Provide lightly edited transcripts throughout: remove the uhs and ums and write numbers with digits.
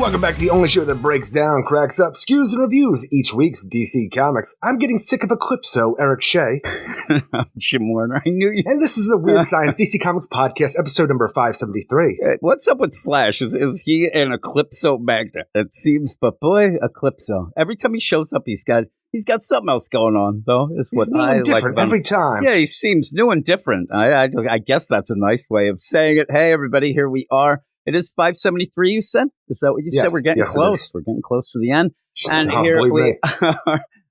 Welcome back to the only show that breaks down, cracks up, skews, and reviews each week's DC Comics. I'm getting sick of Eclipso, Eric Shea. Jim Warner, I knew you. And this is a Weird Science DC Comics podcast, episode number 573. What's up with Flash? Is he an Eclipso magnet? It seems, but boy, Eclipso. Every time he shows up, he's got something else going on, though. Is he's what new I and different like every time. Yeah, he seems new and different. I guess that's a nice way of saying it. Hey, everybody, here we are. It is 573, you said? Is that what you said? We're getting close. We're getting close to the end. And here we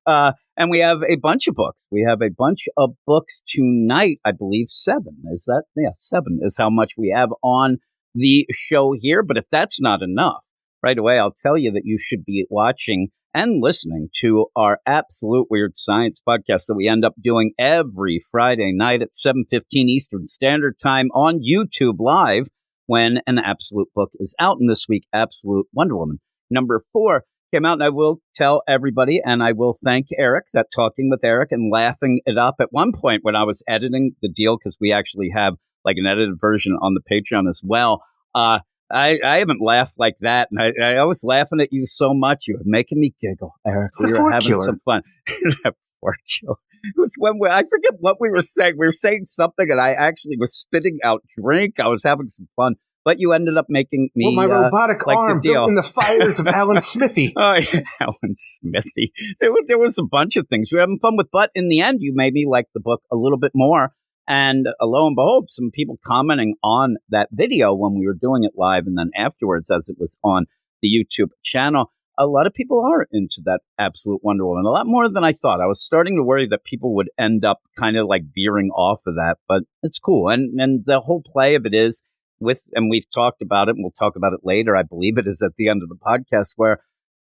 are. And we have a bunch of books. We have a bunch of books tonight. I believe 7. Is that? Yeah, 7 is how much we have on the show here. But if that's not enough, right away, I'll tell you that you should be watching and listening to our Absolute Weird Science podcast that we end up doing every Friday night at 7:15 Eastern Standard Time on YouTube Live, when an Absolute book is out. And this week, Absolute Wonder Woman number 4 came out. And I will tell everybody, and I will thank Eric, that talking with Eric and laughing it up at one point when I was editing the deal, because we actually have like an edited version on the Patreon as well. I haven't laughed like that. And I was laughing at you so much. You were making me giggle, Eric. We were having some fun. That fork killer. It was when I forget what we were saying. We were saying something, and I actually was spitting out drink. I was having some fun, but you ended up making me my robotic like arm built in the fires of Alan Smithy. Oh, yeah, Alan Smithy. There was a bunch of things we were having fun with, but in the end, you made me like the book a little bit more. And lo and behold, some people commenting on that video when we were doing it live, and then afterwards, as it was on the YouTube channel. A lot of people are into that Absolute Wonder Woman, a lot more than I thought. I was starting to worry that people would end up kind of like veering off of that, but it's cool. And the whole play of it is and we've talked about it, and we'll talk about it later. I believe it is at the end of the podcast, where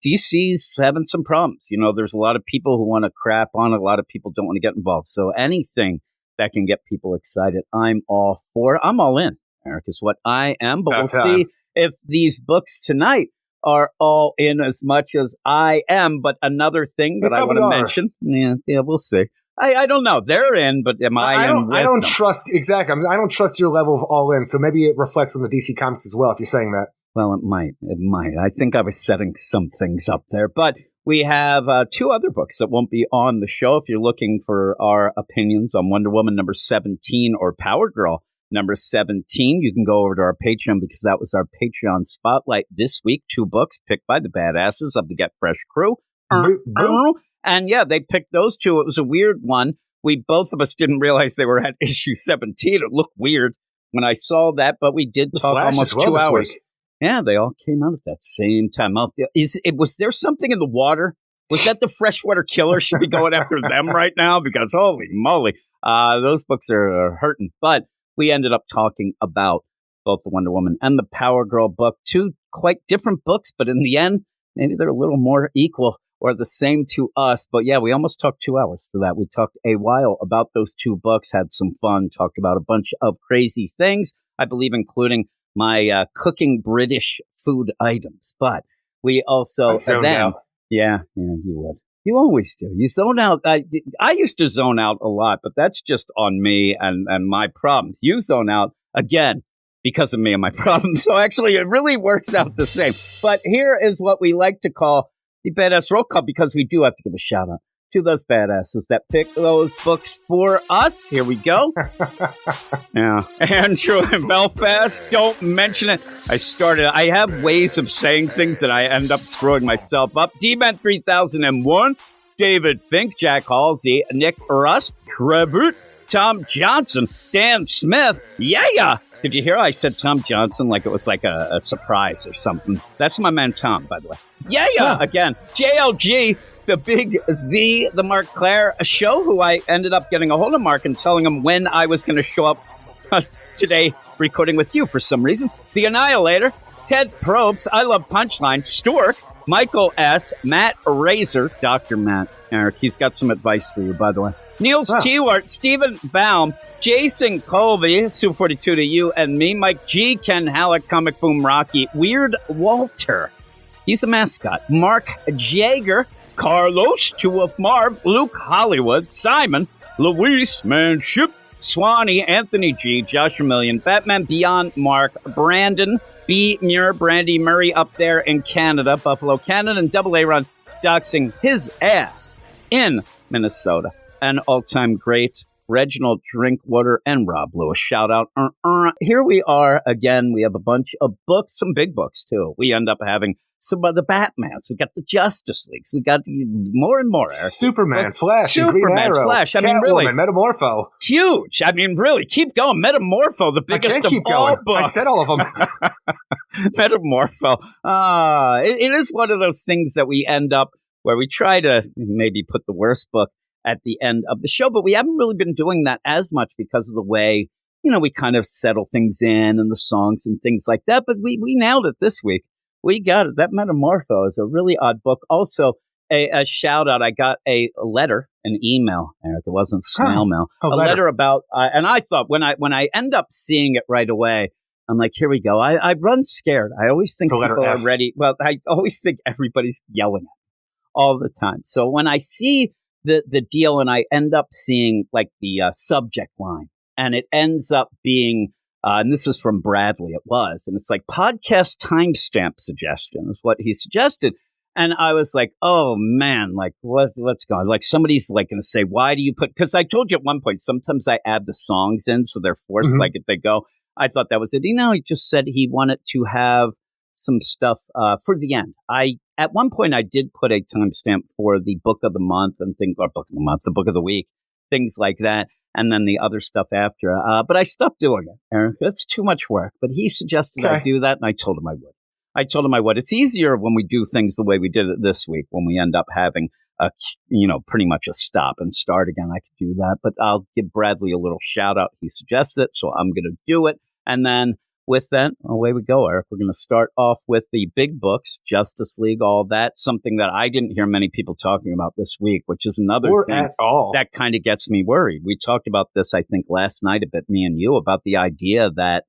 DC's having some problems. You know, there's a lot of people who want to crap on it. A lot of people don't want to get involved. So anything that can get people excited, I'm all for. I'm all in, Eric, is what I am. But we'll see if these books tonight are all in as much as I am. But another thing that I want to mention, yeah, we'll see. I don't know. They're in, but am I in with them? I don't trust, exactly. I don't trust your level of all in, so maybe it reflects on the DC Comics as well, if you're saying that. Well, it might. I think I was setting some things up there. But we have 2 other books that won't be on the show. If you're looking for our opinions on Wonder Woman number 17 or Power Girl number 17, you can go over to our Patreon, because that was our Patreon spotlight this week. 2 books picked by the badasses of the Get Fresh crew. And yeah, they picked those 2. It was a weird one. Both of us didn't realize they were at issue 17. It looked weird when I saw that, but we did talk almost 2 hours. Yeah, they all came out at that same time. Was there something in the water? Was that the freshwater killer? Should be going after them right now, because holy moly, those books are hurting. But we ended up talking about both the Wonder Woman and the Power Girl book, 2 quite different books, but in the end, maybe they're a little more equal or the same to us. But yeah, we almost talked 2 hours for that. We talked a while about those 2 books, had some fun, talked about a bunch of crazy things, I believe, including my cooking British food items. But we also Yeah, you would. You always do. You zone out. I used to zone out a lot, but that's just on me and my problems. You zone out, again, because of me and my problems. So actually, it really works out the same. But here is what we like to call the Badass Roll Call, because we do have to give a shout out to those badasses that pick those books for us. Here we go. Yeah. Andrew in Belfast, don't mention it. I have ways of saying things that I end up screwing myself up. D-Man 3001, David Fink, Jack Halsey, Nick Russ, Trevor, Tom Johnson, Dan Smith. Yeah. Did you hear I said Tom Johnson like it was like a surprise or something? That's my man Tom, by the way. Yeah. Again, JLG, the Big Z, the Mark Claire show, who I ended up getting a hold of Mark and telling him when I was going to show up today recording with you for some reason. The Annihilator, Ted Probst, I Love Punchline, Stork, Michael S., Matt Razor, Dr. Matt, Eric, he's got some advice for you, by the way. Niels Tewart, Stephen Baum, Jason Colby, Sue42 to you and me, Mike G, Ken Halleck, Comic Boom Rocky, Weird Walter, he's a mascot, Mark Jager, Carlos, 2 of Marv, Luke Hollywood, Simon, Luis Manship, Swanee, Anthony G, Joshua Million, Batman Beyond, Mark, Brandon, B. Muir, Brandy Murray up there in Canada, Buffalo, Canada, and Double A Run doxing his ass in Minnesota. And all-time greats, Reginald Drinkwater and Rob Lewis. Shout out. Here we are again. We have a bunch of books, some big books too. We end up having some of the Batmans. We got the Justice Leagues. We got more and more. Eric. Superman, Flash, Green Arrow, Flash. Catwoman, really, Metamorpho. Huge. I mean, really, keep going. Metamorpho, the biggest of all books. I said all of them. Metamorpho. It is one of those things that we end up where we try to maybe put the worst book at the end of the show, but we haven't really been doing that as much because of the way, we kind of settle things in and the songs and things like that. But we nailed it this week. We got it. That Metamorpho is a really odd book. Also, a shout out. I got a letter, an email, Eric. It wasn't snail mail. A letter about, and I thought when I end up seeing it right away, I'm like, here we go. I run scared. I always think people are ready. Well, I always think everybody's yelling at me all the time. So when I see the deal and I end up seeing like the subject line, and it ends up being, and this is from Bradley, it was, and it's like podcast timestamp suggestion is what he suggested. And I was like, oh man, like what's going on? Like somebody's like going to say, why do you put, because I told you at one point, sometimes I add the songs in so they're forced, like if they go. I thought that was it. He just said he wanted to have some stuff for the end. At one point I did put a timestamp for the book of the month and the book of the week, things like that. And then the other stuff after. But I stopped doing it, Eric. That's too much work. But he suggested I do that, and I told him I would. It's easier when we do things the way we did it this week, when we end up having pretty much a stop and start again. I could do that. But I'll give Bradley a little shout out. He suggests it, so I'm going to do it. And then with that, away we go, Eric. We're going to start off with the big books, Justice League, all that, something that I didn't hear many people talking about this week, which is another thing that kind of gets me worried. We talked about this, I think, last night a bit, me and you, about the idea that,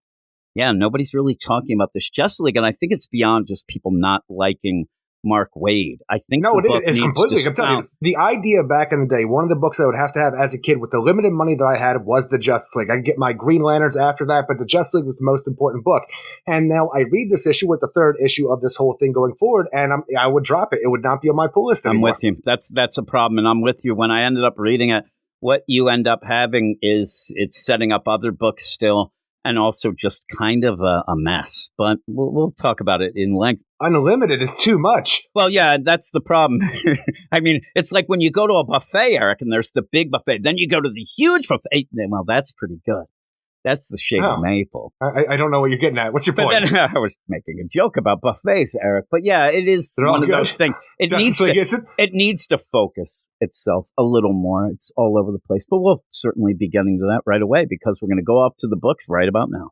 nobody's really talking about this Justice League, and I think it's beyond just people not liking Mark Waid. I think it's completely. I'm telling you, the idea back in the day, one of the books I would have as a kid with the limited money that I had was the Justice League. I could get my Green Lanterns after that, but the Justice League was the most important book. And now I read this issue with the third issue of this whole thing going forward, and I would drop it. It would not be on my pull list anymore. I'm with you. That's a problem, and I'm with you. When I ended up reading it, what you end up having is it's setting up other books still. And also just kind of a mess. But we'll talk about it in length. Unlimited is too much. Well, yeah, that's the problem. I mean, it's like when you go to a buffet, Eric, and there's the big buffet. Then you go to the huge buffet. Well, that's pretty good. That's the shade of maple. I don't know what you're getting at. What's your point? But then I was making a joke about buffets, Eric. But yeah, it is one of those things. It needs to focus itself a little more. It's all over the place. But we'll certainly be getting to that right away because we're going to go off to the books right about now.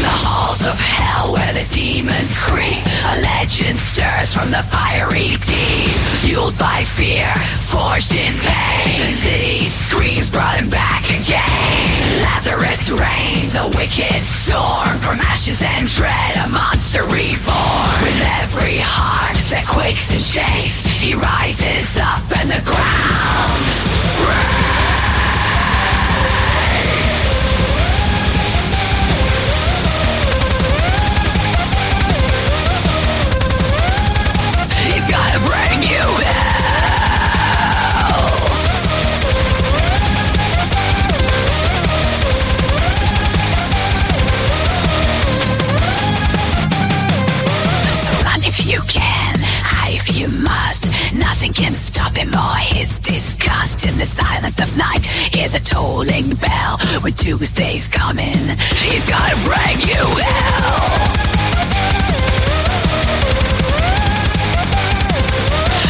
The halls of hell where the demons creep, a legend stirs from the fiery deep. Fueled by fear, forged in pain, the city screams brought him back again. Lazarus reigns, a wicked storm, from ashes and dread, a monster reborn. With every heart that quakes and shakes, he rises up and the ground breaks. He's gonna bring you hell. So run if you can, hide if you must. Nothing can stop him or his disgust. In the silence of night, hear the tolling bell. When Doomsday's coming, he's gonna bring you hell.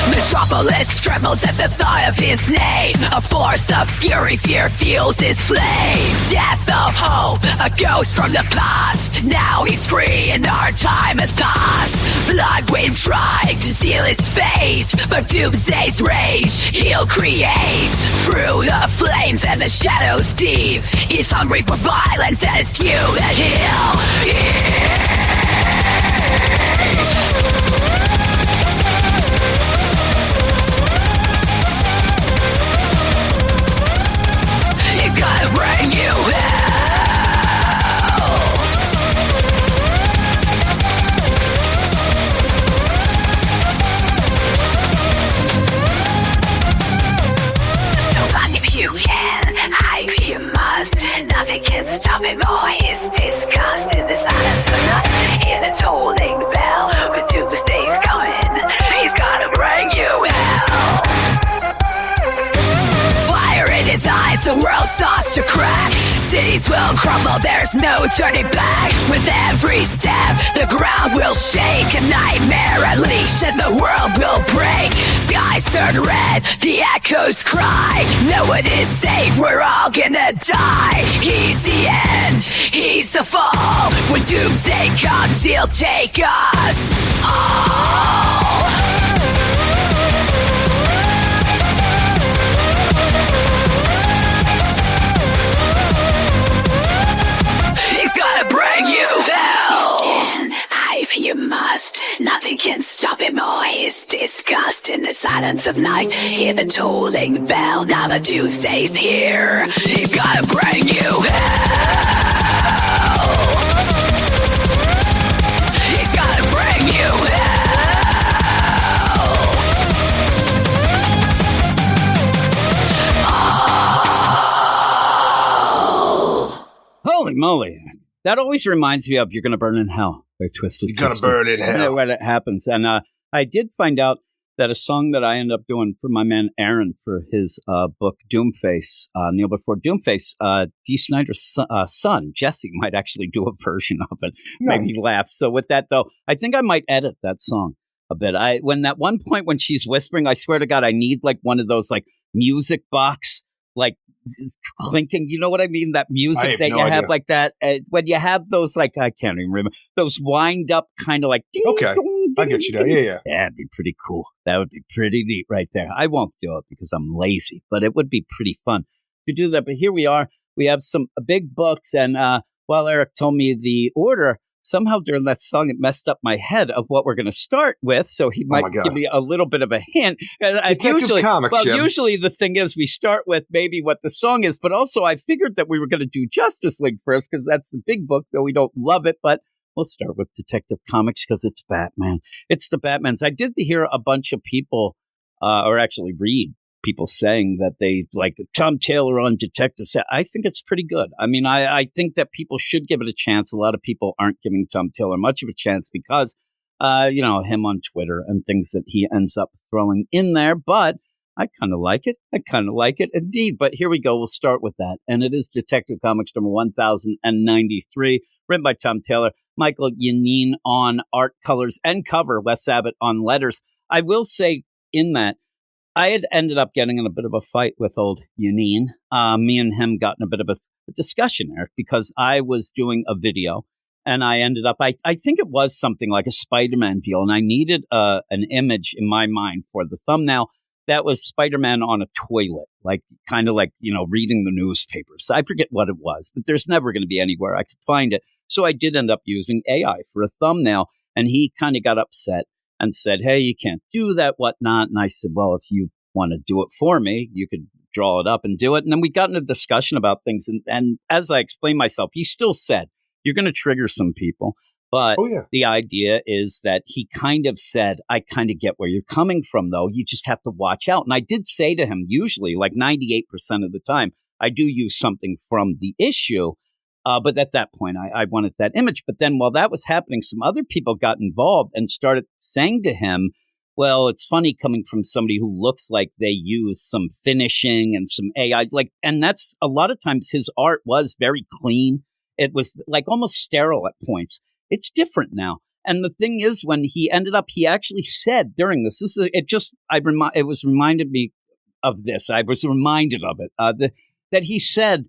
Metropolis trembles at the thought of his name. A force of fury, fear fuels his flame. Death of hope, a ghost from the past. Now he's free and our time has passed. Bloodwind tried to seal his fate, but Doomsday's rage he'll create. Through the flames and the shadows deep, he's hungry for violence and it's you that he'll eat. bring you hell. So block if you can, hype if you must. Nothing can stop him or his disgust. In the silence of night, hear the tolling bell. When Doomsday's coming, he's gonna bring you hell. Fire in his eyes, the world starts to crack. Cities will crumble, there's no turning back. With every step, the ground will shake. A nightmare unleashed and the world will break. Skies turn red, the echoes cry. No one is safe, we're all gonna die. He's the end, he's the fall. When Doomsday comes, he'll take us all. Bring you hell. If you must, nothing can stop him or his disgust. In the silence of night, hear the tolling bell. Now the Doomsday's here. He's gonna bring you hell. He's gonna bring you hell. Oh. Holy moly. That always reminds me of You're Gonna Burn in Hell by Twisted Sister. You're gonna burn in hell. When it happens. And I did find out that a song that I ended up doing for my man Aaron for his book Doomface, Kneel Before Doomface, Dee Snider's son, Jesse, might actually do a version of it. Nice. Made me laugh. So with that, though, I think I might edit that song a bit. When that one point when she's whispering, I swear to God, I need like one of those like music box, like clinking, you know what I mean? That music that you have like that. When you have those, like, I can't even remember, those wind up kind of like. Ding, okay, dong, I get you now. Yeah. That'd be pretty cool. That would be pretty neat right there. I won't do it because I'm lazy, but it would be pretty fun to do that. But here we are. We have some big books. And while Eric told me the order, somehow during that song, it messed up my head of what we're going to start with. So he might give me a little bit of a hint. Detective Comics, Jim. Usually the thing is we start with maybe what the song is, but also I figured that we were going to do Justice League first because that's the big book, though we don't love it. But we'll start with Detective Comics because it's Batman. It's the Batmans. I did hear a bunch of people, or actually read people saying that they like Tom Taylor on Detective. I think it's pretty good. I mean, I think that people should give it a chance. A lot of people aren't giving Tom Taylor much of a chance because, him on Twitter and things that he ends up throwing in there. But I kind of like it. Indeed. But here we go. We'll start with that. And it is Detective Comics number 1093, written by Tom Taylor, Michael Yanine on art, colors, and cover, Wes Abbott on letters. I will say in that, I had ended up getting in a bit of a fight with old Yanine. Me and him got in a bit of a discussion, Eric, because I was doing a video and I ended up, I think it was something like a Spider-Man deal. And I needed an image in my mind for the thumbnail that was Spider-Man on a toilet, like kind of like, reading the newspapers. I forget what it was, but there's never going to be anywhere I could find it. So I did end up using AI for a thumbnail and he kind of got upset and said, hey, you can't do that, whatnot. And I said, well, if you want to do it for me, you could draw it up and do it. And then we got into a discussion about things. And as I explained myself, he still said, you're going to trigger some people. But the idea is that he kind of said, I kind of get where you're coming from, though. You just have to watch out. And I did say to him, usually like 98% of the time, I do use something from the issue. But at that point, I wanted that image. But then while that was happening, some other people got involved and started saying to him, well, it's funny coming from somebody who looks like they use some finishing and some AI. And that's a lot of times his art was very clean. It was like almost sterile at points. It's different now. And the thing is, when he ended up, he actually said during this, it was reminded me of this. I was reminded of it, that he said,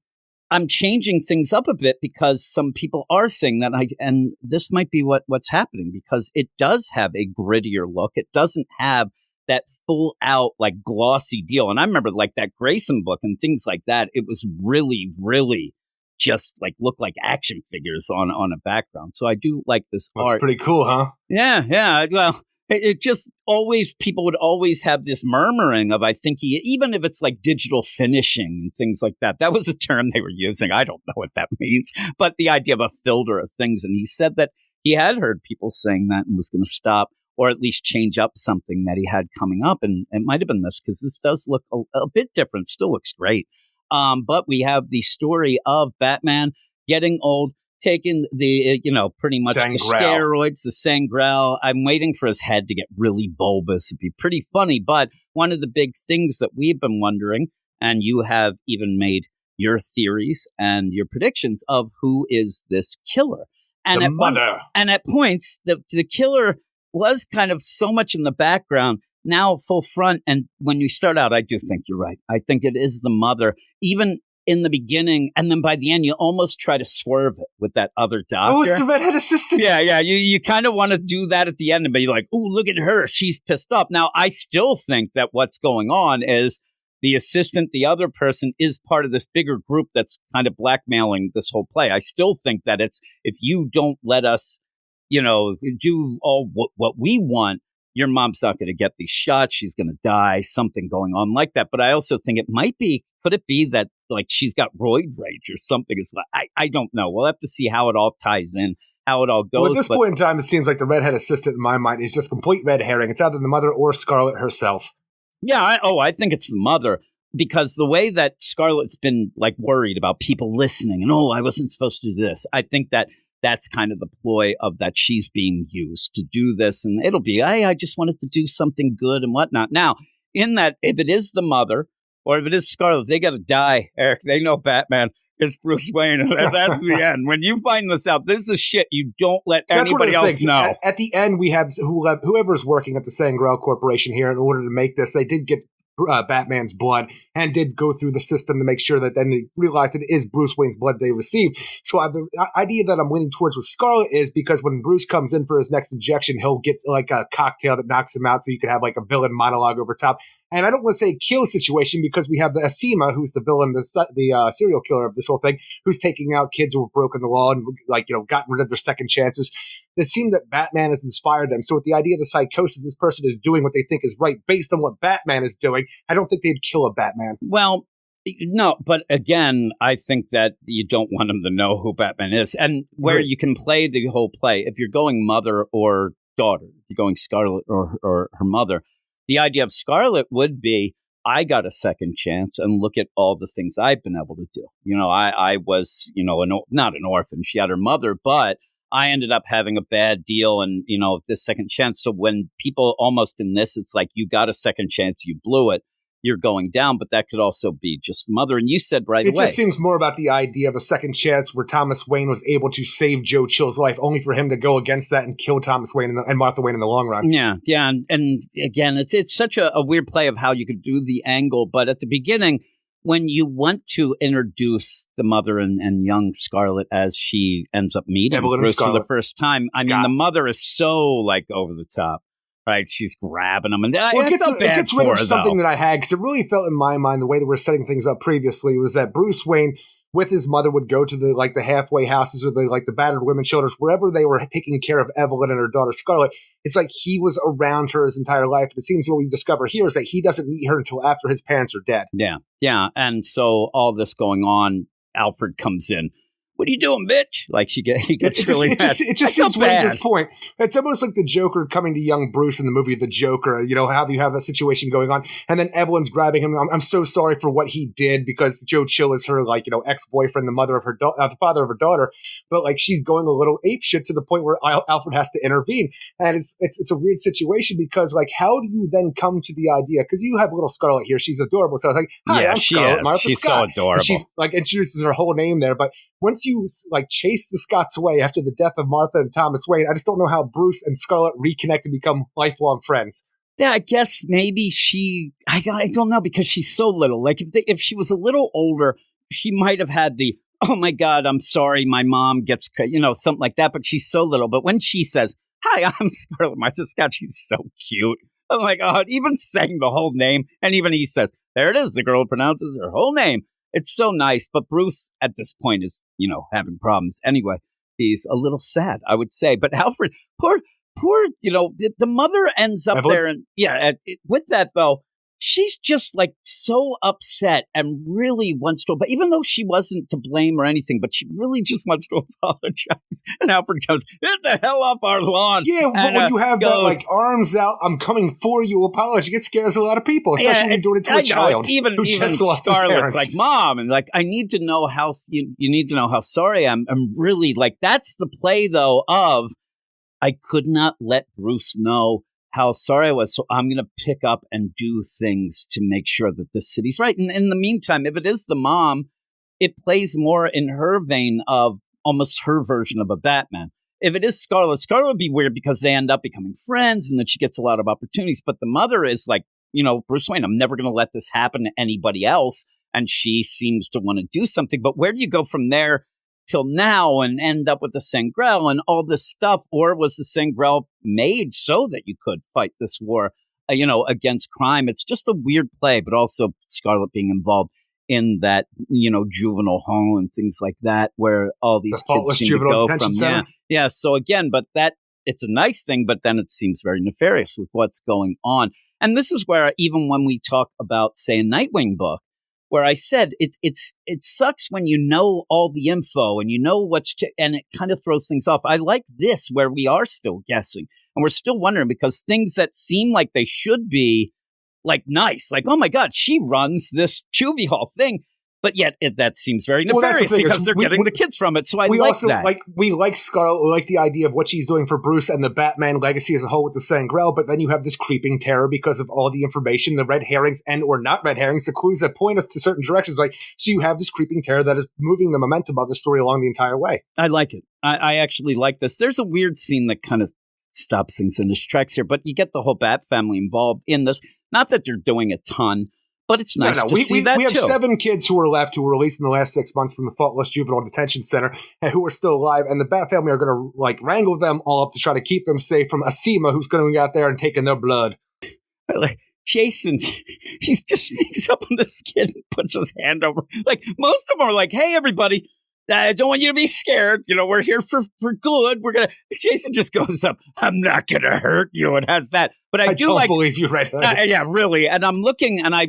I'm changing things up a bit because some people are saying that, and this might be what's happening because it does have a grittier look. It doesn't have that full out like glossy deal. And I remember like that Grayson book and things like that. It was really, really just like looked like action figures on a background. So I do like this art. That's pretty cool, huh? Yeah. Well, It just always, people would always have this murmuring of, I think even if it's like digital finishing and things like that, that was a term they were using. I don't know what that means, but the idea of a filter of things. And he said that he had heard people saying that and was going to stop or at least change up something that he had coming up. And it might have been this, because this does look a bit different, still looks great. But we have the story of Batman getting old, taking the, pretty much the steroids, the Sangrel. I'm waiting for his head to get really bulbous. It'd be pretty funny. But one of the big things that we've been wondering, and you have even made your theories and your predictions of who is this killer. And the mother. And at points, the killer was kind of so much in the background, now full front. And when you start out, I do think you're right. I think it is the mother, even in the beginning, and then by the end, you almost try to swerve it with that other doctor. Oh, it's the redhead assistant. Yeah. You kind of want to do that at the end and be like, oh, look at her. She's pissed off. Now, I still think that what's going on is the assistant, the other person, is part of this bigger group that's kind of blackmailing this whole play. I still think that it's, if you don't let us, do all what we want, your mom's not going to get these shots. She's going to die, something going on like that. But I also think could it be that like she's got roid rage or something? I don't know. We'll have to see how it all ties in, how it all goes. Well, at this point in time, it seems like the redhead assistant in my mind is just complete red herring. It's either the mother or Scarlet herself. Yeah. I think it's the mother, because the way that Scarlet's been like worried about people listening and, I wasn't supposed to do this. I think that's kind of the ploy of that she's being used to do this. And it'll be, I just wanted to do something good and whatnot. Now, in that, if it is the mother or if it is Scarlet, they got to die, Eric. They know Batman is Bruce Wayne. And that's the end. When you find this out, this is shit you don't let anybody else know. At the end, we had whoever's working at the Sangrel Corporation here in order to make this. They did get Batman's blood and did go through the system to make sure that then they realized it is Bruce Wayne's blood they received. So the idea that I'm leaning towards with Scarlet is because when Bruce comes in for his next injection, he'll get like a cocktail that knocks him out, so you could have like a villain monologue over top. And I don't want to say kill situation, because we have the Asima, who's the villain, the serial killer of this whole thing, who's taking out kids who have broken the law and gotten rid of their second chances. It seemed that Batman has inspired them. So with the idea of the psychosis, this person is doing what they think is right based on what Batman is doing, I don't think they'd kill a Batman. Well, no, but again, I think that you don't want them to know who Batman is. And where you can play the whole play, if you're going mother or daughter, if you're going Scarlet or her mother, the idea of Scarlet would be, I got a second chance and look at all the things I've been able to do. I was, not an orphan. She had her mother, but I ended up having a bad deal and, this second chance. So when people almost in this, it's like you got a second chance, you blew it, you're going down. But that could also be just the mother. And you said away. It just seems more about the idea of a second chance where Thomas Wayne was able to save Joe Chill's life, only for him to go against that and kill Thomas Wayne and Martha Wayne in the long run. Yeah. And again, it's such a weird play of how you could do the angle. But at the beginning, when you want to introduce the mother and young Scarlet as she ends up meeting Bruce for the first time, I mean, the mother is so like over the top. Right, she's grabbing them, and it gets rid of something that I had, because it really felt in my mind the way that we're setting things up previously was that Bruce Wayne with his mother would go to the halfway houses or the battered women's shelters, wherever they were taking care of Evelyn and her daughter Scarlet. It's like he was around her his entire life. It seems what we discover here is that he doesn't meet her until after his parents are dead. Yeah, and so all this going on, Alfred comes in. What are you doing, bitch? Like he gets really mad. It just seems weird at this point. It's almost like the Joker coming to young Bruce in the movie The Joker. How you have a situation going on, and then Evelyn's grabbing him. I'm so sorry for what he did, because Joe Chill is her ex-boyfriend, the mother of her the father of her daughter. But she's going a little apeshit to the point where Alfred has to intervene, and it's a weird situation because how do you then come to the idea? Because you have little Scarlet here, she's adorable. So I was like, hi, I'm Scarlet, Martha she's Scott. So adorable. And she's introduces her whole name there, but once you chase the Scotts away after the death of Martha and Thomas Wayne, I just don't know how Bruce and Scarlet reconnect and become lifelong friends. Yeah, I guess maybe I don't know, because she's so little. Like if she was a little older, she might have had the, oh my God, I'm sorry, my mom gets, something like that. But she's so little. But when she says, hi, I'm Scarlet Martha Scott, she's so cute. I'm like, even saying the whole name. And even he says, there it is. The girl pronounces her whole name. It's so nice, but Bruce at this point is, having problems. Anyway, he's a little sad, I would say. But Alfred, poor poor, the mother ends up Evelyn? there. And with that, though, she's just like so upset and really wants to, but even though she wasn't to blame or anything, but she really just wants to apologize. And Alfred comes, get the hell off our lawn. Yeah, but when you have that like arms out, I'm coming for you apology, it scares a lot of people, especially when you're doing it to a child. Even Scarlett's like, Mom, and like, I need to know how you need to know how sorry I'm really like, that's the play though of I could not let Bruce know how sorry I was, so I'm going to pick up and do things to make sure that the city's right. And in the meantime, if it is the mom, it plays more in her vein of almost her version of a Batman. If it is Scarlett would be weird because they end up becoming friends and then she gets a lot of opportunities. But the mother is like, Bruce Wayne, I'm never going to let this happen to anybody else. And she seems to want to do something. But where do you go from there till now and end up with the Sangrel and all this stuff? Or was the Sangrel made so that you could fight this war, against crime? It's just a weird play, but also Scarlett being involved in that, juvenile hall and things like that, where all these kids seem to go from. Center. Yeah. So again, but it's a nice thing, but then it seems very nefarious with what's going on. And this is where even when we talk about, say, a Nightwing book, where I said it sucks when you know all the info and you know and it kind of throws things off. I like this where we are still guessing and we're still wondering because things that seem like they should be like nice, like, oh my God, she runs this juvie hall thing. But yet that seems very nefarious because they're getting the kids from it. So I like that. We like Scarlet. We like the idea of what she's doing for Bruce and the Batman legacy as a whole with the Sangrel. But then you have this creeping terror because of all the information, the red herrings and or not red herrings, the clues that point us to certain directions. Like, so you have this creeping terror that is moving the momentum of the story along the entire way. I like it. I actually like this. There's a weird scene that kind of stops things in its tracks here, but you get the whole Bat family involved in this. Not that they're doing a ton. But it's nice to see that, we have too. 7 kids who are left who were released in the last 6 months from the Faultless Juvenile Detention Center and who are still alive. And the Bat family are going to wrangle them all up to try to keep them safe from Asima, who's going to go out there and taking their blood. Like Jason, he just sneaks up on this kid and puts his hand over. Like most of them are like, "Hey, everybody. I don't want you to be scared. We're here for good. Jason just goes up. I'm not going to hurt you. It has that. But I do don't believe you right now. Yeah, really. And I'm looking and I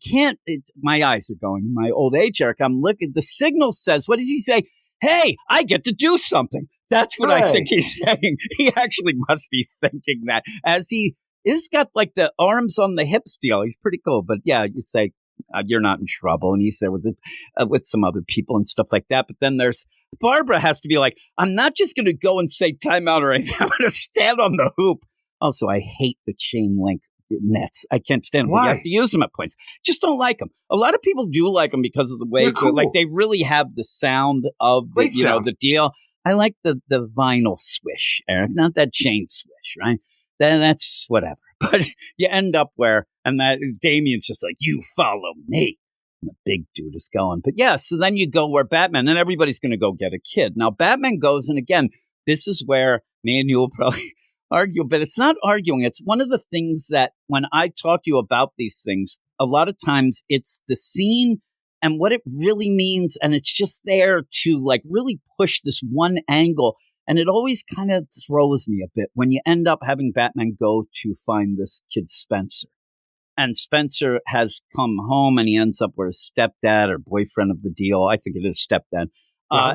can't, my eyes are going in my old age, Eric. I'm looking. The signal says, what does he say? Hey, I get to do something. That's what I think he's saying. He actually must be thinking that as he is got like the arms on the hips deal. He's pretty cool. But yeah, you say, you're not in trouble. And he's there with some other people and stuff like that. But then there's Barbara has to be like, I'm not just going to go and say timeout or anything. I'm going to stand on the hoop. Also, I hate the chain link nets. I can't stand them. Why? You have to use them at points. Just don't like them. A lot of people do like them because of the way cool. like they really have the sound of the deal. I like the vinyl swish, Eric, not that chain swish, right? Then that's whatever. But you end up and that Damien's just like, you follow me. And the big dude is going. But yeah, so then you go where Batman, and everybody's going to go get a kid. Now, Batman goes, and again, this is where me and you will probably argue, but it's not arguing. It's one of the things that when I talk to you about these things, a lot of times it's the scene and what it really means. And it's just there to like really push this one angle. And it always kind of throws me a bit when you end up having Batman go to find this kid Spencer. And Spencer has come home and he ends up where his stepdad or boyfriend of the deal, I think it is stepdad,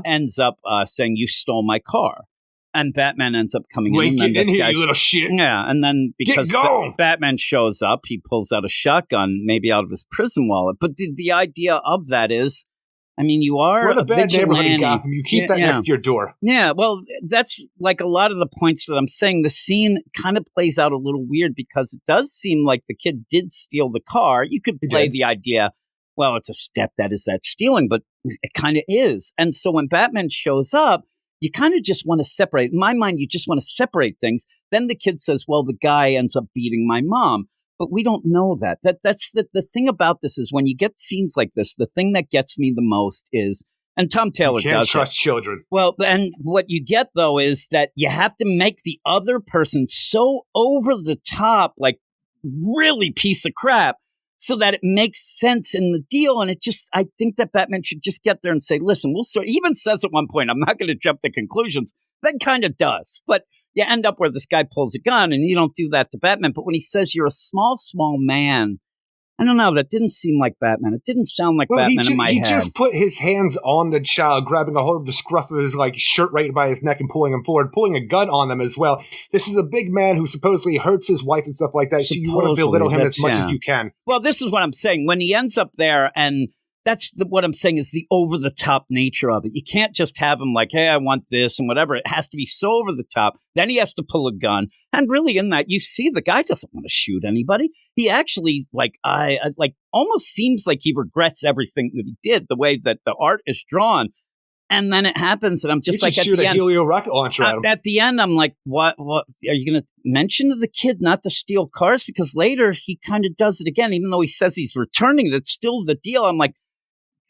ends up saying, you stole my car. And Batman ends up coming in. Get in here, you little shit. Yeah, and then because Batman shows up, he pulls out a shotgun, maybe out of his prison wallet. But the idea of that is, I mean, you are We're in a bad neighborhood in Gotham. You keep that next to your door. Yeah, well, that's like a lot of the points that I'm saying. The scene kind of plays out a little weird because it does seem like the kid did steal the car. You could play the idea, well, it's a stepdad, is that stealing? But it kind of is. And so when Batman shows up, you kind of just want to separate. In my mind, you just want to separate things. Then the kid says, well, the guy ends up beating my mom. But we don't know that. That's the thing about this is when you get scenes like this, the thing that gets me the most is, and Tom Taylor you can't trust children. Well, and what you get, though, is that you have to make the other person so over the top, like really piece of crap, so that it makes sense in the deal. And I think that Batman should just get there and say, listen, we'll start. He even says at one point, I'm not going to jump to conclusions. That kind of does. But you end up where this guy pulls a gun, and you don't do that to Batman. But when he says you're a small, small man, I don't know. That didn't seem like Batman. It didn't sound like Batman in my head. He just put his hands on the child, grabbing a hold of the scruff of his shirt right by his neck and pulling him forward, pulling a gun on them as well. This is a big man who supposedly hurts his wife and stuff like that. So you want to belittle him as much as you can. Well, this is what I'm saying. When he ends up there, and that's what I'm saying is the over-the-top nature of it. You can't just have him like, hey, I want this and whatever. It has to be so over the top. Then he has to pull a gun. And really in that, you see the guy doesn't want to shoot anybody. He actually, almost seems like he regrets everything that he did, the way that the art is drawn. And then it happens, and I'm just like, shoot a helio rocket launcher at him. At the end, I'm like, what are you going to mention to the kid not to steal cars? Because later he kind of does it again, even though he says he's returning it. It's still the deal. I'm like,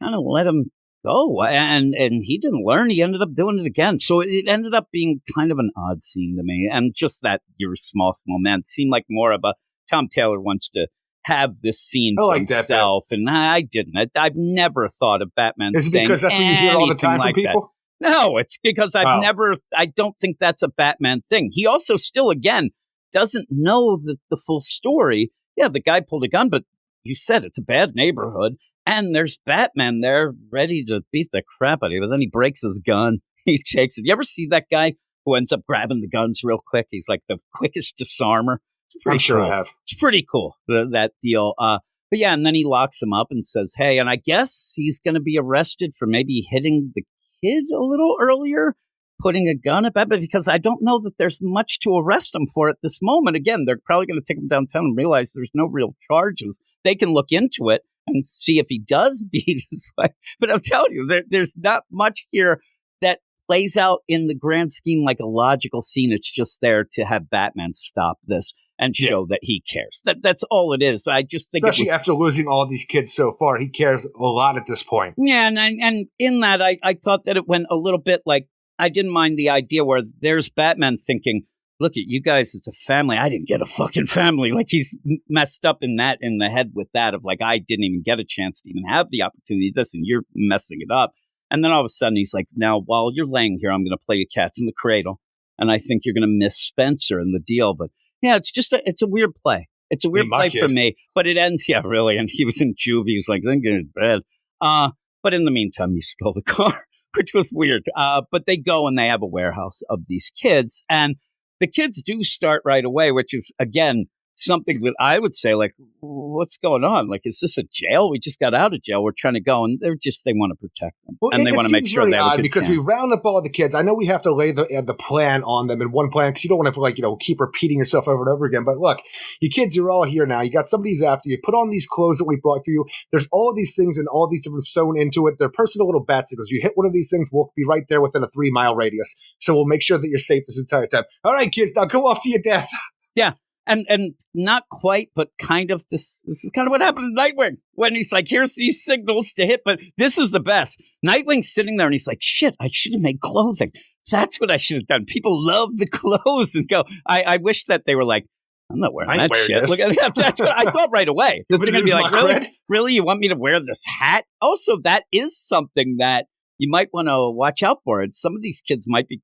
kind of let him go. And he didn't learn. He ended up doing it again. So it ended up being kind of an odd scene to me. And just that you're a small, small man seemed like more of a Tom Taylor wants to have this scene for himself. And I didn't. I've never thought of Batman saying anything. Is it because that's what you hear all the time from people? That. No, it's because I don't think that's a Batman thing. He also still, again, doesn't know the full story. Yeah, the guy pulled a gun, but you said it's a bad neighborhood. And there's Batman there ready to beat the crap out of him. But then he breaks his gun. He takes it. You ever see that guy who ends up grabbing the guns real quick? He's like the quickest disarmer. I'm sure I have. It's pretty cool, that deal. But yeah, and then he locks him up and says, hey, and I guess he's going to be arrested for maybe hitting the kid a little earlier, putting a gun at Batman, because I don't know that there's much to arrest him for at this moment. Again, they're probably going to take him downtown and realize there's no real charges. They can look into it and see if he does beat his wife. But I'm telling you, there's not much here that plays out in the grand scheme like a logical scene. It's just there to have Batman stop this and show that he cares. That's all it is. I just think, especially after losing all these kids so far, he cares a lot at this point. Yeah, and in that, I thought that it went a little bit like, I didn't mind the idea where there's Batman thinking, look at you guys, it's a family. I didn't get a fucking family. Like, he's messed up in the head with that of like, I didn't even get a chance to even have the opportunity to this, and you're messing it up. And then all of a sudden he's like, now, while you're laying here, I'm going to play you cats in the cradle. And I think you're going to miss Spencer in the deal. But yeah, it's a weird play. It's a weird play for me. But it ends, yeah, really. And he was in juvie. He's like, then get in bed. But in the meantime, he stole the car, which was weird. But they go and they have a warehouse of these kids. And the kids do start right away, which is, again, something that I would say, like, what's going on? Like, is this a jail? We just got out of jail. We're trying to go, and they want to protect them. Well, and they want to make sure they have a good because we round up all the kids. I know we have to lay the plan on them in one plan because you don't want to, keep repeating yourself over and over again. But look, you kids, you're all here now. You got somebody's after you. Put on these clothes that we brought for you. There's all of these things and all these different sewn into it. They're personal little bicycles. You hit one of these things, we'll be right there within a 3-mile radius. So we'll make sure that you're safe this entire time. All right, kids, now go off to your death. Yeah. And not quite, but kind of this is kind of what happened to Nightwing when he's like, here's these signals to hit, but this is the best. Nightwing's sitting there and he's like, shit, I should have made clothing. That's what I should have done. People love the clothes and go, I wish that they were like, I'm not wearing that shit. This. Look at that. That's what I thought right away. They're going to be like, really? You want me to wear this hat? Also, that is something that you might want to watch out for it. Some of these kids might be,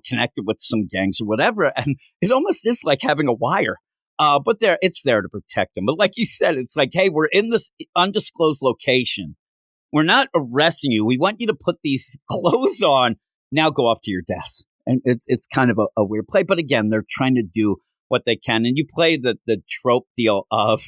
connected with some gangs or whatever. And it almost is like having a wire. But it's there to protect them. But like you said, it's like, hey, we're in this undisclosed location. We're not arresting you. We want you to put these clothes on. Now go off to your death. And it's kind of a weird play. But again, they're trying to do what they can. And you play the trope deal of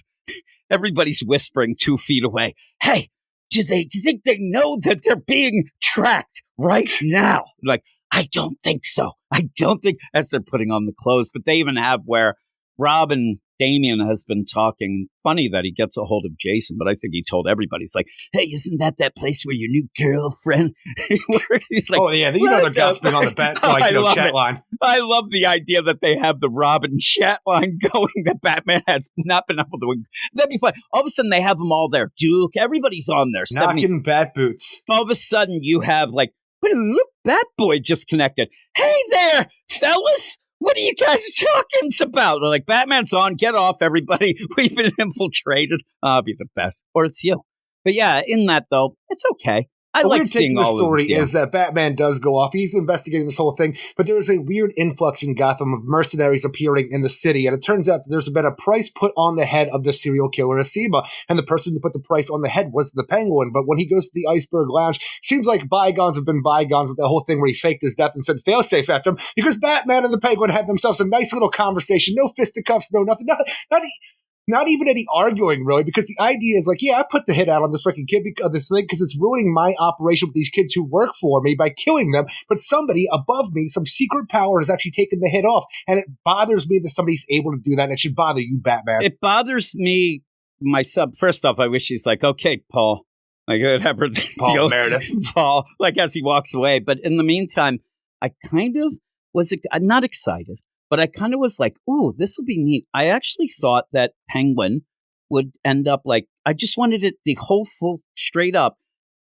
everybody's whispering 2 feet away. Hey, do you think they know that they're being tracked right now? Like, I don't think so. I don't think, as they're putting on the clothes. But they even have where Rob and Damian has been talking. Funny that he gets a hold of Jason, but I think he told everybody. He's like, hey, isn't that place where your new girlfriend works? He's like, oh, yeah, they're gossiping on the chat line. I love the idea that they have the Robin chat line going that Batman had not been able to. That'd be fun. All of a sudden, they have them all there. Duke, everybody's on there. Knocking bat boots. All of a sudden, you have like, Batboy just connected. Hey there, fellas. What are you guys talking about? Like, Batman's on. Get off, everybody. We've been infiltrated. I'll be the best. Or it's you. But yeah, in that, though, it's okay. I a like weird take seeing to the all story of the is that Batman does go off. He's investigating this whole thing, but there is a weird influx in Gotham of mercenaries appearing in the city, and it turns out that there's been a price put on the head of the serial killer Asima, and the person who put the price on the head was the Penguin. But when he goes to the Iceberg Lounge, seems like bygones have been bygones with the whole thing where he faked his death and said failsafe after him, because Batman and the Penguin had themselves a nice little conversation. No fisticuffs, no nothing. Not even any arguing, really, because the idea is like, yeah, I put the hit out on this freaking kid because it's ruining my operation with these kids who work for me by killing them. But somebody above me, some secret power, has actually taken the hit off, and it bothers me that somebody's able to do that. And it should bother you, Batman. It bothers me myself. First off, I wish he's like, okay, Paul, like whatever, Paul Meredith, Paul, like as he walks away. But in the meantime, I kind of was not excited. But I kind of was like, ooh, this will be neat. I actually thought that Penguin would end up like, I just wanted it the whole full straight up.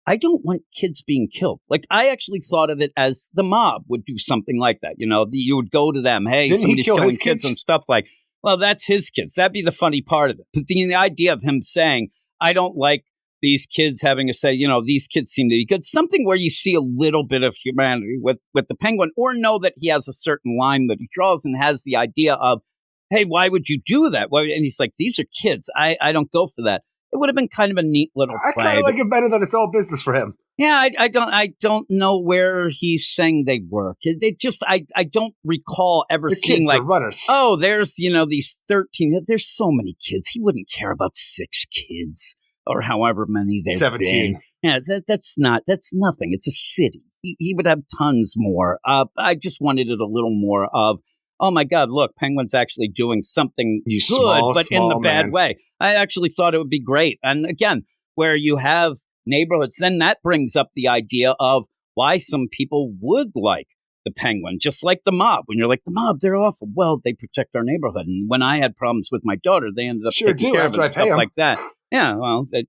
I don't want kids being killed. Like, I actually thought of it as the mob would do something like that. You know, you would go to them, hey, somebody's killing kids and stuff like, well, that's his kids. That'd be the funny part of it. But the idea of him saying, I don't like these kids having to say, you know, these kids seem to be good. Something where you see a little bit of humanity with the Penguin, or know that he has a certain line that he draws and has the idea of, hey, why would you do that? And he's like, these are kids. I don't go for that. It would have been kind of a neat little play. I kind of like it better that it's all business for him. Yeah, I don't know where he's saying they work. They just, I don't recall ever seeing like, runners. Oh, there's, you know, these 13, there's so many kids. He wouldn't care about 6 kids. Or however many they've 17. been. Yeah, that's nothing. It's a city. He would have tons more. I just wanted it a little more of, oh my God, look, Penguin's actually doing something good, but in the bad way. I actually thought it would be great. And again, where you have neighborhoods, then that brings up the idea of why some people would like the Penguin, just like the mob. When you're like, the mob, they're awful. Well, they protect our neighborhood. And when I had problems with my daughter, they ended up taking care of it and stuff like that. Yeah, well, they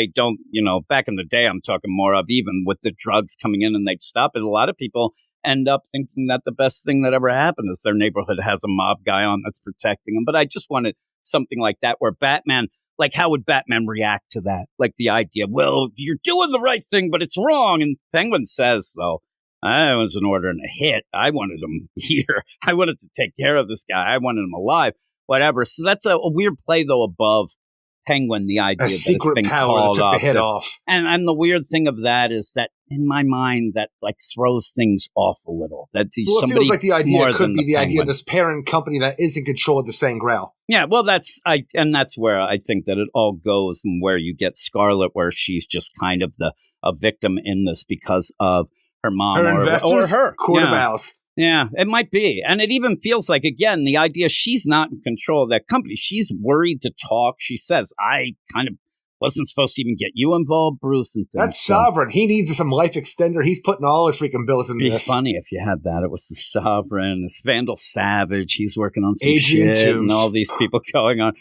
don't, you know, back in the day, I'm talking more of even with the drugs coming in and they'd stop it. A lot of people end up thinking that the best thing that ever happened is their neighborhood has a mob guy on that's protecting them. But I just wanted something like that where Batman, like how would Batman react to that? Like the idea, well, you're doing the right thing, but it's wrong. And Penguin says, so I wasn't ordering a hit. I wanted him here. I wanted to take care of this guy. I wanted him alive, whatever. So that's a weird play, though, above Penguin, the idea that it's been called off. The hit off. And the weird thing of that is that in my mind that like throws things off a little. That it feels like the idea could be the idea of this parent company that is in control of the Sang Grail. Yeah, well, that's where I think that it all goes, and where you get Scarlet, where she's just kind of a victim in this because of her mom or her Court of Owls. Yeah, it might be. And it even feels like, again, the idea she's not in control of that company. She's worried to talk. She says, I kind of wasn't supposed to even get you involved, Bruce, and things. That's Sovereign. He needs some life extender. He's putting all his freaking bills in this. It'd be funny if you had that. It was the Sovereign. It's Vandal Savage. He's working on some Adrian shit Toombs. And all these people going on.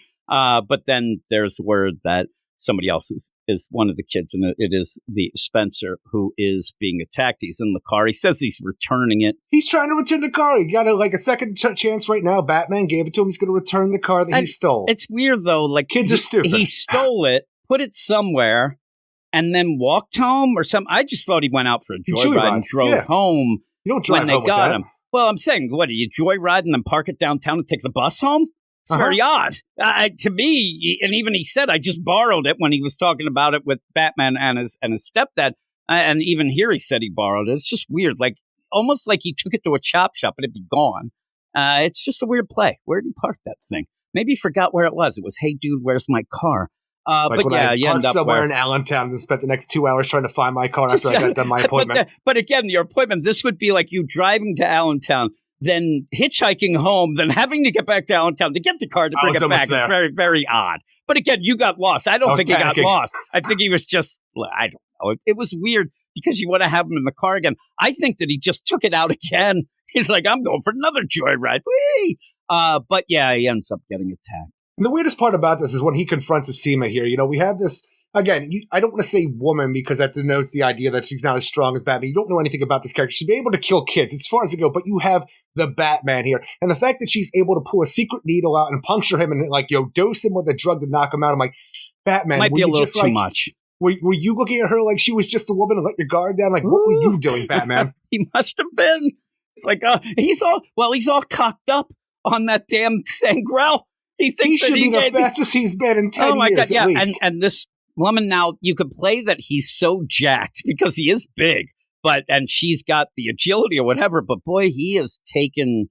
But then there's word that somebody else is one of the kids, and it is the Spencer who is being attacked. He's in the car. He says he's returning it. He's trying to return the car. He got a second chance right now. Batman gave it to him. He's going to return the car that he stole. It's weird, though. Like, kids are stupid. He stole it, put it somewhere, and then walked home or something. I just thought he went out for a joyride and drove home. You don't drive when home they got with that. him. Well, I'm saying, what, do you joyride and then park it downtown and take the bus home? It's very odd. To me, and even he said, I just borrowed it when he was talking about it with Batman and his stepdad. And even here he said he borrowed it. It's just weird. Like, almost like he took it to a chop shop and it'd be gone. It's just a weird play. Where did he park that thing? Maybe he forgot where it was. It was, hey, dude, where's my car? Like but yeah, you end up somewhere in Allentown and spent the next 2 hours trying to find my car after I got done my appointment. But again, your appointment, this would be like you driving to Allentown, then hitchhiking home, then having to get back to Allentown to get the car to bring it back. It's very, very odd. But again, you got lost. I don't think he got lost. I think he was just, I don't know. It was weird because you want to have him in the car again. I think that he just took it out again. He's like, I'm going for another joyride. Whee! But yeah, he ends up getting attacked. And the weirdest part about this is when he confronts Asima here. You know, we have this, again, I don't want to say woman because that denotes the idea that she's not as strong as Batman. You don't know anything about this character. She'd be able to kill kids as far as it goes, but you have the Batman here. And the fact that she's able to pull a secret needle out and puncture him and, like, dose him with a drug to knock him out. I'm like, Batman, might be a little too much. Were you looking at her like she was just a woman and let your guard down? Like, what were you doing, Batman? He must have been. It's like, he's all cocked up on that damn Sangrel. He thinks he should be the fastest he's been in 10 my years, God, yeah. at least. And this woman now, you could play that he's so jacked because he is big, and she's got the agility or whatever, but boy, he is taken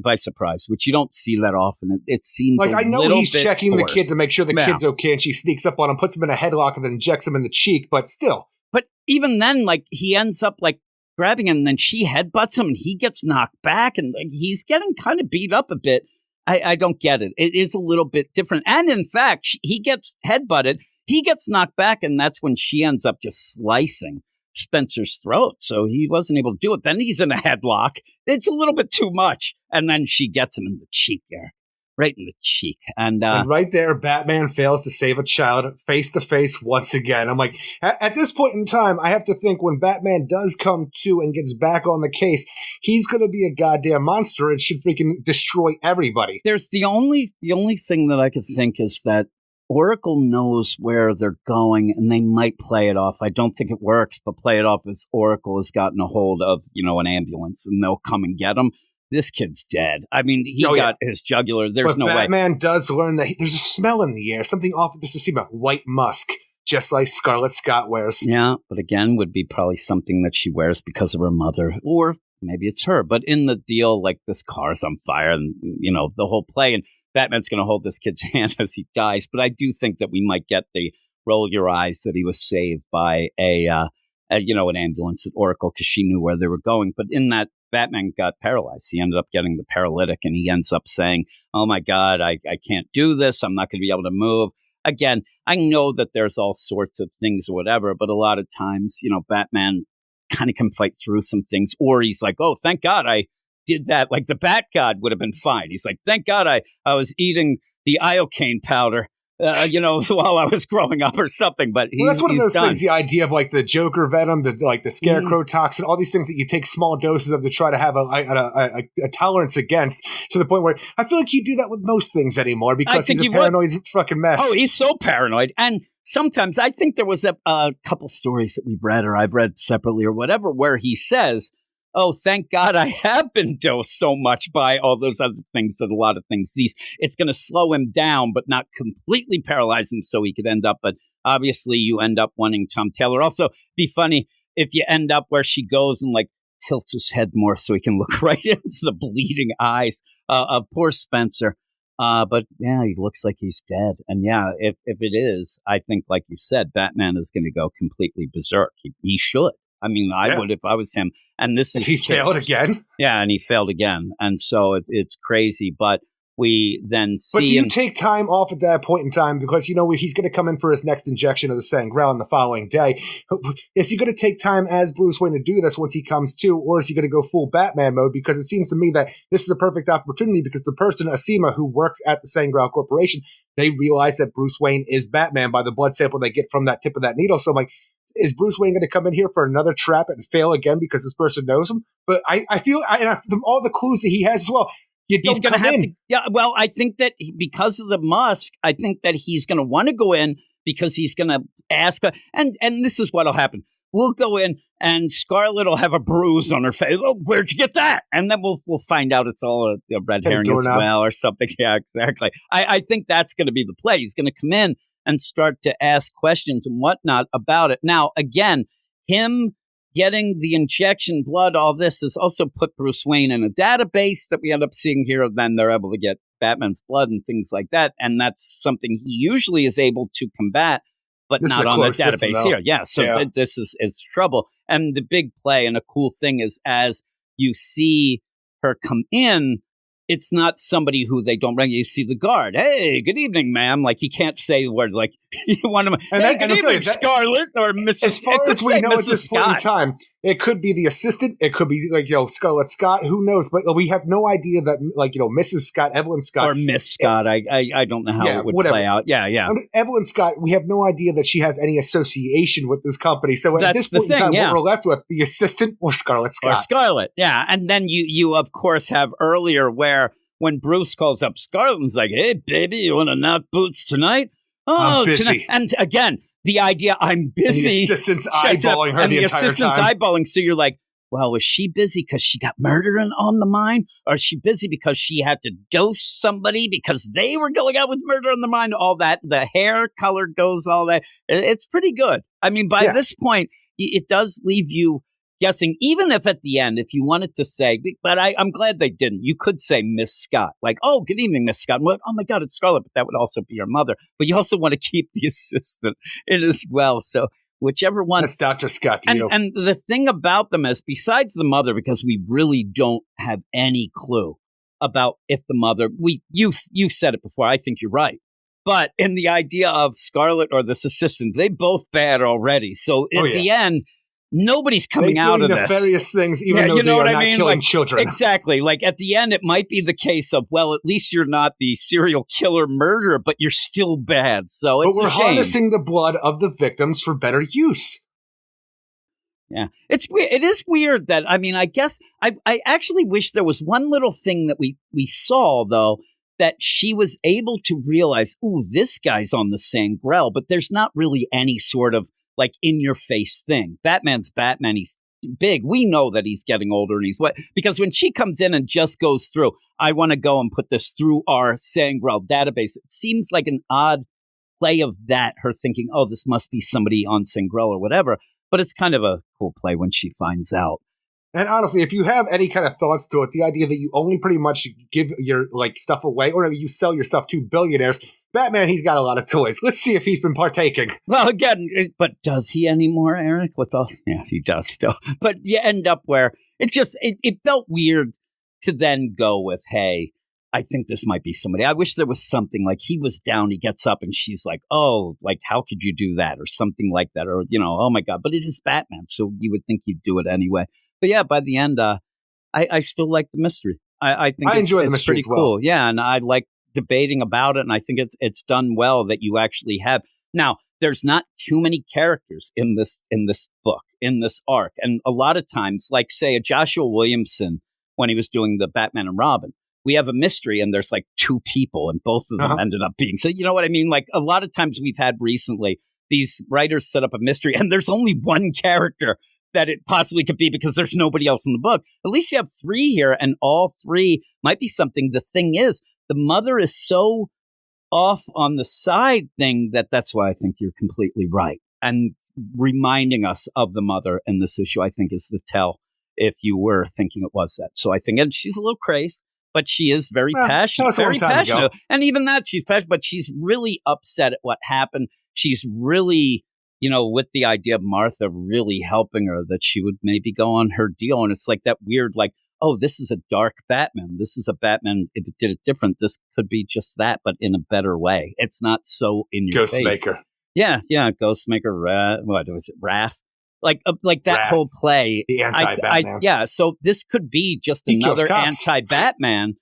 by surprise, which you don't see that often. It seems like, I know he's checking forced. the kid to make sure the kid's okay, and she sneaks up on him, puts him in a headlock, and then injects him in the cheek, but still. But even then, like, he ends up, like, grabbing him, and then she headbutts him, and he gets knocked back, and like, he's getting kind of beat up a bit. I don't get it. It is a little bit different. And in fact, he gets headbutted, he gets knocked back, and that's when she ends up just slicing Spencer's throat. So he wasn't able to do it. Then he's in a headlock. It's a little bit too much. And then she gets him in the cheek there. Right in the cheek. And right there, Batman fails to save a child face to face once again. I'm like, at this point in time, I have to think when Batman does come to and gets back on the case, he's going to be a goddamn monster. It should freaking destroy everybody. There's the only thing that I could think is that Oracle knows where they're going, and they might play it off. I don't think it works, but play it off as Oracle has gotten a hold of, an ambulance, and they'll come and get him. This kid's dead. I mean, he got his jugular. There's no way. Batman does learn that there's a smell in the air, something off of this to see about white musk, just like Scarlet Scott wears. Yeah, but again, would be probably something that she wears because of her mother, or maybe it's her. But in the deal, like, this car's on fire, and the whole play, and Batman's going to hold this kid's hand as he dies. But I do think that we might get the roll your eyes that he was saved by an ambulance at Oracle because she knew where they were going. But in that, Batman got paralyzed. He ended up getting the paralytic, and he ends up saying, oh my God, I can't do this. I'm not going to be able to move. Again, I know that there's all sorts of things or whatever, but a lot of times, Batman kind of can fight through some things, or he's like, oh, thank God I did that. Like the Bat God would have been fine. He's like, thank God I was eating the iocane powder, while I was growing up or something. But that's one of those things, the idea of like the Joker venom, the Scarecrow toxin, all these things that you take small doses of to try to have a tolerance against, to the point where I feel like you do that with most things anymore because he's a paranoid fucking mess. Oh, he's so paranoid. And sometimes I think there was a couple stories that we've read or I've read separately or whatever where he says, oh, thank God I have been dosed so much by all those other things that a lot of things. It's going to slow him down, but not completely paralyze him so he could end up. But obviously you end up wanting Tom Taylor. Also, be funny if you end up where she goes and like tilts his head more so he can look right into the bleeding eyes of poor Spencer. But yeah, he looks like he's dead. And yeah, if it is, I think, like you said, Batman is going to go completely berserk. He should. I mean, I would if I was him. And this is he failed again. Yeah, and he failed again, and so it's crazy. But we then see. But do you take time off at that point in time because he's going to come in for his next injection of the Sangrel on the following day? Is he going to take time as Bruce Wayne to do this once he comes to, or is he going to go full Batman mode? Because it seems to me that this is a perfect opportunity because the person Asima who works at the Sangrel Corporation, they realize that Bruce Wayne is Batman by the blood sample they get from that tip of that needle. So I'm like, is Bruce Wayne going to come in here for another trap and fail again because this person knows him? But I feel, from all the clues that he has as well, he's going to have to. Yeah, well, I think that because of the musk, I think that he's going to want to go in because he's going to ask, and this is what'll happen. We'll go in and Scarlet will have a bruise on her face. Oh, where'd you get that? And then we'll find out it's all a red herring as well or something. Yeah, exactly. I think that's going to be the play. He's going to come in and start to ask questions and whatnot about it. Now, again, him getting the injection, blood, all this has also put Bruce Wayne in a database that we end up seeing here. And then they're able to get Batman's blood and things like that. And that's something he usually is able to combat, but not on the database here. Yeah, so this is trouble. And the big play and a cool thing is as you see her come in, it's not somebody who they don't recognize. You see the guard. Hey, good evening, ma'am. Like, he can't say the word. Like, you want to, hey, good evening, Scarlet, or Mrs. As far as we know at this point in time, it could be the assistant. It could be, like, Scarlet Scott. Who knows? But we have no idea that, like, Mrs. Scott, Evelyn Scott. Or Miss Scott. I don't know how it would play out. Yeah. Evelyn Scott, we have no idea that she has any association with this company. So at this point in time, what we're left with, the assistant or Scarlet Scott. Or Scarlet, yeah. And then you of course, have earlier where when Bruce calls up Scarlet and's like, hey, baby, you want to knock boots tonight? Oh, I'm busy. Tonight. And again, the idea I'm busy. And the assistant's eyeballing her the entire time. And the assistant's eyeballing. So you're like, well, was she busy because she got murder on the mind? Or is she busy because she had to dose somebody because they were going out with murder on the mind? All that, the hair color goes, all that. It's pretty good. I mean, by this point, it does leave you guessing, even if at the end, if you wanted to say, but I'm glad they didn't. You could say Miss Scott, like, oh, good evening, Miss Scott. Well, oh my God, it's Scarlet, but that would also be your mother. But you also want to keep the assistant in as well. So whichever one. That's Dr. Scott to you. And the thing about them is, besides the mother, because we really don't have any clue about if the mother, you said it before, I think you're right. But in the idea of Scarlet or this assistant, they both bad already. So at the end, nobody's coming out of this. Nefarious things, even though they are not killing children. Exactly. Like at the end, it might be the case of, well, at least you're not the serial killer murderer, but you're still bad. So it's a shame. But we're harnessing the blood of the victims for better use. Yeah, it's weird. It is weird that, I mean, I guess I actually wish there was one little thing that we saw, though, that she was able to realize, ooh, this guy's on the Sangrel, but there's not really any sort of like in your face thing. Batman's Batman. He's big. We know that he's getting older and he's because when she comes in and just goes through, I want to go and put this through our Sangrel database. It seems like an odd play of that, her thinking, oh, this must be somebody on Sangrel or whatever. But it's kind of a cool play when she finds out. And honestly, if you have any kind of thoughts to it, the idea that you only pretty much give your stuff away or you sell your stuff to billionaires, Batman, he's got a lot of toys. Let's see if he's been partaking. Well, again, but does he anymore, Eric? Yeah, he does still. But you end up where it felt weird to then go with, hey, I think this might be somebody. I wish there was something like he was down, he gets up and she's like, oh, like, how could you do that? Or something like that. Or, oh my God, but it is Batman. So you would think he'd do it anyway. But yeah, by the end, I still like the mystery. I think I enjoy the mystery pretty cool. Yeah. And I like debating about it. And I think it's done well that you actually have. Now, there's not too many characters in this book, in this arc. And a lot of times, like say a Joshua Williamson, when he was doing the Batman and Robin, we have a mystery and there's like two people and both of them ended up being. So you know what I mean? Like a lot of times we've had recently, these writers set up a mystery and there's only one character that it possibly could be because there's nobody else in the book. At least you have three here and all three might be something. The thing is, the mother is so off on the side thing that's why I think you're completely right. And reminding us of the mother in this issue, I think is the tell if you were thinking it was that. So I think, and she's a little crazy. But she is very passionate, And even that, she's passionate, but she's really upset at what happened. She's really, with the idea of Martha really helping her, that she would maybe go on her deal. And it's like that weird, like, oh, this is a dark Batman. This is a Batman. If it did it different, this could be just that, but in a better way. It's not so in your face. Ghostmaker. Yeah. Ghostmaker, what was it, Wrath? Like that Wrath, whole play. The anti-Batman. So this could be just another anti-Batman,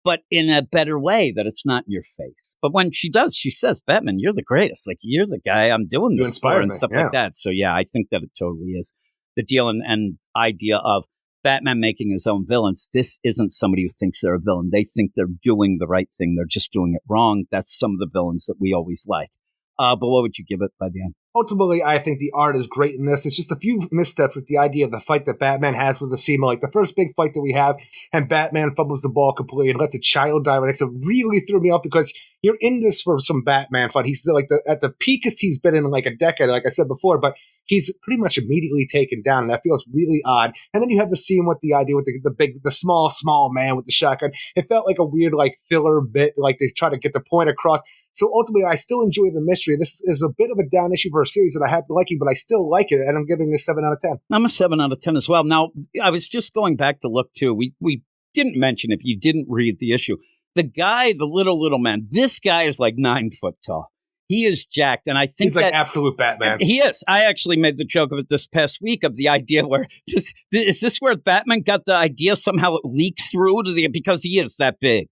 but in a better way that it's not in your face. But when she does, she says, Batman, you're the greatest. Like, you're the guy I'm doing this for and stuff like that. So, yeah, I think that it totally is the deal and idea of Batman making his own villains. This isn't somebody who thinks they're a villain. They think they're doing the right thing. They're just doing it wrong. That's some of the villains that we always like. But what would you give it by the end? Ultimately, I think the art is great in this. It's just a few missteps with the idea of the fight that Batman has with Asima. Like the first big fight that we have, and Batman fumbles the ball completely and lets a child die right next to him. Really threw me off because you're in this for some Batman fight. He's like at the peakest he's been in like a decade, like I said before, but he's pretty much immediately taken down, and that feels really odd. And then you have the scene with the idea with the small man with the shotgun. It felt like a weird like filler bit, like they try to get the point across. So ultimately, I still enjoy the mystery. This is a bit of a down issue for a series that I have been liking, but I still like it, and I'm giving this 7 out of 10. I'm a 7 out of 10 as well. Now, I was just going back to look, too. We didn't mention, if you didn't read the issue, the guy, the little man, this guy is like 9 foot tall. He is jacked, and I think he's like absolute Batman. He is. I actually made the joke of it this past week of the idea where is this where Batman got the idea somehow it leaks through to because he is that big.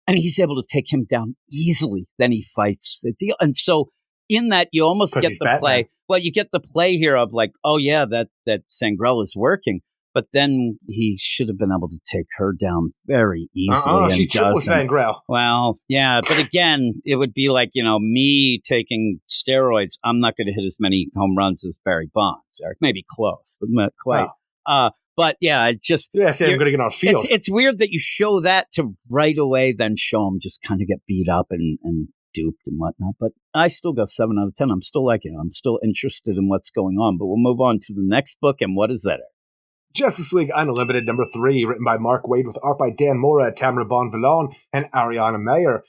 And he's able to take him down easily. Then he fights the deal. And so in that, you almost get the Batman play. Well, you get the play here of like, oh, yeah, that Sangrel is working. But then he should have been able to take her down very easily. She triples Van Grail. Well, yeah, but again, it would be like, me taking steroids. I'm not going to hit as many home runs as Barry Bonds. Or maybe close, but not quite. Wow. But yeah, it's just... Yeah, say I'm going to get on field. It's weird that you show that to right away, then show him just kind of get beat up and duped and whatnot. But I still go 7 out of 10. I'm still liking it. I'm still interested in what's going on. But we'll move on to the next book. And what is that? Justice League Unlimited number 3, written by Mark Waid with art by Dan Mora, Tamara Bonvillain, and Ariana Mayer.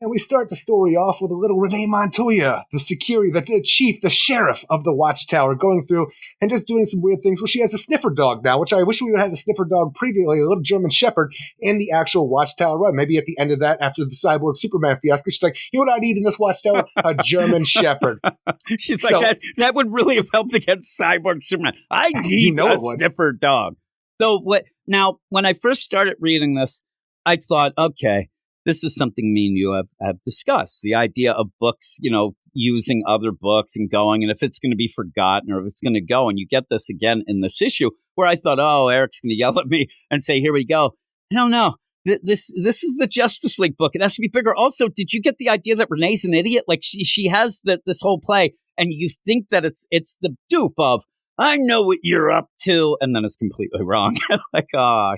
And we start the story off with a little Renee Montoya, the security, the chief, the sheriff of the Watchtower, going through and just doing some weird things. Well, she has a sniffer dog now, which I wish we would have had a sniffer dog previously, a little German Shepherd, in the actual Watchtower run. Maybe at the end of that, after the Cyborg Superman fiasco, she's like, you know what I need in this Watchtower? A German Shepherd. She's like, that would really have helped against Cyborg Superman. I need a sniffer dog. So now, when I first started reading this, I thought, okay, this is something me and you have discussed. The idea of books, using other books and going, and if it's going to be forgotten or if it's going to go, and you get this again in this issue where I thought, oh, Eric's going to yell at me and say, here we go. I don't know. This is the Justice League book. It has to be bigger. Also, did you get the idea that Renee's an idiot? Like she has this whole play, and you think that it's the dupe of, I know what you're up to, and then it's completely wrong. Like,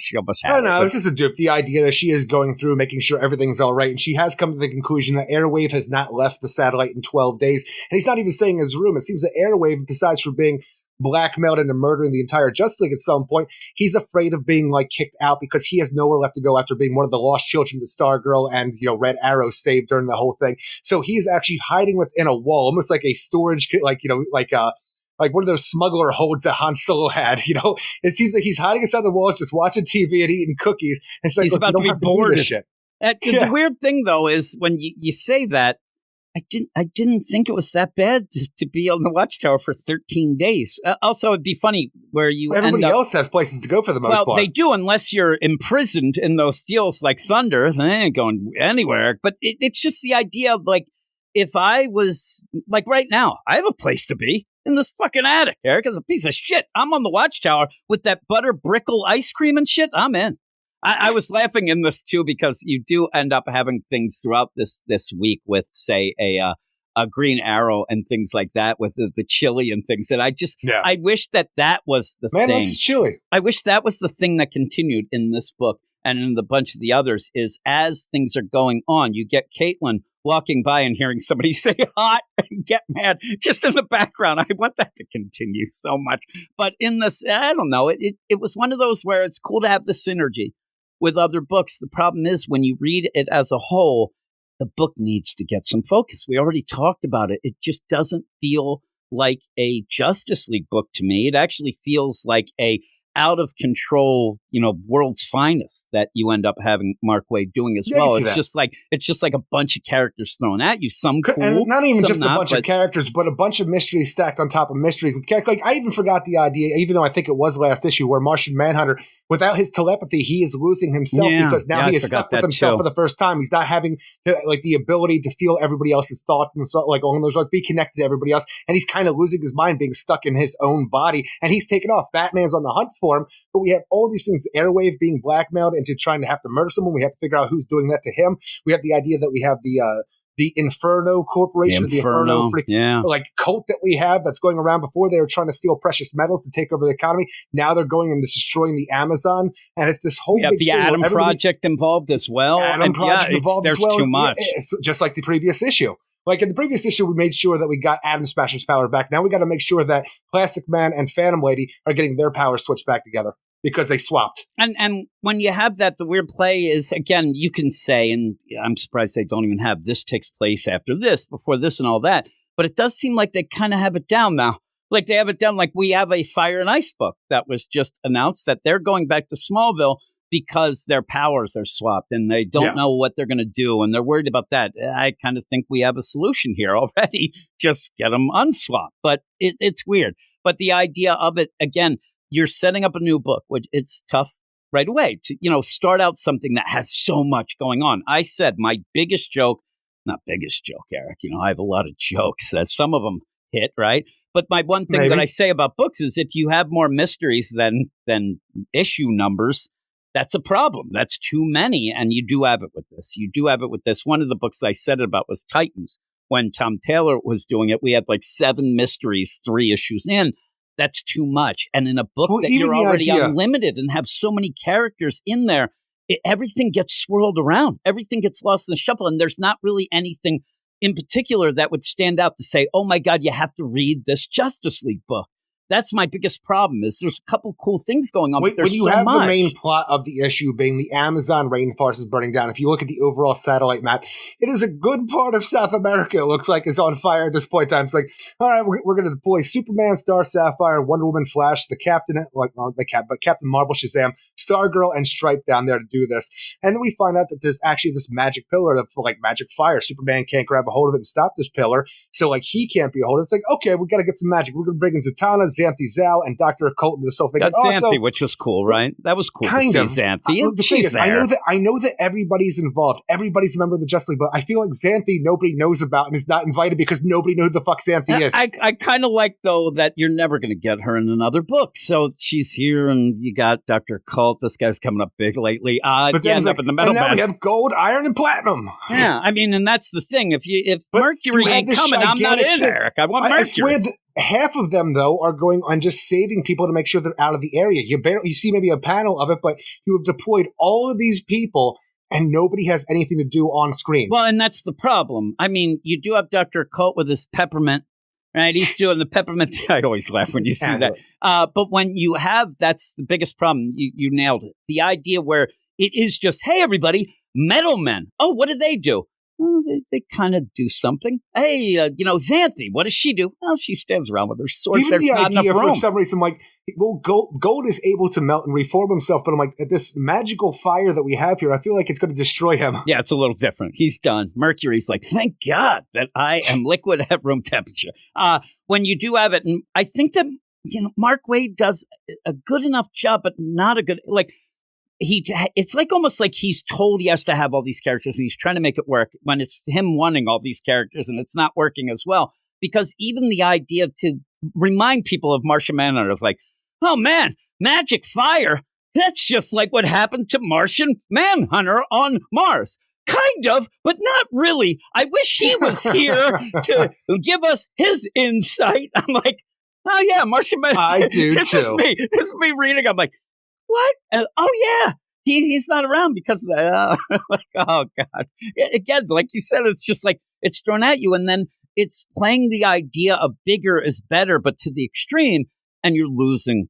she almost had it. No, it's just a dupe. The idea that she is going through, making sure everything's all right, and she has come to the conclusion that Airwave has not left the satellite in 12 days, and he's not even staying in his room. It seems that Airwave, besides for being blackmailed into murdering the entire Justice League at some point, he's afraid of being, kicked out because he has nowhere left to go after being one of the lost children that Stargirl and, Red Arrow saved during the whole thing. So he's actually hiding within a wall, almost like a storage, like one of those smuggler holds that Han Solo had, It seems like he's hiding inside the walls, just watching TV and eating cookies. And it's like, he's about to be bored. The weird thing, though, is when you say that, I didn't think it was that bad to be on the Watchtower for 13 days. Also, it'd be funny where everybody else has places to go for the most part. Well, they do, unless you're imprisoned in those deals like Thunder. They ain't going anywhere. But it's just the idea of, if I was, right now, I have a place to be. In this fucking attic. Eric is a piece of shit. I'm on the Watchtower with that butter brickle ice cream and shit. I'm in. I was laughing in this too because you do end up having things throughout this week with, say, a Green Arrow and things like that with the chili and things that I wish that was the thing. Man loves chili. I wish that was the thing that continued in this book and in the bunch of the others is as things are going on, you get Caitlin walking by and hearing somebody say hot and get mad just in the background. I want that to continue so much. But in this, I don't know, it was one of those where it's cool to have the synergy with other books. The problem is when you read it as a whole, the book needs to get some focus. We already talked about it. It just doesn't feel like a Justice League book to me. It actually feels like a out of control, world's finest that you end up having Mark Waid doing as well. It's just like a bunch of characters thrown at you. Some cool, and not even just a bunch of characters, but a bunch of mysteries stacked on top of mysteries. I even forgot the idea, even though I think it was last issue, where Martian Manhunter, without his telepathy, he is losing himself because now he is stuck with himself for the first time. He's not having the ability to feel everybody else's thoughts and so along those lines, be connected to everybody else, and he's kind of losing his mind, being stuck in his own body, and he's taken off. Batman's on the hunt for him, but we have all these things: Airwave being blackmailed into trying to have to murder someone. We have to figure out who's doing that to him. We have the idea that we have the Inferno Corporation, the Inferno cult that we have that's going around. Before they were trying to steal precious metals to take over the economy. Now they're going and destroying the Amazon, and it's this whole. We have the Atom Project involved as well. There's too much. It's just like the previous issue. Like in the previous issue, we made sure that we got Atom Smasher's power back. Now we got to make sure that Plastic Man and Phantom Lady are getting their powers switched back together because they swapped. And when you have that, the weird play is, again, you can say, and I'm surprised they don't even have this takes place after this, before this and all that, but it does seem like they kind of have it down now. Like they have it down, like we have a Fire and Ice book that was just announced that they're going back to Smallville because their powers are swapped and they don't know what they're going to do and they're worried about that. I kind of think we have a solution here already. Just get them unswapped. But it's weird. But the idea of it, again, you're setting up a new book, which it's tough right away to, start out something that has so much going on. I said my biggest joke, not biggest joke, Eric, I have a lot of jokes that some of them hit, right? But my one thing that I say about books is if you have more mysteries than issue numbers, that's a problem. That's too many. And you do have it with this. You do have it with this. One of the books I said about was Titans. When Tom Taylor was doing it, we had like 7 mysteries, 3 issues in. That's too much. And in a book that you're already unlimited and have so many characters in there, everything gets swirled around. Everything gets lost in the shuffle. And there's not really anything in particular that would stand out to say, oh my God, you have to read this Justice League book. That's my biggest problem is there's a couple cool things going on, but there's so much. When you have the main plot of the issue being the Amazon rainforest is burning down, if you look at the overall satellite map, it is a good part of South America, it looks like, is on fire at this point in time. It's like, all right, we're going to deploy Superman, Star Sapphire, Wonder Woman, Flash, the Captain, Captain Marvel, Shazam, Stargirl, and Stripe down there to do this. And then we find out that there's actually this magic pillar for like magic fire. Superman can't grab a hold of it and stop this pillar, so like he can't be a hold of it. It's like, okay, we got to get some magic. We're going to bring in Zatanna, Xanthi Zhao, and Dr. Occult into this whole thing. Got Xanthi, which was cool, right? That was cool kind to see Xanthi. She's there. I know that everybody's involved. Everybody's a member of the Justice League, but I feel like Xanthi nobody knows about and is not invited because nobody knows who the fuck Xanthi is. I kind of like, though, that you're never going to get her in another book. So she's here, and you got Dr. Occult. This guy's coming up big lately. But then up in the metal now we have gold, iron, and platinum. Yeah, I mean, and that's the thing. If Mercury ain't coming, I'm not in, Eric. I want Mercury. I swear that half of them, though, are going on just saving people to make sure they're out of the area. You see maybe a panel of it, but you have deployed all of these people, and nobody has anything to do on screen. Well, and that's the problem. I mean, you do have Dr. Occult with his peppermint, right? He's doing the peppermint. I always laugh when you see that. But when you have, that's the biggest problem. You nailed it. The idea where it is just, hey, everybody, metal men. Oh, what do they do? Well, they kind of do something. Hey, Xanthi, what does she do? Well, she stands around with her sword. Even the idea, for some reason, like, well, gold is able to melt and reform himself, but I'm like, this magical fire that we have here, I feel like it's going to destroy him. Yeah, it's a little different. He's done. Mercury's like, thank God that I am liquid at room temperature. When you do have it, and I think that, Mark Waid does a good enough job, but not a good, like, it's like almost like he's told he has to have all these characters and he's trying to make it work when it's him wanting all these characters and it's not working as well. Because even the idea to remind people of Martian Manhunter of like, oh man, magic fire. That's just like what happened to Martian Manhunter on Mars. Kind of, but not really. I wish he was here to give us his insight. I'm like, oh yeah, Martian Manhunter. I do this too. This is me reading. I'm like, what? And, oh, yeah. He's not around because of that. Like, oh, God. Again, like you said, it's just like it's thrown at you. And then it's playing the idea of bigger is better, but to the extreme. And you're losing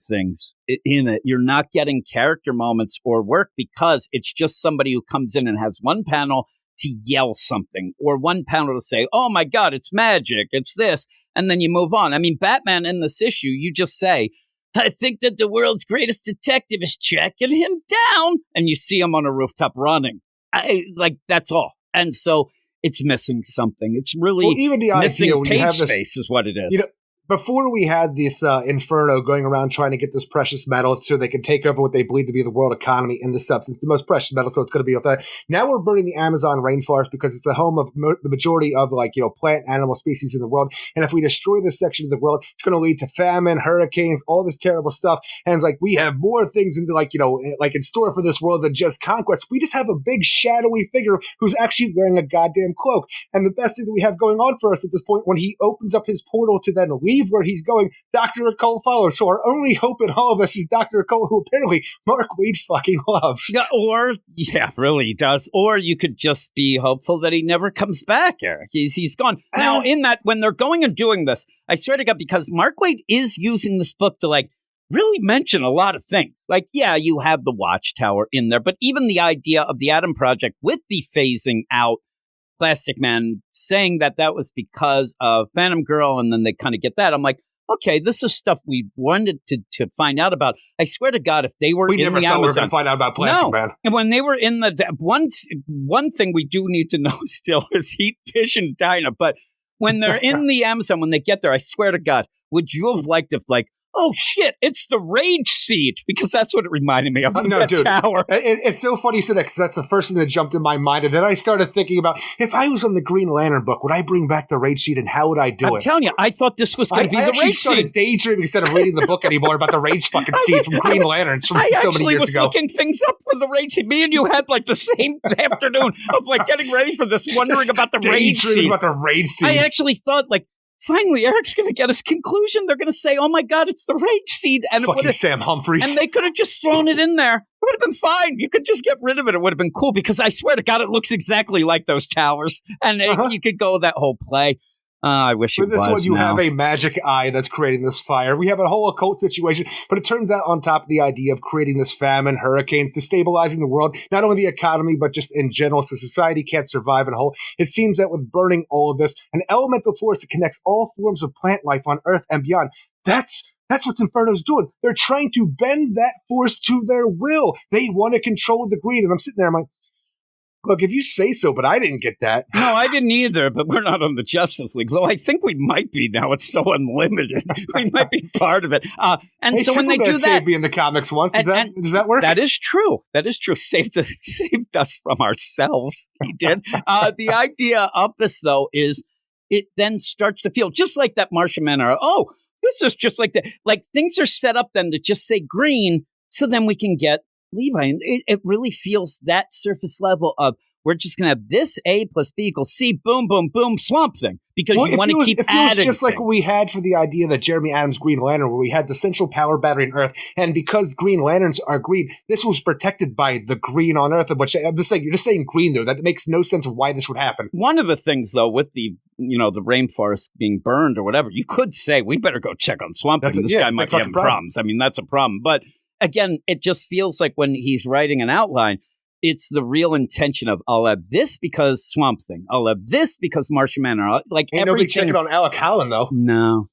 things in it. You're not getting character moments or work because it's just somebody who comes in and has one panel to yell something or one panel to say, oh, my God, it's magic. It's this. And then you move on. I mean, Batman in this issue, you just say, I think that the world's greatest detective is tracking him down. And you see him on a rooftop running. That's all. And so it's missing something. It's really even the missing idea when page you have space is what it is. Before we had this Inferno going around trying to get this precious metal so they can take over what they believe to be the world economy in this stuff. It's the most precious metal, so it's going to be with that. Now we're burning the Amazon rainforest because it's the home of the majority of plant animal species in the world. And if we destroy this section of the world, it's going to lead to famine, hurricanes, all this terrible stuff. And it's like we have more things into in store for this world than just conquest. We just have a big shadowy figure who's actually wearing a goddamn cloak. And the best thing that we have going on for us at this point, when he opens up his portal to then leave where he's going, Dr. Occult follows. So our only hope in all of us is Dr. Occult, who apparently Mark Waid fucking loves. Yeah, really he does. Or you could just be hopeful that he never comes back, Eric. He's gone. Now, in that, when they're going and doing this, I swear to God, because Mark Waid is using this book to really mention a lot of things. Like, yeah, you have the Watchtower in there, but even the idea of the Atom Project with the phasing out Plastic Man, saying that was because of Phantom Girl, and then they kind of get that. I'm like, okay, this is stuff we wanted to find out about. I swear to God, if they were in the Amazon, we were going to find out about Plastic Man. And when they were in one thing we do need to know still is Heat, Fish, and Dinah. But when they're in the Amazon, when they get there, I swear to God, would you have liked if oh shit, it's the Rage Seed, because that's what it reminded me of. No, that dude, tower. It's so funny you said that, because that's the first thing that jumped in my mind. And then I started thinking about, if I was on the Green Lantern book, would I bring back the Rage Seed, and how would I do it? I'm telling you, I thought this was going to be the Rage Seed. I started daydreaming instead of reading the book anymore about the Rage fucking Seed from Green Lanterns from so many years ago. I was looking things up for the Rage Seed. Me and you had like the same afternoon of like getting ready for this, wondering about the Rage Seed. About the Rage Seed. I actually thought like, finally, Eric's going to get his conclusion. They're going to say, "Oh my God, it's the Rage Seed," and fucking Sam Humphries. And they could have just thrown it in there. It would have been fine. You could just get rid of it. It would have been cool, because I swear to God, it looks exactly like those towers, and you could go that whole play. I wish it was. For this one, you now. have a magic eye that's creating this fire. We have a whole occult situation, but it turns out on top of the idea of creating this famine, hurricanes, destabilizing the world, not only the economy, but just in general, so society can't survive in a whole. It seems that with burning all of this, an elemental force that connects all forms of plant life on Earth and beyond, that's what Inferno's doing. They're trying to bend that force to their will. They want to control the green. And I'm sitting there, I'm like, look, if you say so, but I didn't get that. No, I didn't either, but we're not on the Justice League, though I think we might be now. It's so unlimited. We might be part of it. And so when they do that... saved me in the comics once. Does that work? That is true. That is true. Saved us from ourselves. He did. The idea of this, though, is it then starts to feel just like that Martian Manhunter. Oh, this is just like that. Like, things are set up then to just say green, so then we can get Levi. And it really feels that surface level of, we're just going to have this A plus B equals C, boom, boom, boom, Swamp Thing. Because you want to keep adding. It just like what we had for the idea that Jeremy Adams' Green Lantern, where we had the central power battery on Earth, and because Green Lanterns are green, this was protected by the green on Earth. Which I'm just saying, you're just saying green there. That makes no sense of why this would happen. One of the things, though, with the rainforest being burned or whatever, you could say we better go check on Swamp Thing. This guy might be having problems. I mean, that's a problem. But again, it just feels like when he's writing an outline, it's the real intention of, I'll have this because Swamp Thing. I'll have this because Martian Manhunter. Like, ain't nobody checking on Alec Holland, though. No.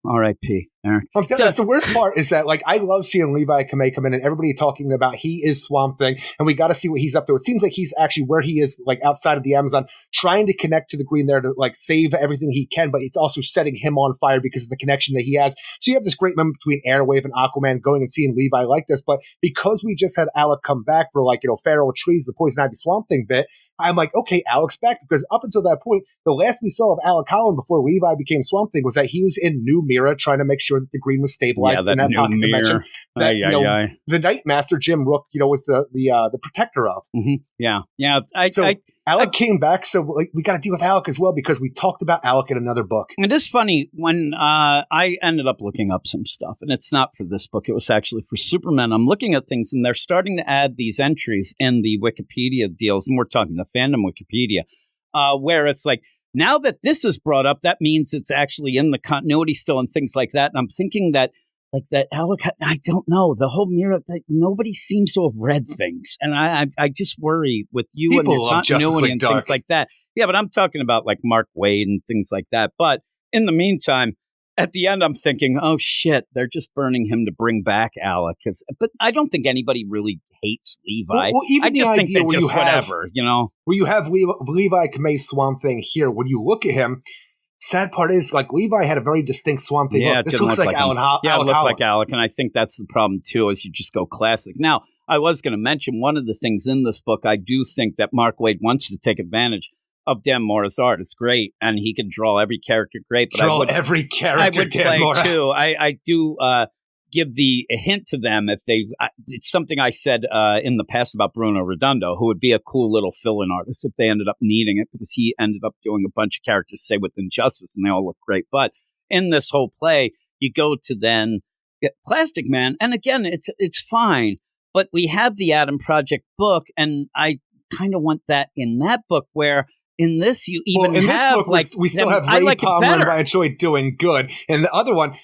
R.I.P. Eric. That's the worst part is that, like, I love seeing Levi Kamei come in and everybody talking about he is Swamp Thing, and we got to see what he's up to. It seems like he's actually where he is, like, outside of the Amazon, trying to connect to the green there to, like, save everything he can, but it's also setting him on fire because of the connection that he has. So you have this great moment between Airwave and Aquaman going and seeing Levi like this, but because we just had Alec come back for, like, Feral Trees, the Poison Ivy Swamp Thing bit, I'm like, okay, Alec's back, because up until that point, the last we saw of Alec Holland before Levi became Swamp Thing was that he was in New Mirror trying to make sure that the green was stabilized in that pocket dimension. That, the Night Master, Jim Rook, was the protector of. Mm-hmm. Yeah. Alec came back, so we got to deal with Alec as well, because we talked about Alec in another book. It is funny, when I ended up looking up some stuff, and it's not for this book, it was actually for Superman. I'm looking at things, and they're starting to add these entries in the Wikipedia deals, and we're talking the fandom Wikipedia, where it's like, now that this is brought up, that means it's actually in the continuity still and things like that. And I'm thinking that, like, that Alec, I don't know, the whole mirror, that nobody seems to have read things. And I just worry with you People and your continuity and Dark. things like that. Yeah, but I'm talking about, like, Mark Waid and things like that. But in the meantime, at the end, I'm thinking, oh, shit, they're just burning him to bring back Alec. But I don't think anybody really hates Levi. Well, even I just think they're just whatever, Where you have Levi Kamei Swamp Thing here, when you look at him, sad part is, like, Levi had a very distinct Swamp Thing look. This looks like Alan Holland. Yeah, it looked like Alec, and I think that's the problem, too, is you just go classic. Now, I was going to mention one of the things in this book, I do think that Mark Waid wants to take advantage of Dan Mora's art. It's great, and he can draw every character great. But every character I would Dan Mora. play, too. I do give a hint to them if it's something I said in the past about Bruno Redondo, who would be a cool little fill-in artist if they ended up needing it, because he ended up doing a bunch of characters, say, with Injustice, and they all look great. But in this whole play, you go to then get Plastic Man, and again, it's fine. But we have the Adam Project book, and I kind of want that in that book, where in this, you even in have, this book, like, we still have Ray Palmer and Ryan Choi doing good. And the other one,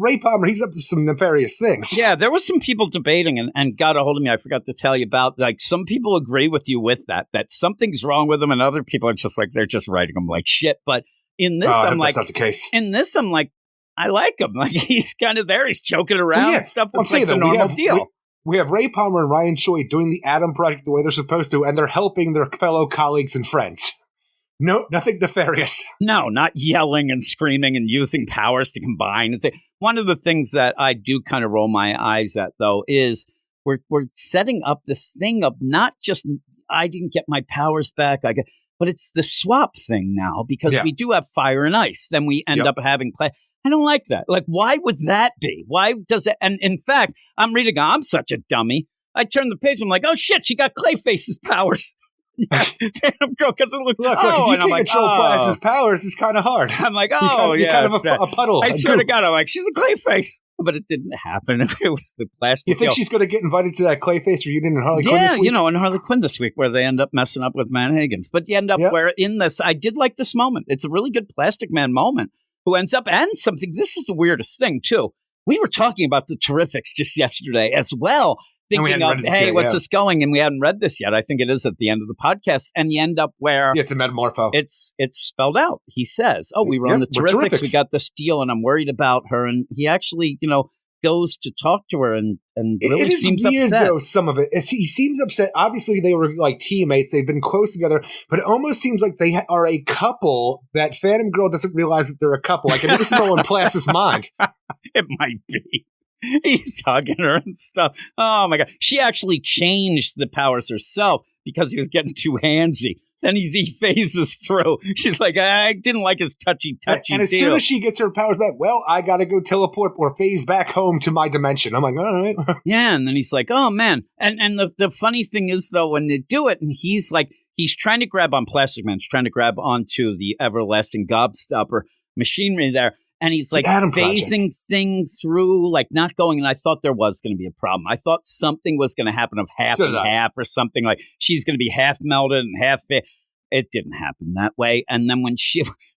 Ray Palmer, he's up to some nefarious things. Yeah, there was some people debating and got a hold of me. I forgot to tell you about, like, some people agree with you with that something's wrong with them, and other people are just like, they're just writing them like shit. But in this, I'm like, that's not the case. In this, I'm like, I like him. Like, he's kind of there. He's joking around and stuff. It's like the normal deal. We have Ray Palmer and Ryan Choi doing the Adam Project the way they're supposed to, and they're helping their fellow colleagues and friends. No, nothing nefarious. No, not yelling and screaming and using powers to combine. And say, one of the things that I do kind of roll my eyes at, though, is we're setting up this thing of not just I didn't get my powers back, but it's the swap thing now because we do have fire and ice. Then we end up having play. I don't like that. Like, why would that be? Why does it? And in fact, I'm reading. I'm such a dummy. I turn the page. I'm like, oh shit, she got Clayface's powers. Phantom Girl, because it looked look, if you can't control Clayface's powers, it's kind of hard. I'm like, you're kind of a puddle. I swear to God, I'm like, she's a Clayface. But it didn't happen. It was the plastic. You think she's going to get invited to that Clayface reunion in Harley Quinn this week? In Harley Quinn this week, where they end up messing up with Man Higgins. But you end up where in this, I did like this moment. It's a really good Plastic Man moment who ends up, and something, this is the weirdest thing, too. We were talking about the Terrifics just yesterday as well. Thinking of, hey, what's this going? And we hadn't read this yet. I think it is at the end of the podcast. And you end up where... it's a Metamorpho. It's spelled out. He says, we were on the Terrifics. We got this deal, and I'm worried about her. And he actually, goes to talk to her and really seems upset. It is weird, though, some of it. He seems upset. Obviously, they were like teammates. They've been close together. But it almost seems like they are a couple that Phantom Girl doesn't realize that they're a couple. Like, I mean, this is all in Plas's mind. It might be. He's hugging her and stuff. Oh, my God. She actually changed the powers herself because he was getting too handsy. Then he phases through. She's like, I didn't like his touchy And as soon as she gets her powers back, I got to go teleport or phase back home to my dimension. I'm like, all right. Yeah, and then he's like, oh, man. And the funny thing is, though, when they do it, and he's like, he's trying to grab on Plastic Man. He's trying to grab onto the everlasting gobstopper machinery there. And he's like phasing things through, like not going. And I thought there was going to be a problem. I thought something was going to happen of half and half or something, like she's going to be half melted and half fit. It didn't happen that way. And then when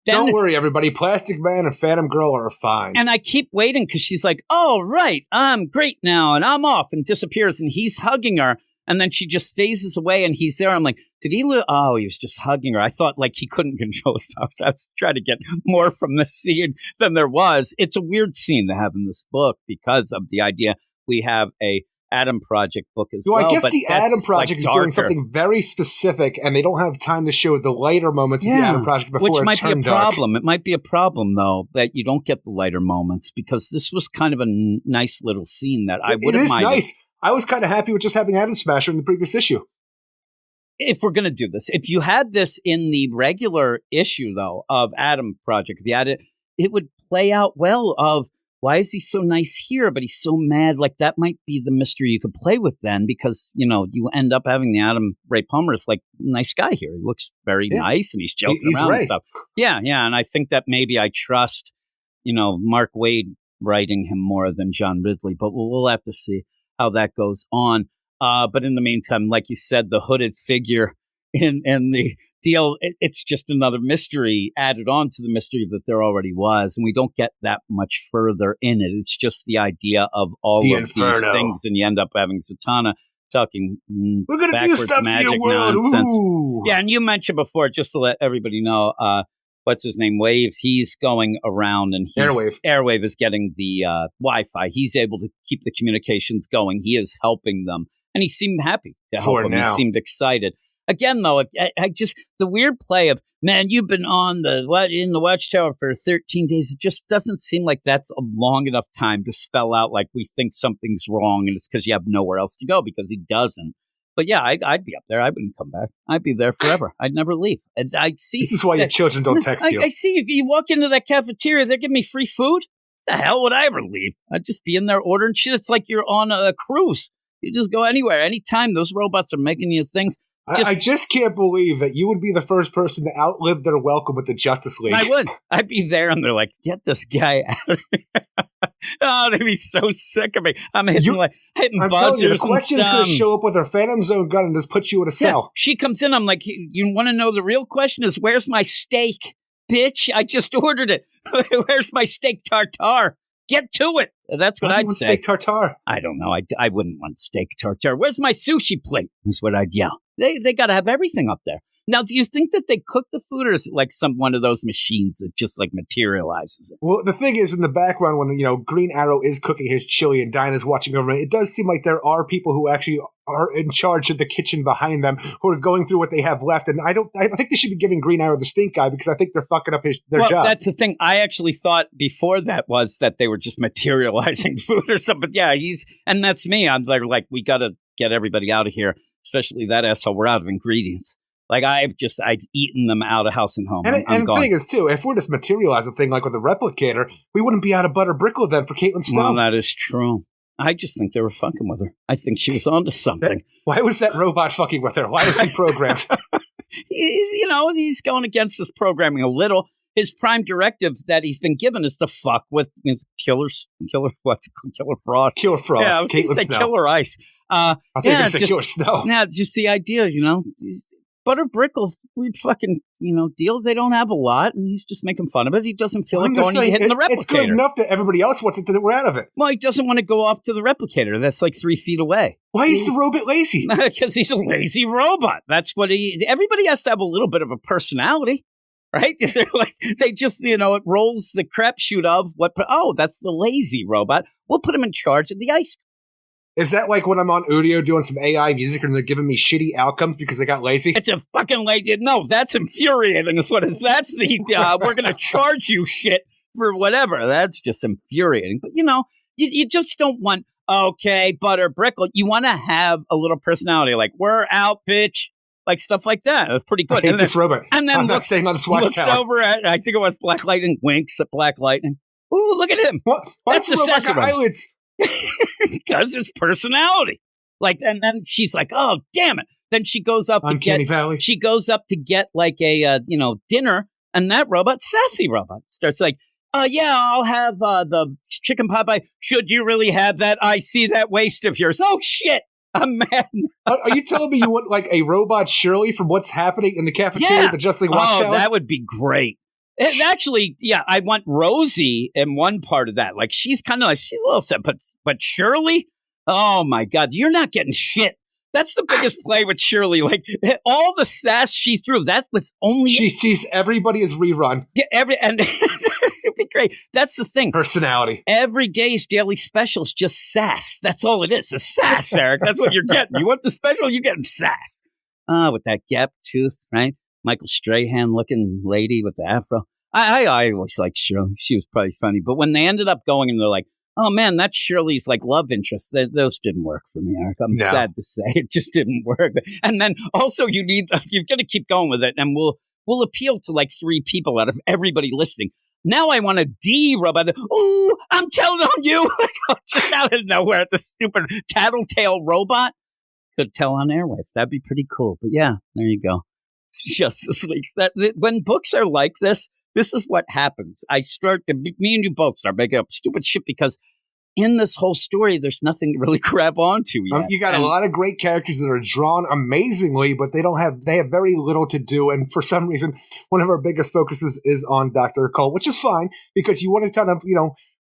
don't worry, everybody. Plastic Man and Phantom Girl are fine. And I keep waiting because she's like, oh, right. I'm great now. And I'm off, and disappears. And he's hugging her. And then she just phases away, and he's there. I'm like, did he lose? Oh, he was just hugging her. I thought like he couldn't control his powers. I was trying to get more from this scene than there was. It's a weird scene to have in this book because of the idea we have a Adam Project book as well. I guess the Adam Project is doing something very specific, and they don't have time to show the lighter moments of the Adam Project before which might be a problem. Dark. It might be a problem, though, that you don't get the lighter moments because this was kind of a nice little scene that I would have minded. Nice. I was kind of happy with just having Atom Smasher in the previous issue. If we're going to do this, if you had this in the regular issue, though, of Adam Project, if you had it, it would play out well of why is he so nice here, but he's so mad? Like, that might be the mystery you could play with then because, you end up having the Adam Ray Palmer is like, nice guy here. He looks very nice and he's joking around and stuff. Yeah. And I think that maybe I trust, Mark Waid writing him more than John Ridley, but we'll have to see how that goes on. But in the meantime, like you said, the hooded figure in the deal, it's just another mystery added on to the mystery that there already was. And we don't get that much further in it. It's just the idea of all of these things. And you end up having Zatanna talking we're gonna backwards do stuff magic to your world. nonsense. Ooh. Yeah, and you mentioned before, just to let everybody know, what's his name? Wave. He's going around and Airwave is getting the Wi-Fi. He's able to keep the communications going. He is helping them. And he seemed happy to help them. He seemed excited. Again, though, I just, the weird play of, man, you've been in the Watchtower for 13 days. It just doesn't seem like that's a long enough time to spell out like we think something's wrong and it's because you have nowhere else to go, because he doesn't. But yeah, I'd be up there. I wouldn't come back. I'd be there forever. I'd never leave. I see. This is why your children don't text you. I see you walk into that cafeteria, they're giving me free food. The hell would I ever leave? I'd just be in there ordering shit. It's like you're on a cruise. You just go anywhere, anytime. Those robots are making you things. I just can't believe that you would be the first person to outlive their welcome with the Justice League. I would. I'd be there, and they're like, get this guy out of here. Oh, they'd be so sick of me. I'm hitting buzzers. You, the question's going to show up with her Phantom Zone gun and just put you in a cell. Yeah, she comes in. I'm like, you want to know the real question is, where's my steak, bitch? I just ordered it. Where's my steak tartare? Get to it. That's what I'd say. Steak tartare? I don't know. I wouldn't want steak tartare. Where's my sushi plate? Is what I'd yell. They got to have everything up there. Now, do you think that they cook the food, or is it like one of those machines that just like materializes it? Well, the thing is, in the background, when Green Arrow is cooking his chili and Dinah's watching over it does seem like there are people who actually are in charge of the kitchen behind them who are going through what they have left. And I think they should be giving Green Arrow the stink eye because I think they're fucking up their job. That's the thing. I actually thought before that was that they were just materializing food or something. But yeah, and that's me. I'm like, we got to get everybody out of here, especially that asshole. We're out of ingredients. Like, I've eaten them out of house and home. And the thing is, too, if we're just materializing a thing like with a replicator, we wouldn't be out of butter brickle then for Caitlin Snow. Well, that is true. I just think they were fucking with her. I think she was onto something. Why was that robot fucking with her? Why was he programmed? He's going against this programming a little. His prime directive that he's been given is to fuck with his Killer Frost. Killer Frost. Yeah, I was going to say Snow. Killer Ice. I think you said Killer Snow. Yeah, just the idea, Butter Brickles, weird fucking, deal. They don't have a lot, and he's just making fun of it. He doesn't feel like going and hitting the replicator. It's good enough that everybody else wants it to we're out of it. Well, he doesn't want to go off to the replicator. That's like 3 feet away. Why is the robot lazy? Because he's a lazy robot. That's what everybody has to have a little bit of a personality, right? They're like, they just, it rolls the crapshoot of that's the lazy robot. We'll put him in charge of the ice. Is that like when I'm on Udio doing some AI music and they're giving me shitty outcomes because they got lazy? It's a fucking lazy. No, that's infuriating. That's what it is. That's the, we're going to charge you shit for whatever. That's just infuriating. But, you just don't want, okay, Butter Brickle. You want to have a little personality like, we're out, bitch. Like stuff like that. That's pretty good. I hate this robot. And then I'm not staying on this watchtower. Looks over at, I think it was Black Lightning, winks at Black Lightning. Ooh, look at him. What? That's the robot got eyelids? Because it's personality. Like, and then she's like, "Oh, damn it!" Then she goes up Uncanny Valley. She goes up to get like a dinner, and that robot, sassy robot, starts like, yeah, I'll have the chicken pot pie. Should you really have that? I see that waist of yours. Oh shit, I'm mad. Are you telling me you want like a robot Shirley from what's happening in the cafeteria at the Justling Watchtower? Oh, that would be great. And actually, yeah, I want Rosie in one part of that. Like, she's kind of like, she's a little sad, but Shirley, oh my God, you're not getting shit. That's the biggest play with Shirley. Like, all the sass she threw, that was only... She sees everybody as rerun. Yeah, and it'd be great. That's the thing. Personality. Every day's daily specials, just sass. That's all it is. It's sass, Eric. That's what you're getting. You want the special, you're getting sass. With that gap tooth, right? Michael Strahan looking lady with the afro. I always liked Shirley. She was probably funny. But when they ended up going and they're like, oh man, that's Shirley's like love interest. Those didn't work for me, Eric. I'm sad to say it just didn't work. And then also you're going to keep going with it, and we'll appeal to like 3 people out of everybody listening. Now I want a D robot. Ooh, I'm telling on you. Just out of nowhere, the stupid tattletale robot. Could tell on airwaves. That'd be pretty cool. But yeah, there you go. Justice League. When books are like this is what happens. Me and you both start making up stupid shit because in this whole story, there's nothing to really grab onto yet. You got a lot of great characters that are drawn amazingly, but they have very little to do. And for some reason, one of our biggest focuses is on Dr. Occult, which is fine because you want to kind of,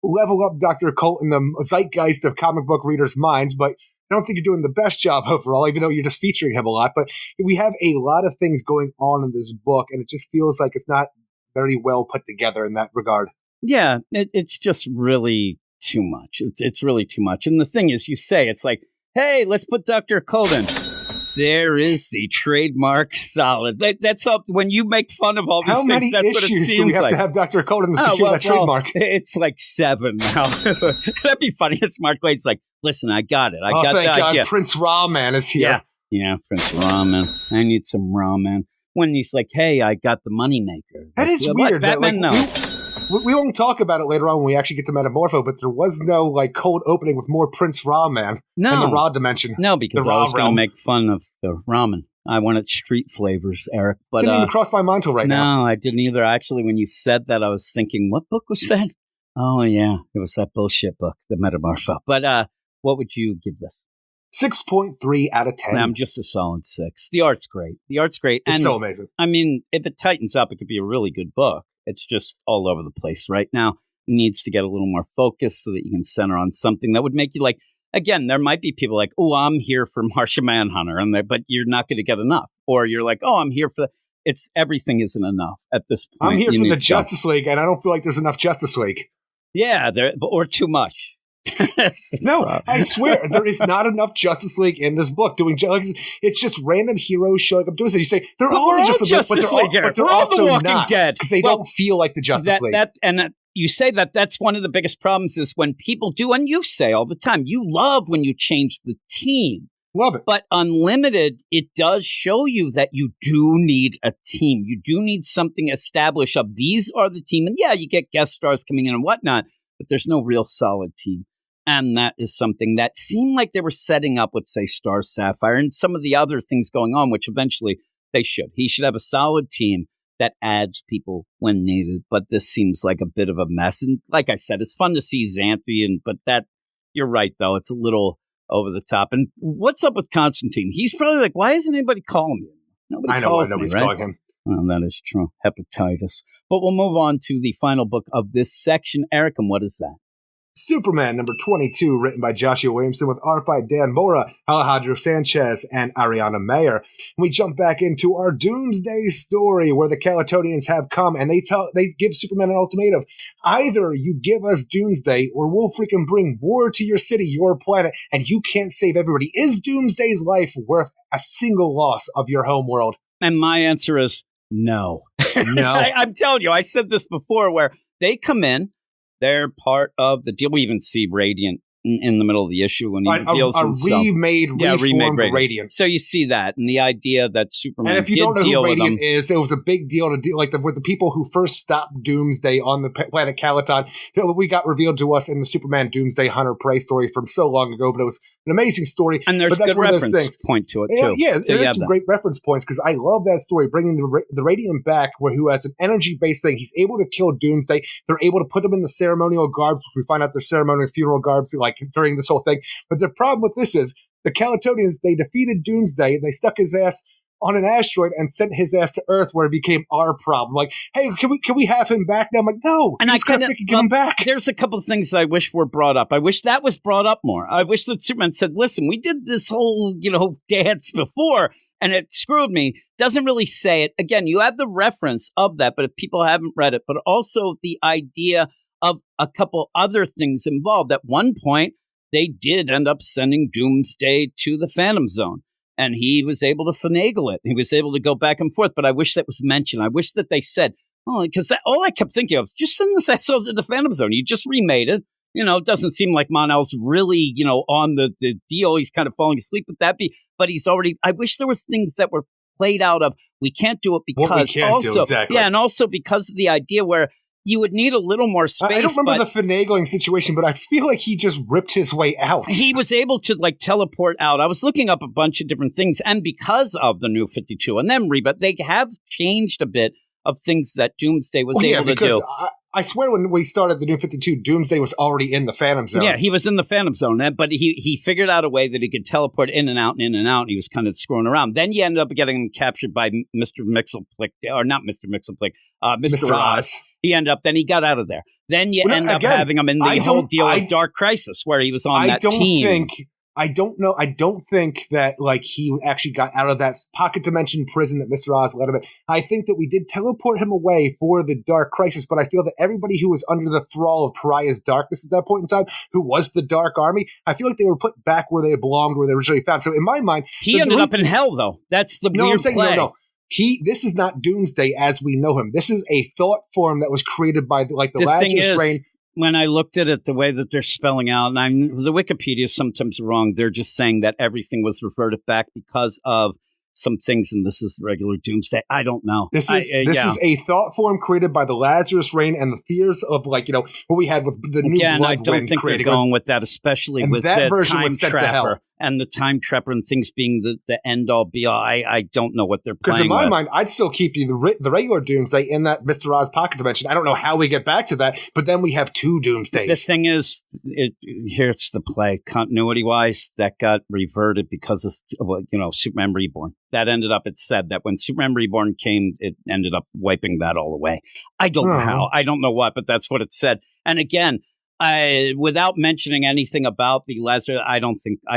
level up Dr. Occult in the zeitgeist of comic book readers' minds, but I don't think you're doing the best job overall, even though you're just featuring him a lot. But we have a lot of things going on in this book, and it just feels like it's not very well put together in that regard. Yeah, it's just really too much. It's really too much. And the thing is, you say, it's like, hey, let's put Dr. Occult in. There is the trademark solid. That's up when you make fun of all these things. That's what it seems like. How many issues do we have to have Dr. Occult in to secure that trademark? It's like 7 now. That'd be funny. It's Mark Wade's like, listen, I got it. I got the thank God. idea. Prince Raman is here. Yeah, Prince Raman. I need some ramen. When he's like, hey, I got the moneymaker. That is weird. Batman knows. We won't talk about it later on when we actually get to Metamorpho, but there was no cold opening with more Prince Raman in the Raw dimension. No, because I was going to make fun of the ramen. I wanted street flavors, Eric. But didn't even cross my mind till right now. No, I didn't either. Actually, when you said that, I was thinking, what book was that? Oh, yeah. It was that bullshit book, The Metamorpho. But what would you give this? 6.3 out of 10. I'm just a solid 6. The art's great. It's so amazing. I mean, if it tightens up, it could be a really good book. It's just all over the place right now. It needs to get a little more focus so that you can center on something that would make you like, again, there might be people like, oh, I'm here for Martian Manhunter, but you're not going to get enough. Or you're like, oh, I'm here for everything isn't enough at this point. I'm here for the Justice League, and I don't feel like there's enough Justice League. Yeah, or too much. No, I swear there is not enough Justice League in this book. It's just random heroes showing up doing so. You say they're all the Justice League, but they're also the Walking not, Dead because they don't feel like the Justice League. You say that's one of the biggest problems is when people do, and you say all the time, you love when you change the team. Love it. But Unlimited, it does show you that you do need a team. You do need something established of these are the team. And yeah, you get guest stars coming in and whatnot, but there's no real solid team. And that is something that seemed like they were setting up with, say, Star Sapphire and some of the other things going on, which eventually they should. He should have a solid team that adds people when needed. But this seems like a bit of a mess. And like I said, it's fun to see Xanthi, but you're right, though. It's a little over the top. And what's up with Constantine? He's probably like, why isn't anybody calling me? I know why nobody's calling him. Well, that is true. Hepatitis. But we'll move on to the final book of this section. Eric, and what is that? Superman number 22, written by Joshua Williamson with art by Dan Mora, Alejandro Sanchez, and Ariana Mayer. We jump back into our Doomsday story where the Calatonians have come and they give Superman an ultimatum. Either you give us Doomsday or we'll freaking bring war to your city, your planet, and you can't save everybody. Is Doomsday's life worth a single loss of your home world? And my answer is no. No. I'm telling you, I said this before where they come in. They're part of the deal. We even see Radiant in the middle of the issue when he reveals himself. Reformed Radiant. So you see that, and the idea that Superman and if you don't know deal who with Radiant is, it was a big deal to deal with the people who first stopped Doomsday on the planet Calaton. We got revealed to us in the Superman Doomsday Hunter Prey story from so long ago, but it was an amazing story. And there's good reference point to it, too. Yeah, there's some great reference points, because I love that story, bringing the Radiant back, who has an energy-based thing. He's able to kill Doomsday. They're able to put him in the ceremonial garbs, which we find out they're ceremonial funeral garbs, like, during this whole thing. But the problem with this is the Calatonians, they defeated Doomsday, and they stuck his ass on an asteroid and sent his ass to Earth, where it became our problem. Like, hey, can we have him back now? I'm like, no, and I kind of give him back. There's a couple of things I wish were brought up. I wish that was brought up more. I wish that Superman said, listen, we did this whole, dance before, and it screwed me. Doesn't really say it. Again, you have the reference of that, but if people haven't read it, but also the idea of a couple other things involved. At one point, they did end up sending Doomsday to the Phantom Zone, and he was able to finagle it. He was able to go back and forth, but I wish that was mentioned. I wish that they said, because all I kept thinking of, just send this asshole to the Phantom Zone. You just remade it. It doesn't seem like Mon-El's really, on the deal. He's kind of falling asleep with that, but he's already, I wish there was things that were played out of, we can't do it because exactly. Yeah, and also because of the idea where you would need a little more space. I don't remember the finagling situation, but I feel like he just ripped his way out. He was able to teleport out. I was looking up a bunch of different things, and because of the New 52 and then Reboot, they have changed a bit of things that Doomsday was able to do. I swear when we started the New 52, Doomsday was already in the Phantom Zone. Yeah, he was in the Phantom Zone, but he figured out a way that he could teleport in and out and in and out, and he was kind of screwing around. Then you ended up getting him captured by Mr. Mxyzptlk, or not Mr. Mxyzptlk, Mr. Oz. Then he got out of there. Then you end up having him in the whole deal with Dark Crisis, where he was on that team. I don't know. I don't think that he actually got out of that pocket dimension prison that Mr. Oz let him in. I think that we did teleport him away for the Dark Crisis, but I feel that everybody who was under the thrall of Pariah's darkness at that point in time, who was the Dark Army, I feel like they were put back where they belonged, where they originally found. So in my mind, he ended up in hell, though. That's the weird play. No. This is not Doomsday as we know him. This is a thought form that was created by the Lazarus Reign. When I looked at it, the way that they're spelling out, and the Wikipedia is sometimes wrong, they're just saying that everything was reverted back because of some things, and this is regular Doomsday. I don't know. This is a thought form created by the Lazarus Reign and the fears of what we had with the new blood. I don't think they're going with that, especially with that the version Time was sent to hell. Trapper and the Time Trapper and things being the end all be all. I don't know what they're playing. Because in my mind, I'd still keep you the regular Doomsday in that Mr. Oz pocket dimension. I don't know how we get back to that, but then we have two Doomsdays. The thing is, here's the play. Continuity wise, that got reverted because of Superman Reborn. That ended up, it said that when Superman Reborn came, it ended up wiping that all away. I don't know how. I don't know what, but that's what it said. And again, Without mentioning anything about the Lesser, I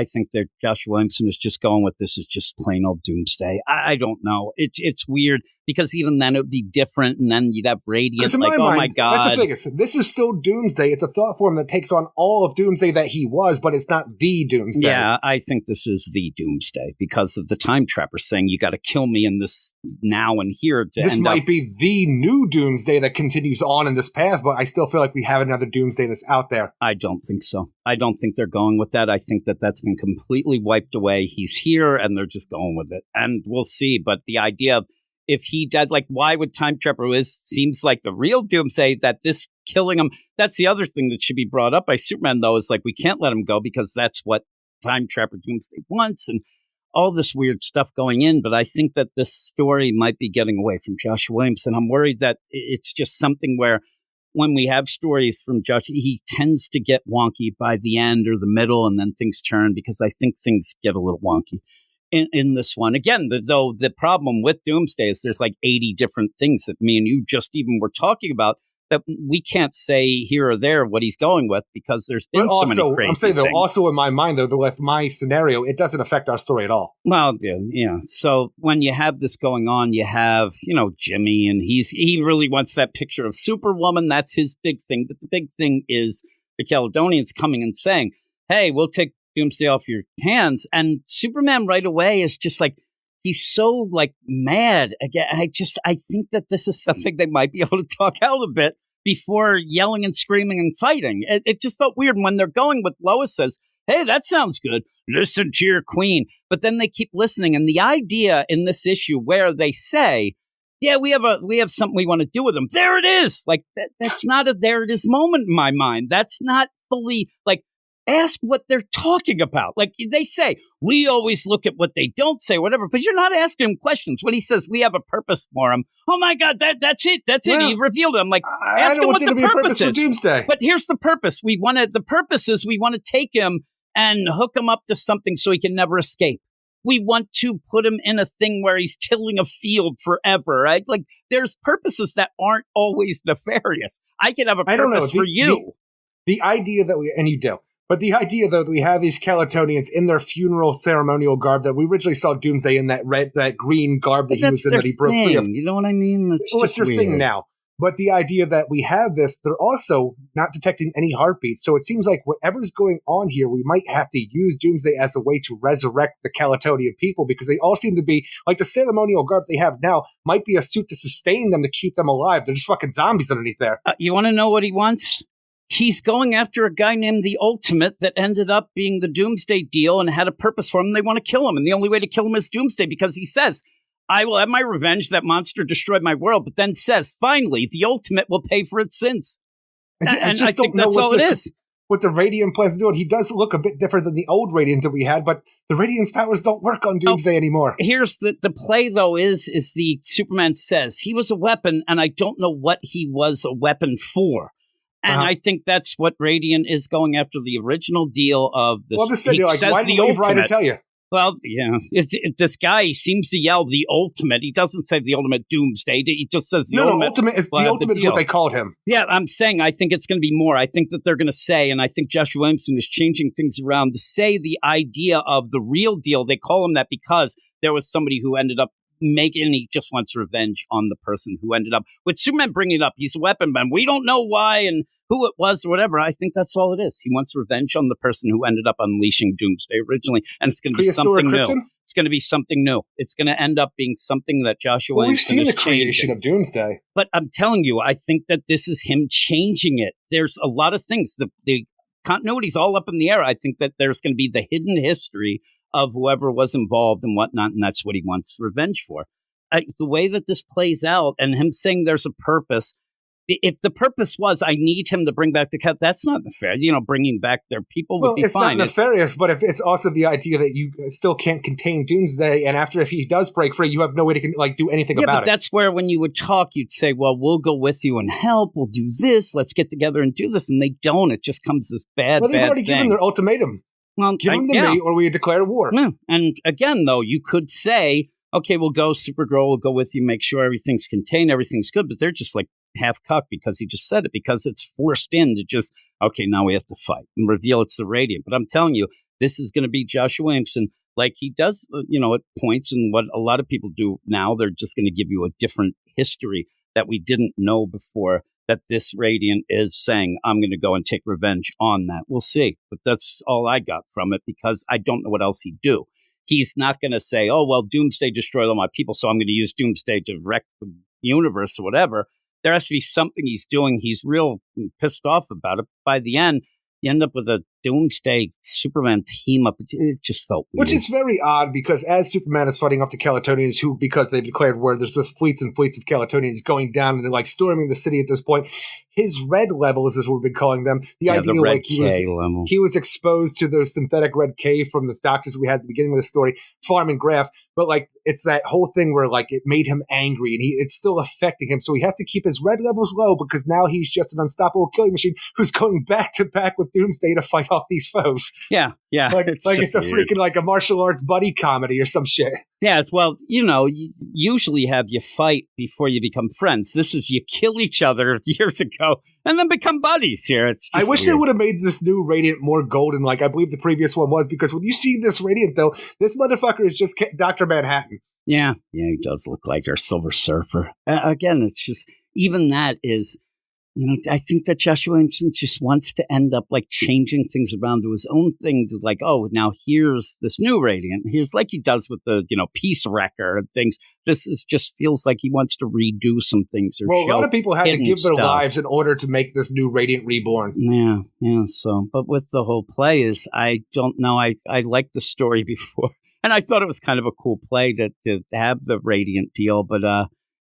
think that Josh Williamson is just going with this is just plain old Doomsday. I don't know. It's weird because even then it would be different, and then you'd have Radiant. Like, oh my God. That's the thing. This is still Doomsday. It's a thought form that takes on all of Doomsday that he was, but it's not the Doomsday. Yeah, I think this is the Doomsday because of the Time Trapper saying you got to kill me in this now and here. This might be the new Doomsday that continues on in this path, but I still feel like we have another Doomsday that's out there. I don't think so. I don't think they're going with that. I think that that's been completely wiped away. He's here and they're just going with it. And we'll see. But the idea of if he died, like, why would Time Trapper seems like the real Doomsday, that this killing him, that's the other thing that should be brought up by Superman, though, is like, we can't let him go because that's what Time Trapper Doomsday wants and all this weird stuff going in. But I think that this story might be getting away from Josh Williamson. I'm worried that it's just something where when we have stories from Josh, he tends to get wonky by the end or the middle, and then things turn because I think things get a little wonky in this one. Again, though, the problem with Doomsday is there's like 80 different things that me and you just even were talking about that we can't say here or there what he's going with because there's been so many crazy I'm saying, though, things. also in my mind, though, with my scenario, it doesn't affect our story at all. Well, yeah. So when you have this going on, you have, Jimmy, and he really wants that picture of Superwoman. That's his big thing. But the big thing is the Caledonians coming and saying, hey, we'll take Doomsday off your hands. And Superman right away is just like, he's so like mad again. I think that this is something they might be able to talk out a bit before yelling and screaming and fighting. It just felt weird when they're going with Lois says, hey, that sounds good. Listen to your queen. But then they keep listening. And the idea in this issue where they say, yeah, we have something we want to do with them. There it is. Like that's not a there it is moment in my mind. That's not fully like, ask what they're talking about. Like they say, we always look at what they don't say, whatever, but you're not asking him questions. When he says we have a purpose for him, oh my God, that's it. That's it. He revealed it. I'm like, ask him what the purpose is. Doomsday. But here's the purpose. The purpose is we want to take him and hook him up to something so he can never escape. We want to put him in a thing where he's tilling a field forever, right? Like there's purposes that aren't always nefarious. I can have a purpose for you. The idea that and you do. But the idea, though, that we have these Caledonians in their funeral ceremonial garb that we originally saw Doomsday in that green garb that he was in that he broke free of. You know what I mean? It's their thing now. But the idea that we have this, they're also not detecting any heartbeats. So it seems like whatever's going on here, we might have to use Doomsday as a way to resurrect the Caledonian people because they all seem to be, like the ceremonial garb they have now, might be a suit to sustain them, to keep them alive. They're just fucking zombies underneath there. You want to know what he wants? He's going after a guy named the Ultimate that ended up being the Doomsday deal and had a purpose for him. They want to kill him. And the only way to kill him is Doomsday because he says, I will have my revenge. That monster destroyed my world. But then says, finally, the Ultimate will pay for its sins. And I think that's all it is. What the Radiant plans to do. And he does look a bit different than the old Radiant that we had, but the Radiant's powers don't work on Doomsday anymore. Here's the play, though, is the Superman says he was a weapon, and I don't know what he was a weapon for. And I think that's what Radiant is going after, the original deal of this. Well, why did Wave Rider tell you? Well, this guy seems to yell the Ultimate. He doesn't say the Ultimate Doomsday. He just says the Ultimate. No, Ultimate is what they called him. Yeah, I'm saying I think it's going to be more. I think that they're going to say, and I think Joshua Williamson is changing things around to say the idea of the real deal. They call him that because there was somebody who ended up and he just wants revenge on the person who ended up with Superman bringing it up. He's a weapon man. We don't know why and who it was or whatever. I think that's all it is. He wants revenge on the person who ended up unleashing Doomsday originally. And it's going to be something new. It's going to be something new. It's going to end up being something that Joshua Williamson we've seen the creation of Doomsday. But I'm telling you, I think that this is him changing it. There's a lot of things. The continuity's all up in the air. I think that there's going to be the hidden history of whoever was involved and whatnot, and that's what he wants revenge for. The way that this plays out, and him saying there's a purpose, if the purpose was, I need him to bring back the cat, that's not nefarious. Bringing back their people would be fine. It's not nefarious, but if it's also the idea that you still can't contain Doomsday, and if he does break free, you have no way to do anything about it. Yeah, but that's where when you would talk, you'd say, well, we'll go with you and help. We'll do this. Let's get together and do this. And they don't. It just comes this bad, they've already given their ultimatum. Well, give them to me, or we declare war. Yeah. And again, though, you could say, okay, we'll go, Supergirl will go with you, make sure everything's contained, everything's good. But they're just like, half-cocked because he just said it, because it's forced in to just, okay, now we have to fight and reveal it's the Radiant. But I'm telling you, this is going to be Joshua Williamson like he does, at points, and what a lot of people do now. They're just going to give you a different history that we didn't know before, that this Radiant is saying, I'm going to go and take revenge on that. We'll see. But that's all I got from it, because I don't know what else he'd do. He's not going to say, oh, well, Doomsday destroyed all my people, so I'm going to use Doomsday to wreck the universe or whatever. There has to be something he's doing. He's real pissed off about it. By the end, you end up with a Doomsday Superman team up. It just felt weird. Which is very odd, because as Superman is fighting off the Calatonians, who, because they've declared war, there's just fleets and fleets of Calatonians going down and like storming the city at this point. His red levels, as we've been calling them, the idea the red like he was exposed to those synthetic red K from the doctors we had at the beginning of the story, Farm and Graf. But like, it's that whole thing where like it made him angry, and it's still affecting him. So he has to keep his red levels low, because now he's just an unstoppable killing machine who's going back to back with Doomsday to fight off these foes. Yeah. Like it's a freaking like a martial arts buddy comedy or some shit. Yeah, well, you usually have you fight before you become friends. This is you kill each other years ago and then become buddies here. I wish they would have made this new Radiant more golden, like I believe the previous one was, because when you see this Radiant, though, this motherfucker is just Dr. Manhattan. Yeah, he does look like our Silver Surfer. Again, it's just, even that is, I think that Joshua Williamson just wants to end up like changing things around to his own thing, to like, oh, now here's this new Radiant. Here's like he does with the, Peace Wrecker and things. This is just feels like he wants to redo some things. Or well, a lot of people had to give their stuff. lives in order to make this new Radiant reborn. Yeah. So, but with the whole play is, I don't know. I liked the story before, and I thought it was kind of a cool play to have the Radiant deal, but,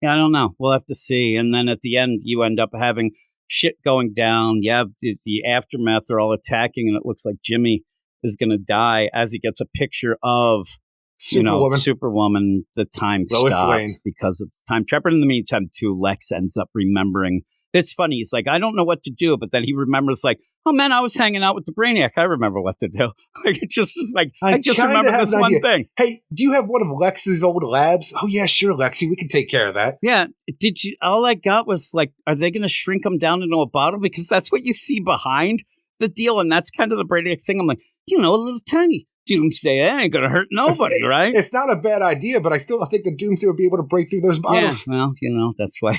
yeah, I don't know. We'll have to see. And then at the end, you end up having shit going down. You have the aftermath. They're all attacking, and it looks like Jimmy is going to die as he gets a picture of, Superwoman. The time Lois stops Lane. because of time travel. In the meantime, too, Lex ends up remembering. It's funny. He's like, I don't know what to do. But then he remembers, like, oh, man, I was hanging out with the Brainiac. I remember what to do. Like, it just is like, I just remember this one thing. Hey, do you have one of Lex's old labs? Oh, yeah, sure, Lexi. We can take care of that. Yeah. Did you? All I got was like, are they going to shrink him down into a bottle? Because that's what you see behind the deal. And that's kind of the Brainiac thing. I'm like, a little tiny Doomsday ain't going to hurt nobody, right? It's not a bad idea, but I still think that Doomsday would be able to break through those bottles. Yeah, well, that's why.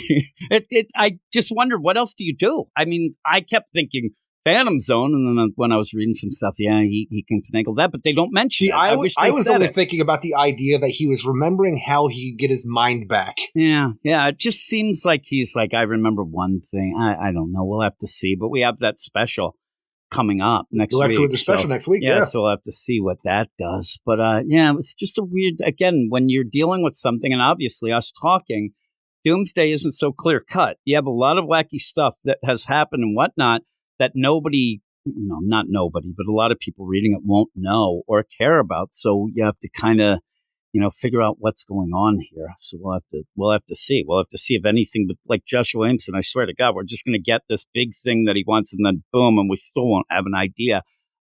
I just wonder, what else do you do? I mean, I kept thinking Phantom Zone, and then when I was reading some stuff, he can finagle that, but they don't mention it. I was only thinking about the idea that he was remembering how he could get his mind back. Yeah, it just seems like he's like, I remember one thing. I don't know. We'll have to see, but we have that special coming up next week. With the special next week, yeah. So we'll have to see what that does. But it was just a weird, again, when you're dealing with something, and obviously us talking, Doomsday isn't so clear cut. You have a lot of wacky stuff that has happened and whatnot that nobody, not nobody, but a lot of people reading it won't know or care about. So you have to kind of, figure out what's going on here. So we'll have to see. We'll have to see if anything, but like Joshua Williamson, I swear to God, we're just going to get this big thing that he wants, and then boom, and we still won't have an idea.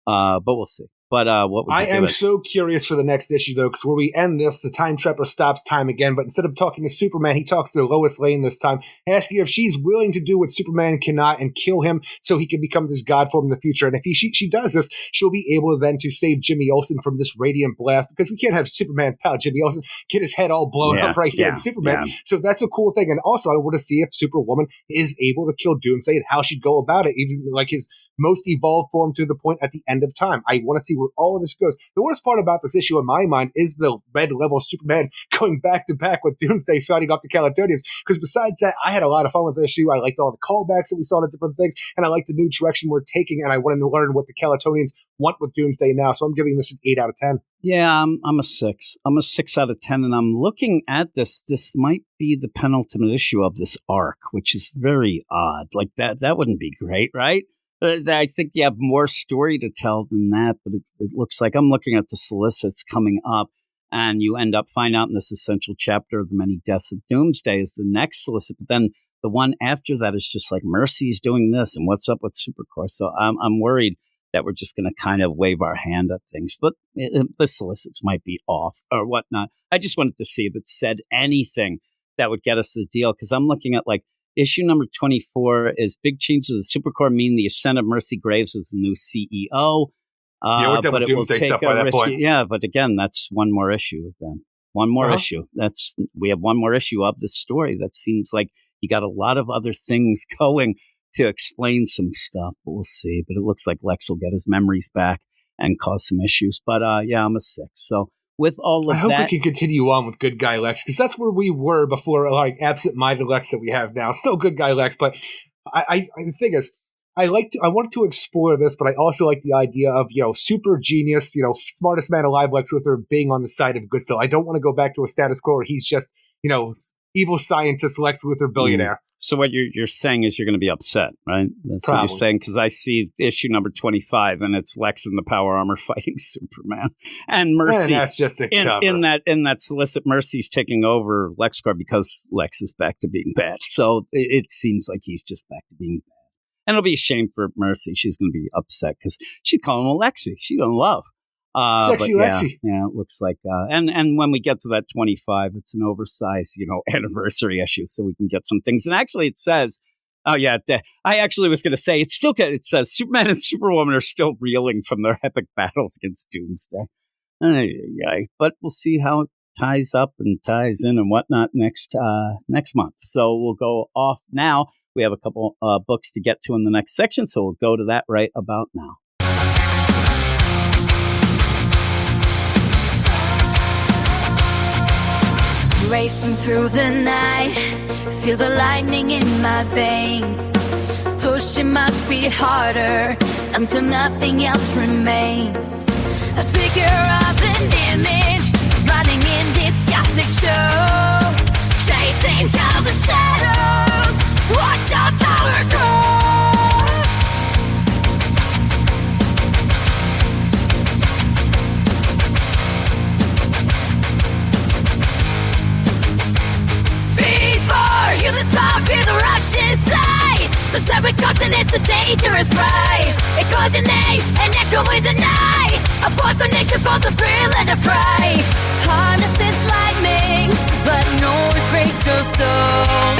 But we'll see. But what would I am so curious for the next issue, though, because where we end this, the time trapper stops time again. But instead of talking to Superman, he talks to Lois Lane this time, asking if she's willing to do what Superman cannot and kill him so he can become this god form in the future. And if she does this, she'll be able then to save Jimmy Olsen from this radiant blast, because we can't have Superman's pal Jimmy Olsen get his head all blown up right here in Superman. Yeah. So that's a cool thing. And also, I want to see if Superwoman is able to kill Doomsday and how she'd go about it, even like his most evolved form to the point at the end of time. I want to see where all of this goes. The worst part about this issue in my mind is the red level Superman going back to back with Doomsday fighting off the Calatonians, because besides that, I had a lot of fun with this issue. I liked all the callbacks that we saw to different things, and I liked the new direction we're taking, and I wanted to learn what the Calatonians want with Doomsday now, so I'm giving this an 8 out of 10. Yeah, I'm a 6. I'm a 6 out of 10, and I'm looking at this. This might be the penultimate issue of this arc, which is very odd. Like that wouldn't be great, right? I think you have more story to tell than that, but it looks like I'm looking at the solicits coming up, and you end up finding out in this essential chapter of the many deaths of Doomsday is the next solicit, but then the one after that is just like Mercy's doing this, and what's up with Supercore. So I'm worried that we're just going to kind of wave our hand at things, but the solicits might be off or whatnot. I just wanted to see if it said anything that would get us the deal, because I'm looking at like Issue number 24 is big changes to the Supercorps mean the ascent of Mercy Graves as the new CEO. We're done with Doomsday stuff by that point. Yeah, but again, that's one more issue then. One more issue. We have one more issue of this story. That seems like you got a lot of other things going to explain some stuff, but we'll see. But it looks like Lex will get his memories back and cause some issues. But I'm a 6. So with all of that, I hope we can continue on with good guy Lex, because that's where we were before, like absent-minded Lex that we have now. Still good guy Lex, but the thing is, I wanted to explore this, but I also like the idea of, super genius, smartest man alive Lex Luthor being on the side of good still. I don't want to go back to a status quo where he's just, evil scientist Lex Luthor billionaire. So what you're saying is you're going to be upset, right? That's Probably. What you're saying, because I see issue number 25, and it's Lex in the power armor fighting Superman, and Mercy. And that's just a cover. In that solicit, Mercy's taking over LexCorp because Lex is back to being bad. So it seems like he's just back to being bad, and it'll be a shame for Mercy. She's going to be upset because she'd call him Alexi. She's going to love. Sexy Lexi. Yeah, it looks like, and when we get to that 25, it's an oversized, anniversary issue, so we can get some things. And actually, it says, I actually was going to say, it says Superman and Superwoman are still reeling from their epic battles against Doomsday. But we'll see how it ties up and ties in and whatnot next month. So we'll go off now. We have a couple books to get to in the next section, so we'll go to that right about now. Racing through the night, feel the lightning in my veins. Pushing must be harder until nothing else remains. A figure of an image running in this cosmic show, chasing down the shadows. Watch our power grow. Feel the top, feel the rush inside. The type of caution, it's a dangerous ride. It calls your name and echo in the night. A force of nature, both a thrill and a fright. Harness its lightning, but no it breaks your soul.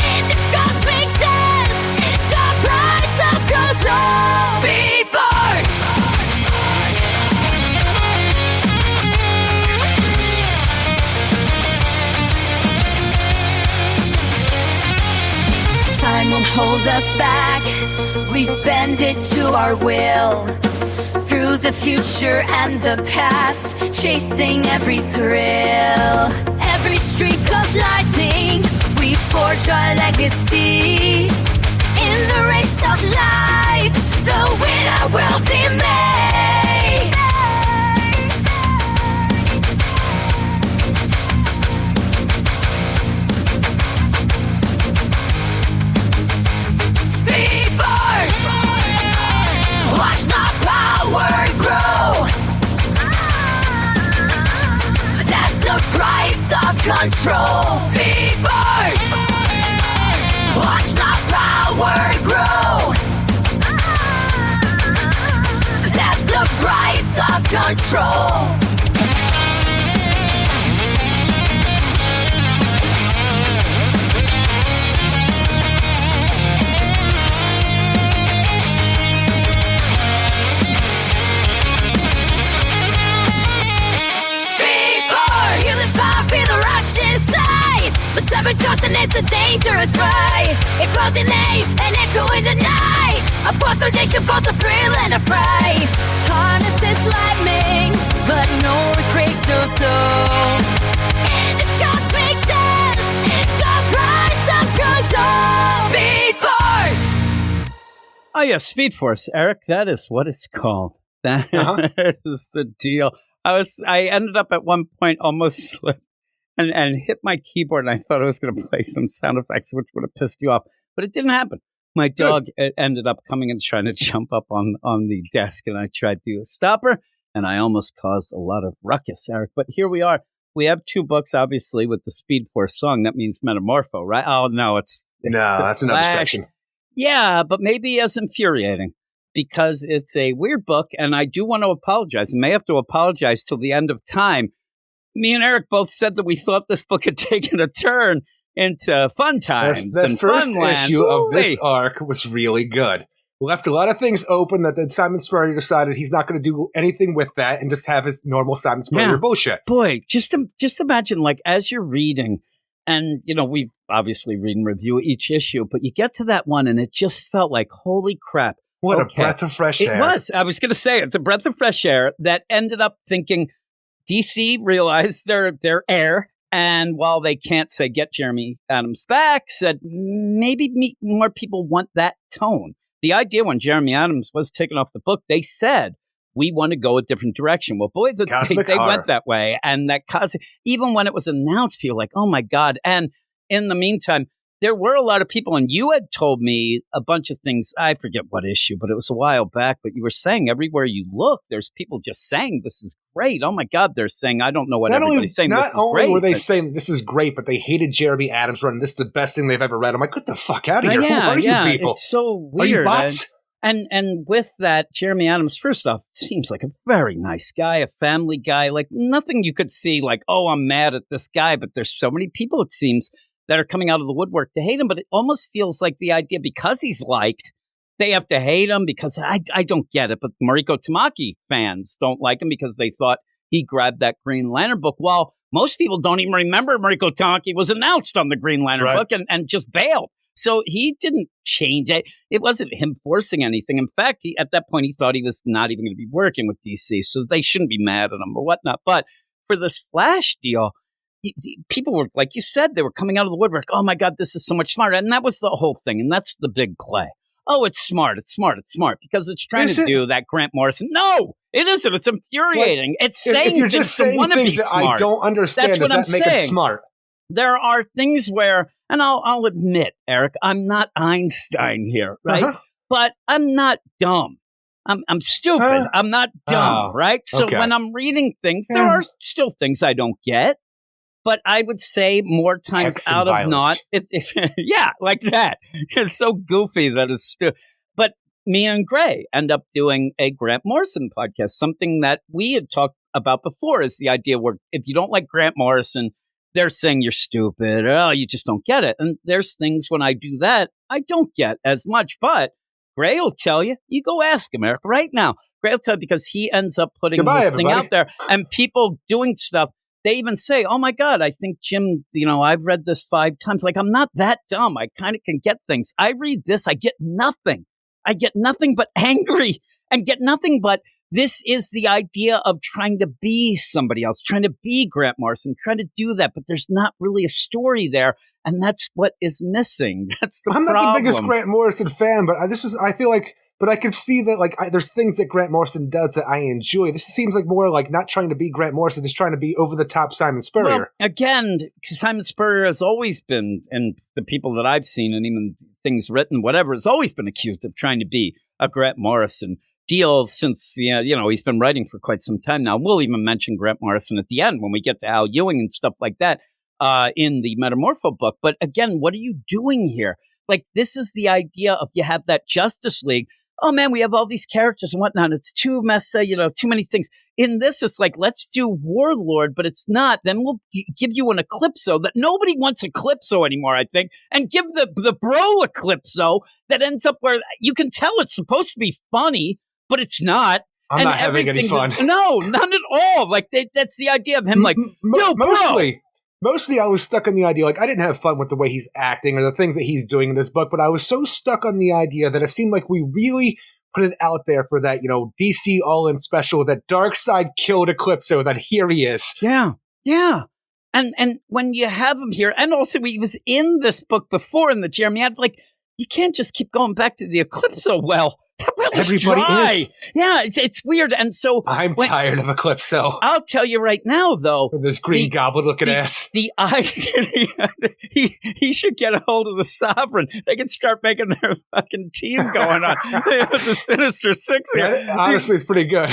In this cosmic dance, it's the price of control. Speed Force. Time won't hold us back. We bend it to our will. Through the future and the past, chasing every thrill. Every streak of lightning, we forge our legacy. In the race of life, the winner will be made. Speed Force! Watch my power grow. That's the price of control. Speed Force! Watch my power grow. That's the price of control. Feel the rush inside. But type of caution, it's a dangerous ride. It calls your name and echo in the night. A force of nature, both a thrill and a fright. Harness its lightning, but no it breaks your soul. In this cosmic dance, it's the price of control. Speed Force. Oh yeah, Speed Force, Eric. That is what it's called. That is the deal. I ended up at one point almost slipped and hit my keyboard, and I thought I was going to play some sound effects, which would have pissed you off, but it didn't happen. My dog ended up coming and trying to jump up on the desk, and I tried to stop her, and I almost caused a lot of ruckus, Eric. But here we are. We have two books, obviously, with the Speed Force song. That means Metamorpho, right? Oh, no, that's another section. Yeah, but maybe as infuriating, because it's a weird book, and I do want to apologize. I may have to apologize till the end of time. Me and Eric both said that we thought this book had taken a turn, into fun times. The first Funland. issue of this arc was really good. Left a lot of things open that then Simon Spurrier decided he's not going to do anything with that and just have his normal Simon Spurrier bullshit. Boy, just imagine, like, as you're reading, and, you know, we obviously read and review each issue, but you get to that one and it just felt like, holy crap. What a breath of fresh air. It was. I was going to say, it's a breath of fresh air that ended up thinking DC realized their air. And while they can't say get Jeremy Adams back, said maybe more people want that tone. The idea when Jeremy Adams was taken off the book, they said, we want to go a different direction. Well, boy, they went that way. And that even when it was announced, people were like, oh, my God. And in the meantime, there were a lot of people, and you had told me a bunch of things. I forget what issue, but it was a while back. But you were saying everywhere you look, there's people just saying this is great. Oh, my God, they're saying, I don't know what everybody's saying. This is great. Not only were they saying this is great, but they hated Jeremy Adams running. This is the best thing they've ever read. I'm like, get the fuck out of here. Who are you people? It's so weird. Are you bots? And with that, Jeremy Adams, first off, seems like a very nice guy, a family guy. Like, nothing you could see like, oh, I'm mad at this guy. But there's so many people, it seems, that are coming out of the woodwork to hate him. But it almost feels like the idea, because he's liked, they have to hate him, because I don't get it. But Mariko Tamaki fans don't like him because they thought he grabbed that Green Lantern book. While most people don't even remember Mariko Tamaki was announced on the Green Lantern book and just bailed. So he didn't change it. It wasn't him forcing anything. In fact, at that point, he thought he was not even going to be working with DC, so they shouldn't be mad at him or whatnot. But for this Flash deal, people were, like you said, they were coming out of the woodwork. Oh, my God, this is so much smarter. And that was the whole thing. And that's the big play. Oh, it's smart. It's smart. It's smart. Because it's trying to do that Grant Morrison. No, it isn't. It's infuriating. It's saying if you're just saying things that I don't understand, does that make it smart? There are things where, and I'll admit, Eric, I'm not Einstein here, right? Uh-huh. But I'm not dumb. I'm stupid. I'm not dumb, right? So when I'm reading things, there are still things I don't get. But I would say more times out of not, yeah, like that. It's so goofy that it's still. But me and Gray end up doing a Grant Morrison podcast, something that we had talked about before, is the idea where if you don't like Grant Morrison, they're saying you're stupid. Oh, you just don't get it. And there's things when I do that, I don't get as much. But Gray will tell you. You go ask him, Eric, right now. Gray will tell you, because he ends up putting this thing out there. And people doing stuff, they even say, oh, my God, I think, Jim, I've read this 5 times. Like, I'm not that dumb. I kind of can get things. I read this. I get nothing. I get nothing but angry and get nothing but this is the idea of trying to be somebody else, trying to be Grant Morrison, trying to do that. But there's not really a story there. And that's what is missing. That's the problem. I'm not the biggest Grant Morrison fan, but I feel like, but I can see that, there's things that Grant Morrison does that I enjoy. This seems like more like not trying to be Grant Morrison, just trying to be over-the-top Simon Spurrier. Well, again, Simon Spurrier has always been, and the people that I've seen, and even things written, whatever, has always been accused of trying to be a Grant Morrison deal since, he's been writing for quite some time now. We'll even mention Grant Morrison at the end when we get to Al Ewing and stuff like that in the Metamorpho book. But again, what are you doing here? Like, this is the idea of you have that Justice League. Oh, man, we have all these characters and whatnot. It's too messy, too many things. In this, it's like, let's do Warlord, but it's not. Then we'll give you an Eclipso that nobody wants Eclipso anymore, I think, and give the bro Eclipso that ends up where you can tell it's supposed to be funny, but it's not. I'm not having any fun. No, none at all. Like, that's the idea of him, like, yo, Mostly I was stuck on the idea, I didn't have fun with the way he's acting or the things that he's doing in this book, but I was so stuck on the idea that it seemed like we really put it out there for that, DC All-In special, that Darkseid killed Eclipso, that here he is. Yeah. And when you have him here, and also he was in this book before in the Jeremy Adams, you can't just keep going back to the Eclipso well. That well Everybody dry. Is. Yeah, it's weird. And so I'm tired of Eclipso. I'll tell you right now, though. With this Green Goblin looking ass. The idea he should get a hold of the Sovereign. They can start making their fucking team going on. The Sinister Six. Yeah, honestly, it's pretty good.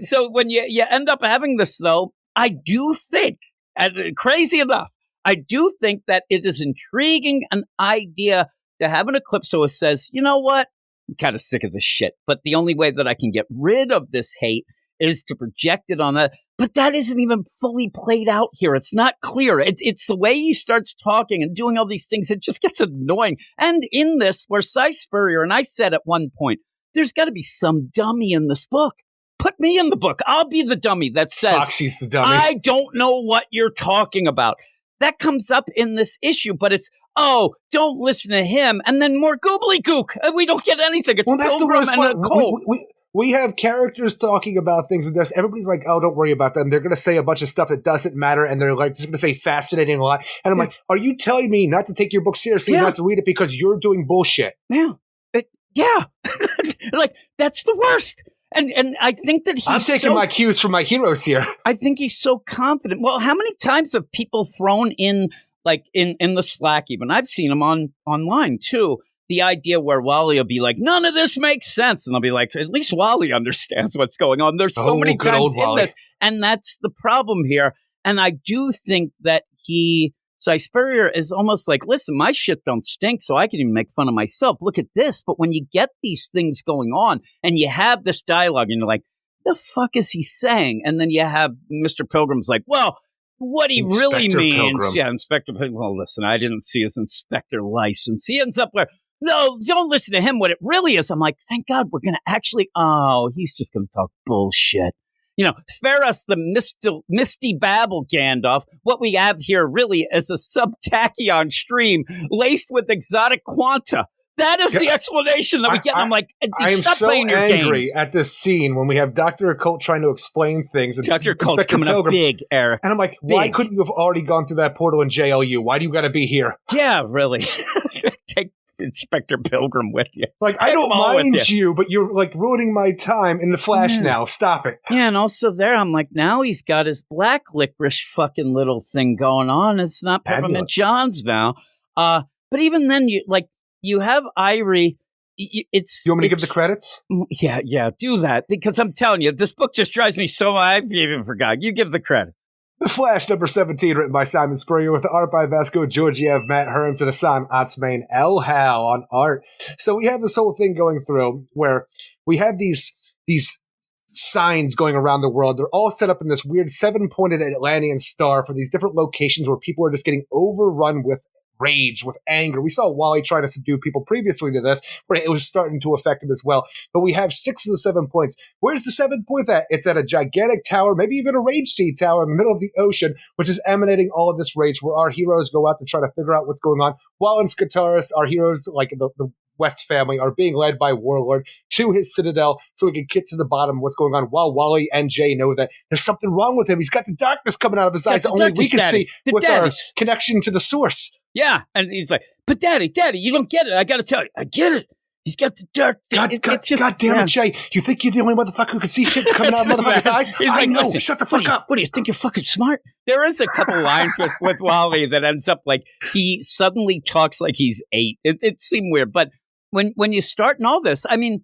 So when you end up having this, though, I do think, and crazy enough, I do think that it is intriguing an idea to have an Eclipso who says, you know what? I'm kind of sick of this shit. But the only way that I can get rid of this hate is to project it on that. But that isn't even fully played out here. It's not clear. It's the way he starts talking and doing all these things. It just gets annoying. And in this, where Cy Spurrier, and I said at one point, there's got to be some dummy in this book. Put me in the book. I'll be the dummy that says, Foxy's the dummy. I don't know what you're talking about. That comes up in this issue, but it's, oh, don't listen to him. And then more googly-gook. We don't get anything. It's Pilgrim and a Cole. We have characters talking about things in this. Everybody's like, oh, don't worry about them. They're going to say a bunch of stuff that doesn't matter, and they're like just going to say fascinating a lot. And I'm like, are you telling me not to take your book seriously, not to read it because you're doing bullshit? Yeah. Like, that's the worst. And I think that I'm taking my cues from my heroes here. I think he's so confident. Well, how many times have people thrown in, like in the Slack even? I've seen them online too. The idea where Wally will be like, none of this makes sense. And they'll be like, at least Wally understands what's going on. There's so many times in this. And that's the problem here. And I do think that Cy Spurrier is almost like, listen, my shit don't stink, so I can even make fun of myself. Look at this. But when you get these things going on and you have this dialogue and you're like, the fuck is he saying? And then you have Mr. Pilgrim's like, well, what he really means. Pilgrim. Yeah, Inspector Pilgrim. Well, listen, I didn't see his inspector license. He ends up where, no, don't listen to him. What it really is, I'm like, thank God we're going to actually, he's just going to talk bullshit. Spare us the misty babble, Gandalf. What we have here really is a sub-tachyon stream laced with exotic quanta. That is the explanation that we get. I'm like, I am so angry at this scene when we have Dr. Occult trying to explain things. Dr. Occult's coming up big, Eric. And I'm like, why couldn't you have already gone through that portal in JLU? Why do you got to be here? Yeah, really. Take Inspector Pilgrim with you. Like, I don't mind you, but you're like ruining my time in the Flash now. Stop it. Yeah, and also there, I'm like, now he's got his black licorice fucking little thing going on. It's not Peppermint John's now. But even then, you have Irie. You want me to give the credits? Yeah, do that. Because I'm telling you, this book just drives me so I even forgot. You give the credit. The Flash, number 17, written by Simon Spurrier, with art by Vasco Georgiev, Matt Hearns, and Hassan Otsmane El Hal on art. So we have this whole thing going through where we have these signs going around the world. They're all set up in this weird 7-pointed Atlantean star for these different locations where people are just getting overrun with rage, with anger. We saw Wally try to subdue people previously to this, but it was starting to affect him as well. But we have 6 of the 7 points. Where's the 7th point at? It's at a gigantic tower, maybe even a rage seed tower in the middle of the ocean, which is emanating all of this rage, where our heroes go out to try to figure out what's going on. While in Skataris, our heroes, like the West family, are being led by Warlord to his citadel so we can get to the bottom of what's going on, while Wally and Jay know that there's something wrong with him. He's got the darkness coming out of his eyes that only we can see with our connection to the source. Yeah, and he's like, but Daddy, you don't get it. I got to tell you, I get it. He's got the dark thing. God damn it, Jay. You think you're the only motherfucker who can see shit coming out of motherfucker's eyes? He's like, no, shut the fuck up. What do you think? You're fucking smart? There is a couple lines with Wally that ends up like he suddenly talks like he's 8. It seemed weird, but when you start in all this, I mean,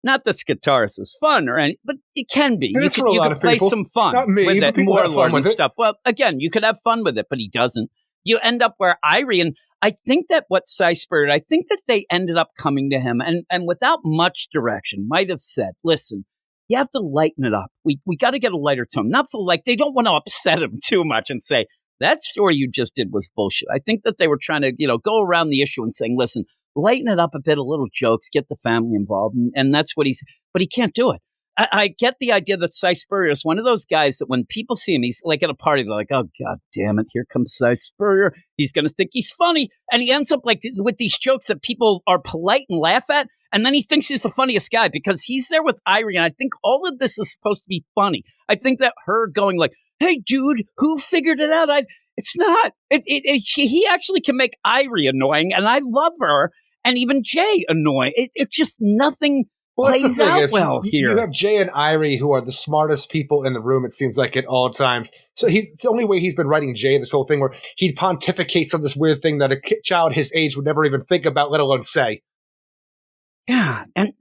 not that Skataris is fun or any, but it can be. You can play some fun with it, Warlord and stuff. Well, again, you could have fun with it, but he doesn't. You end up where Irie, and I think that what Cy Spurrier, I think that they ended up coming to him and without much direction might have said, listen, you have to lighten it up. We got to get a lighter tone. Not for they don't want to upset him too much and say, that story you just did was bullshit. I think that they were trying to, go around the issue and saying, listen, lighten it up a bit, a little jokes, get the family involved. And that's what but he can't do it. I get the idea that Cy Spurrier is one of those guys that when people see him, he's like at a party, they're like, oh, God damn it, here comes Cy Spurrier. He's going to think he's funny. And he ends up like with these jokes that people are polite and laugh at. And then he thinks he's the funniest guy because he's there with Irie. And I think all of this is supposed to be funny. I think that her going like, hey, dude, who figured it out? It's not. He actually can make Irie annoying. And I love her. And even Jay annoying. It's just nothing plays out well here. You have Jay and Irie, who are the smartest people in the room, it seems like, at all times. So it's the only way he's been writing Jay, this whole thing where he pontificates on this weird thing that a child his age would never even think about, let alone say. Yeah, and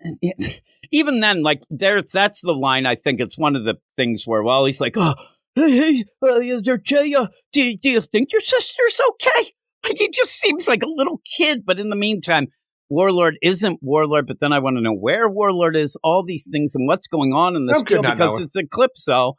even then, like, that's the line. I think it's one of the things where, well, he's like, oh, hey, is there Jay? Do you think your sister's okay? Like, he just seems like a little kid, but in the meantime, Warlord isn't Warlord, but then I want to know where Warlord is, all these things and what's going on in this deal because it's Eclipso.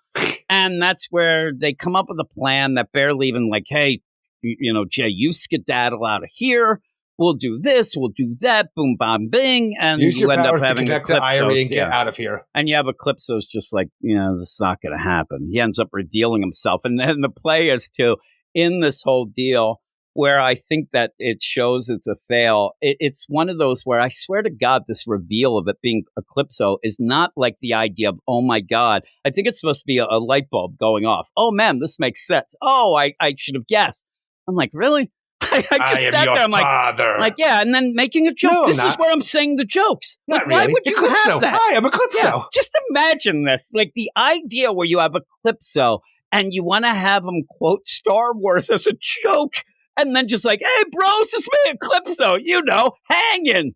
And that's where they come up with a plan that barely even like, hey, Jay, you skedaddle out of here. We'll do this, we'll do that, boom, bam, bing, and you end up having Eclipsos and get out of here. And you have Eclipsos just like, this is not going to happen. He ends up revealing himself. And then the play is too, in this whole deal, where I think that it shows it's a fail. It's one of those where I swear to God, this reveal of it being Eclipso is not like the idea of, oh my God. I think it's supposed to be a light bulb going off. Oh man, this makes sense. Oh, I should have guessed. I'm like, really? I just sat there. I'm like, yeah, and then making a joke. No, this is where I'm saying the jokes. Not like, really. Why would you Eclipso. have that? Hi, I'm Eclipso. Yeah, just imagine this. Like the idea where you have Eclipso and you want to have him quote Star Wars as a joke, and then just like, hey, bro, this is me, Eclipso, hanging.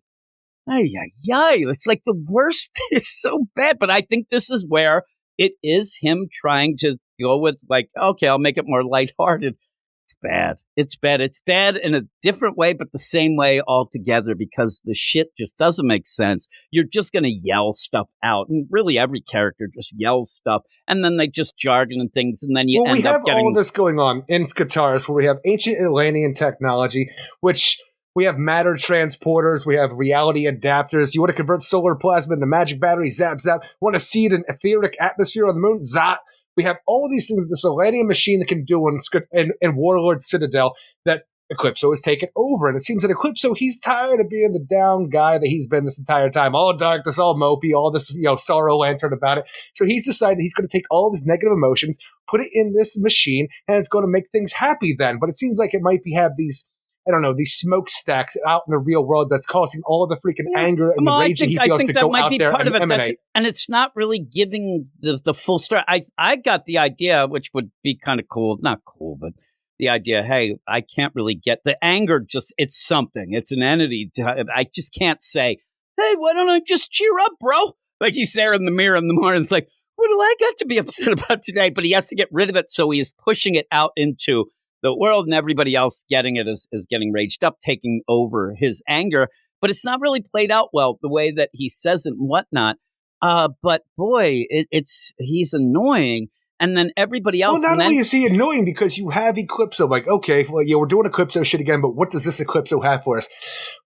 Ay. It's like the worst. It's so bad. But I think this is where it is him trying to go with like, okay, I'll make it more lighthearted. It's bad. It's bad in a different way, but the same way altogether because the shit just doesn't make sense. You're just going to yell stuff out. And really every character just yells stuff. And then they just jargon and things. And then you end up getting... we have all this going on in Skitaris where we have ancient Atlantean technology, which... We have matter transporters. We have reality adapters. You want to convert solar plasma into magic battery? Zap, zap. Want to seed an etheric atmosphere on the moon? Zap. We have all these things this Atlantean machine that can do in Warlord Citadel that Eclipso has taken over. And it seems that Eclipso, he's tired of being the down guy that he's been this entire time. All darkness, all mopey, all this, sorrow lantern about it. So he's decided he's going to take all of his negative emotions, put it in this machine, and it's going to make things happy then. But it seems like it might have these... I don't know, these smokestacks out in the real world that's causing all the freaking anger and the rage he feels to go out there and emanate. And it's not really giving the full story. I got the idea, which would be kind of cool. Not cool, but the idea, hey, I can't really get the anger. Just it's something. It's an entity. I just can't say, hey, why don't I just cheer up, bro? Like he's there in the mirror in the morning. It's like, what do I got to be upset about today? But he has to get rid of it. So he is pushing it out into the world, and everybody else getting it is getting raged up, taking over his anger. But it's not really played out well the way that he says it and whatnot. But boy, he's annoying. And then everybody else. Well, not only is he annoying because you have Eclipso. Like, okay, well, we're doing Eclipso shit again, but what does this Eclipso have for us?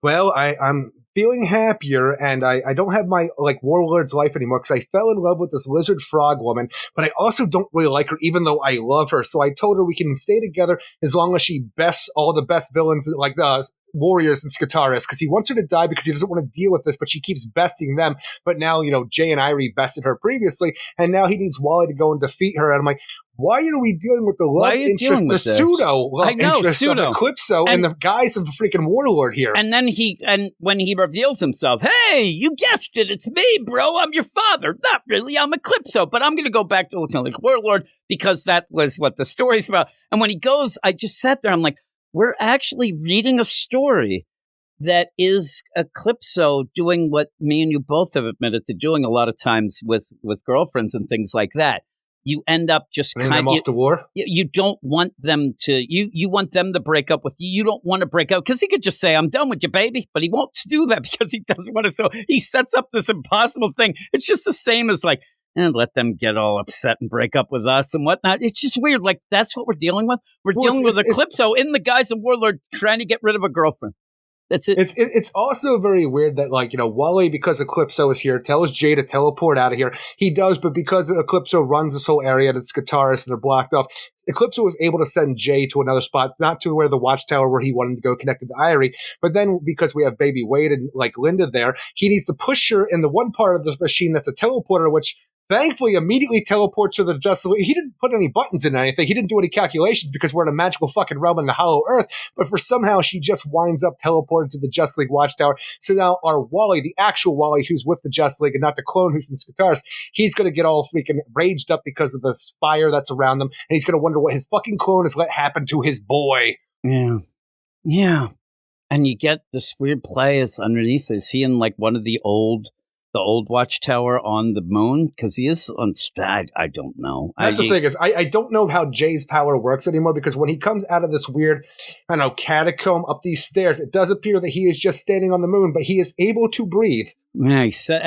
Well, I'm feeling happier, and I don't have my Warlord's life anymore because I fell in love with this lizard frog woman, but I also don't really like her, even though I love her. So I told her we can stay together as long as she bests all the best villains, like the warriors in Skitaris, because he wants her to die because he doesn't want to deal with this, but she keeps besting them. But now, Jay and Irie bested her previously, and now he needs Wally to go and defeat her. And I'm like, why are we dealing with the love interest, the pseudo love interest of Eclipso and the guys of the freaking Warlord here? And then when he reveals himself, hey, you guessed it, it's me, bro, I'm your father. Not really, I'm Eclipso, but I'm going to go back to looking like Warlord because that was what the story's about. And when he goes, I just sat there, I'm like, we're actually reading a story that is Eclipso doing what me and you both have admitted to doing a lot of times with girlfriends and things like that. You end up just kind of off to war. You don't want them to. You want them to break up with you. You don't want to break up because he could just say, "I'm done with you, baby," but he won't do that because he doesn't want to. So he sets up this impossible thing. It's just the same as like, and let them get all upset and break up with us and whatnot. It's just weird. Like that's what we're dealing with. We're dealing with Eclipso in the guise of Warlord trying to get rid of a girlfriend. That's it. It's also very weird that Wally, because Eclipso is here, tells Jay to teleport out of here. He does, but because Eclipso runs this whole area that's Skitaris and they're blocked off, Eclipso was able to send Jay to another spot, not to where the Watchtower where he wanted to go connected to Irie, but then because we have Baby Wade and Linda there, he needs to push her in the one part of the machine that's a teleporter, which thankfully immediately teleports to the Justice League. He didn't put any buttons in anything. He didn't do any calculations because we're in a magical fucking realm in the Hollow Earth. But for somehow she just winds up teleported to the Justice League Watchtower. So now our Wally, the actual Wally who's with the Justice League and not the clone who's in Skitaris, he's going to get all freaking raged up because of the spire that's around them. And he's going to wonder what his fucking clone has let happen to his boy. Yeah. Yeah. And you get this weird play is underneath. Is he in one of the old the old watchtower on the moon? Because he is on I don't know. That's the thing is, I don't know how Jay's power works anymore, because when he comes out of this weird, I don't know, catacomb up these stairs, it does appear that he is just standing on the moon, but he is able to breathe. Yeah, he says,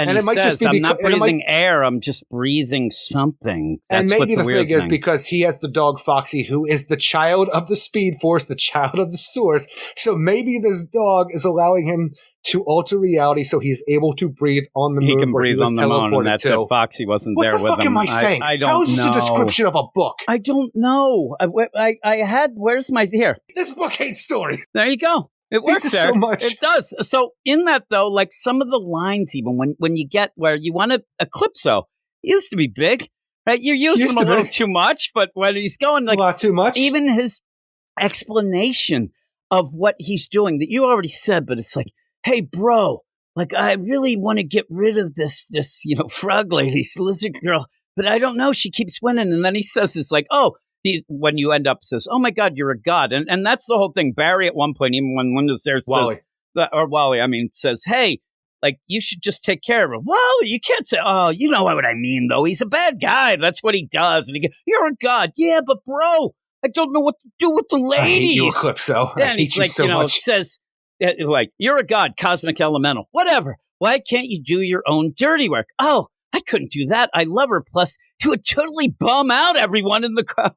I'm not breathing air, I'm just breathing something. That's and maybe the thing is because he has the dog Foxy, who is the child of the Speed Force, the child of the Source. So maybe this dog is allowing him to alter reality, so he's able to breathe on the moon. He can breathe on the moon, and that's if Foxy wasn't there with him. What the fuck am I saying? I don't know. How is this a description of a book? I don't know. Where's my, here? This book hates story. There you go. It works there. So much. It does. So in that, though, like some of the lines, even when you get where you want to, Eclipso, he used to be big, right? You're using him a little too much, but when he's going like a lot too much, even his explanation of what he's doing that you already said, but it's like, hey, bro, like, I really want to get rid of this, frog lady, lizard girl, but I don't know. She keeps winning. And then he says, it's like, when you end up says, oh my God, you're a god. And that's the whole thing. Barry at one point, even when Linda's there, says, Wally, says, hey, like, you should just take care of him. Wally, you can't say, oh, you know what I mean, though. He's a bad guy. That's what he does. And he goes, you're a god. Yeah, but bro, I don't know what to do with the ladies. I hate you, Eclipso. Yeah, and he's like, so much. Says, like, you're a god, cosmic elemental, whatever. Why can't you do your own dirty work? Oh, I couldn't do that. I love her. Plus, he would totally bum out everyone in the crowd.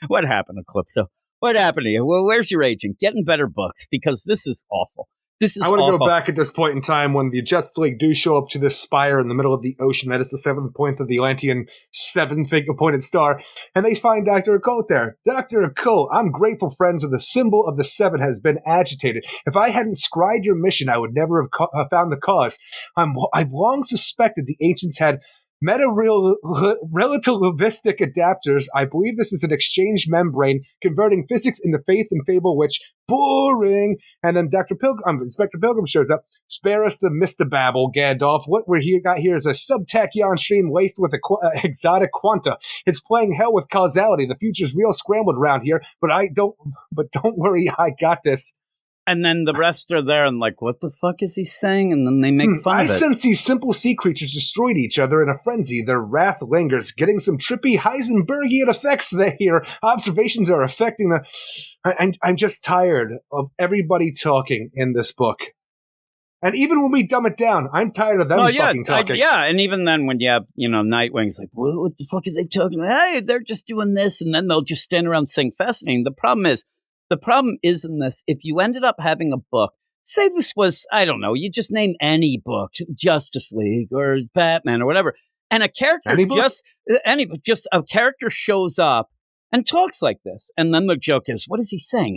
What happened, Eclipso? What happened to you? Well, where's your agent? Getting better books, because this is awful. I want to go back at this point in time when the Justice League do show up to this spire in the middle of the ocean. That is the seventh point of the Atlantean seven-figure-pointed star. And they find Dr. Occult there. Dr. Occult, I'm grateful, friends, of the symbol of the seven has been agitated. If I hadn't scried your mission, I would never have found the cause. I've long suspected the ancients had relativistic adapters. I believe this is an exchange membrane converting physics into faith and fable, which boring. And then Inspector Pilgrim shows up. Spare us the Mr. Babble, Gandalf. What we're got here is a subtachyon stream laced with exotic quanta. It's playing hell with causality. The future's real scrambled around here, but don't worry, I got this. And then the rest are there and like, what the fuck is he saying? And then they make fun of it. I sense these simple sea creatures destroyed each other in a frenzy. Their wrath lingers, getting some trippy Heisenbergian effects there. Observations are affecting I'm just tired of everybody talking in this book. And even when we dumb it down, I'm tired of them fucking talking. And even then when you have, Nightwing's like, what the fuck is they talking about? Hey, they're just doing this. And then they'll just stand around saying fascinating. The problem is in this, if you ended up having a book, say this was, I don't know, you just name any book, Justice League or Batman or whatever, and a character just a character shows up and talks like this. And then the joke is, what is he saying?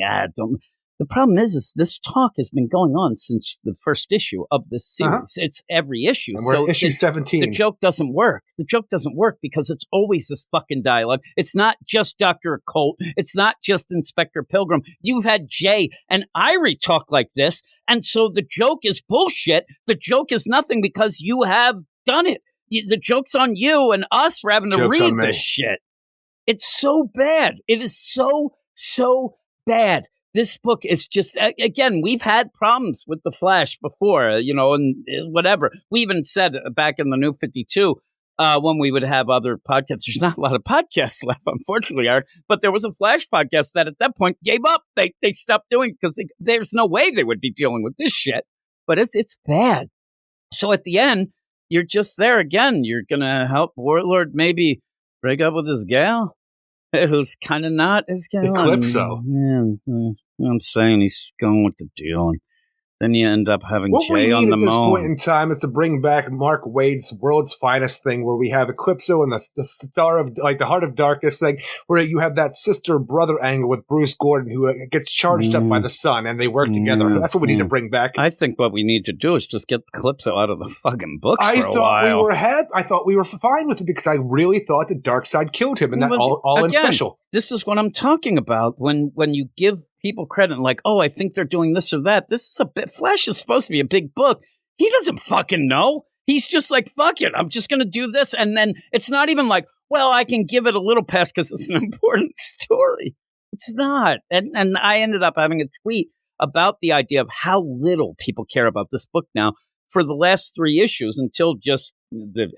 The problem is this talk has been going on since the first issue of this series. Uh-huh. It's every issue. And we're issue 17. The joke doesn't work. The joke doesn't work because it's always this fucking dialogue. It's not just Dr. Occult. It's not just Inspector Pilgrim. You've had Jay and Irie talk like this. And so the joke is bullshit. The joke is nothing because you have done it. The joke's on you and us for having to read this shit. It's so bad. It is so bad. This book is just, again, we've had problems with The Flash before, and whatever. We even said back in the New 52, when we would have other podcasts, there's not a lot of podcasts left, unfortunately, Art, but there was a Flash podcast that at that point gave up. They stopped doing it because there's no way they would be dealing with this shit. But it's bad. So at the end, you're just there again. You're going to help Warlord maybe break up with his gal, who's kind of not his gal. Eclipso. I'm saying he's going with the deal. And then you end up having Jay on the moon. What we need at this point in time is to bring back Mark Waid's World's Finest thing, where we have Eclipso and the Star of, like, the Heart of Darkness thing, where you have that sister-brother angle with Bruce Gordon, who gets charged up by the sun, and they work together. That's what we need to bring back. I think what we need to do is just get Eclipso out of the fucking books for a while. I thought we were fine with it, because I really thought the Darkseid killed him, and that all in special. This is what I'm talking about. When you give people credit, like, oh, I think they're doing this or that. This is Flash is supposed to be a big book. He doesn't fucking know. He's just like, fuck it, I'm just going to do this. And then it's not even like, well, I can give it a little pass because it's an important story. It's not. And I ended up having a tweet about the idea of how little people care about this book now. for the last 3 issues until just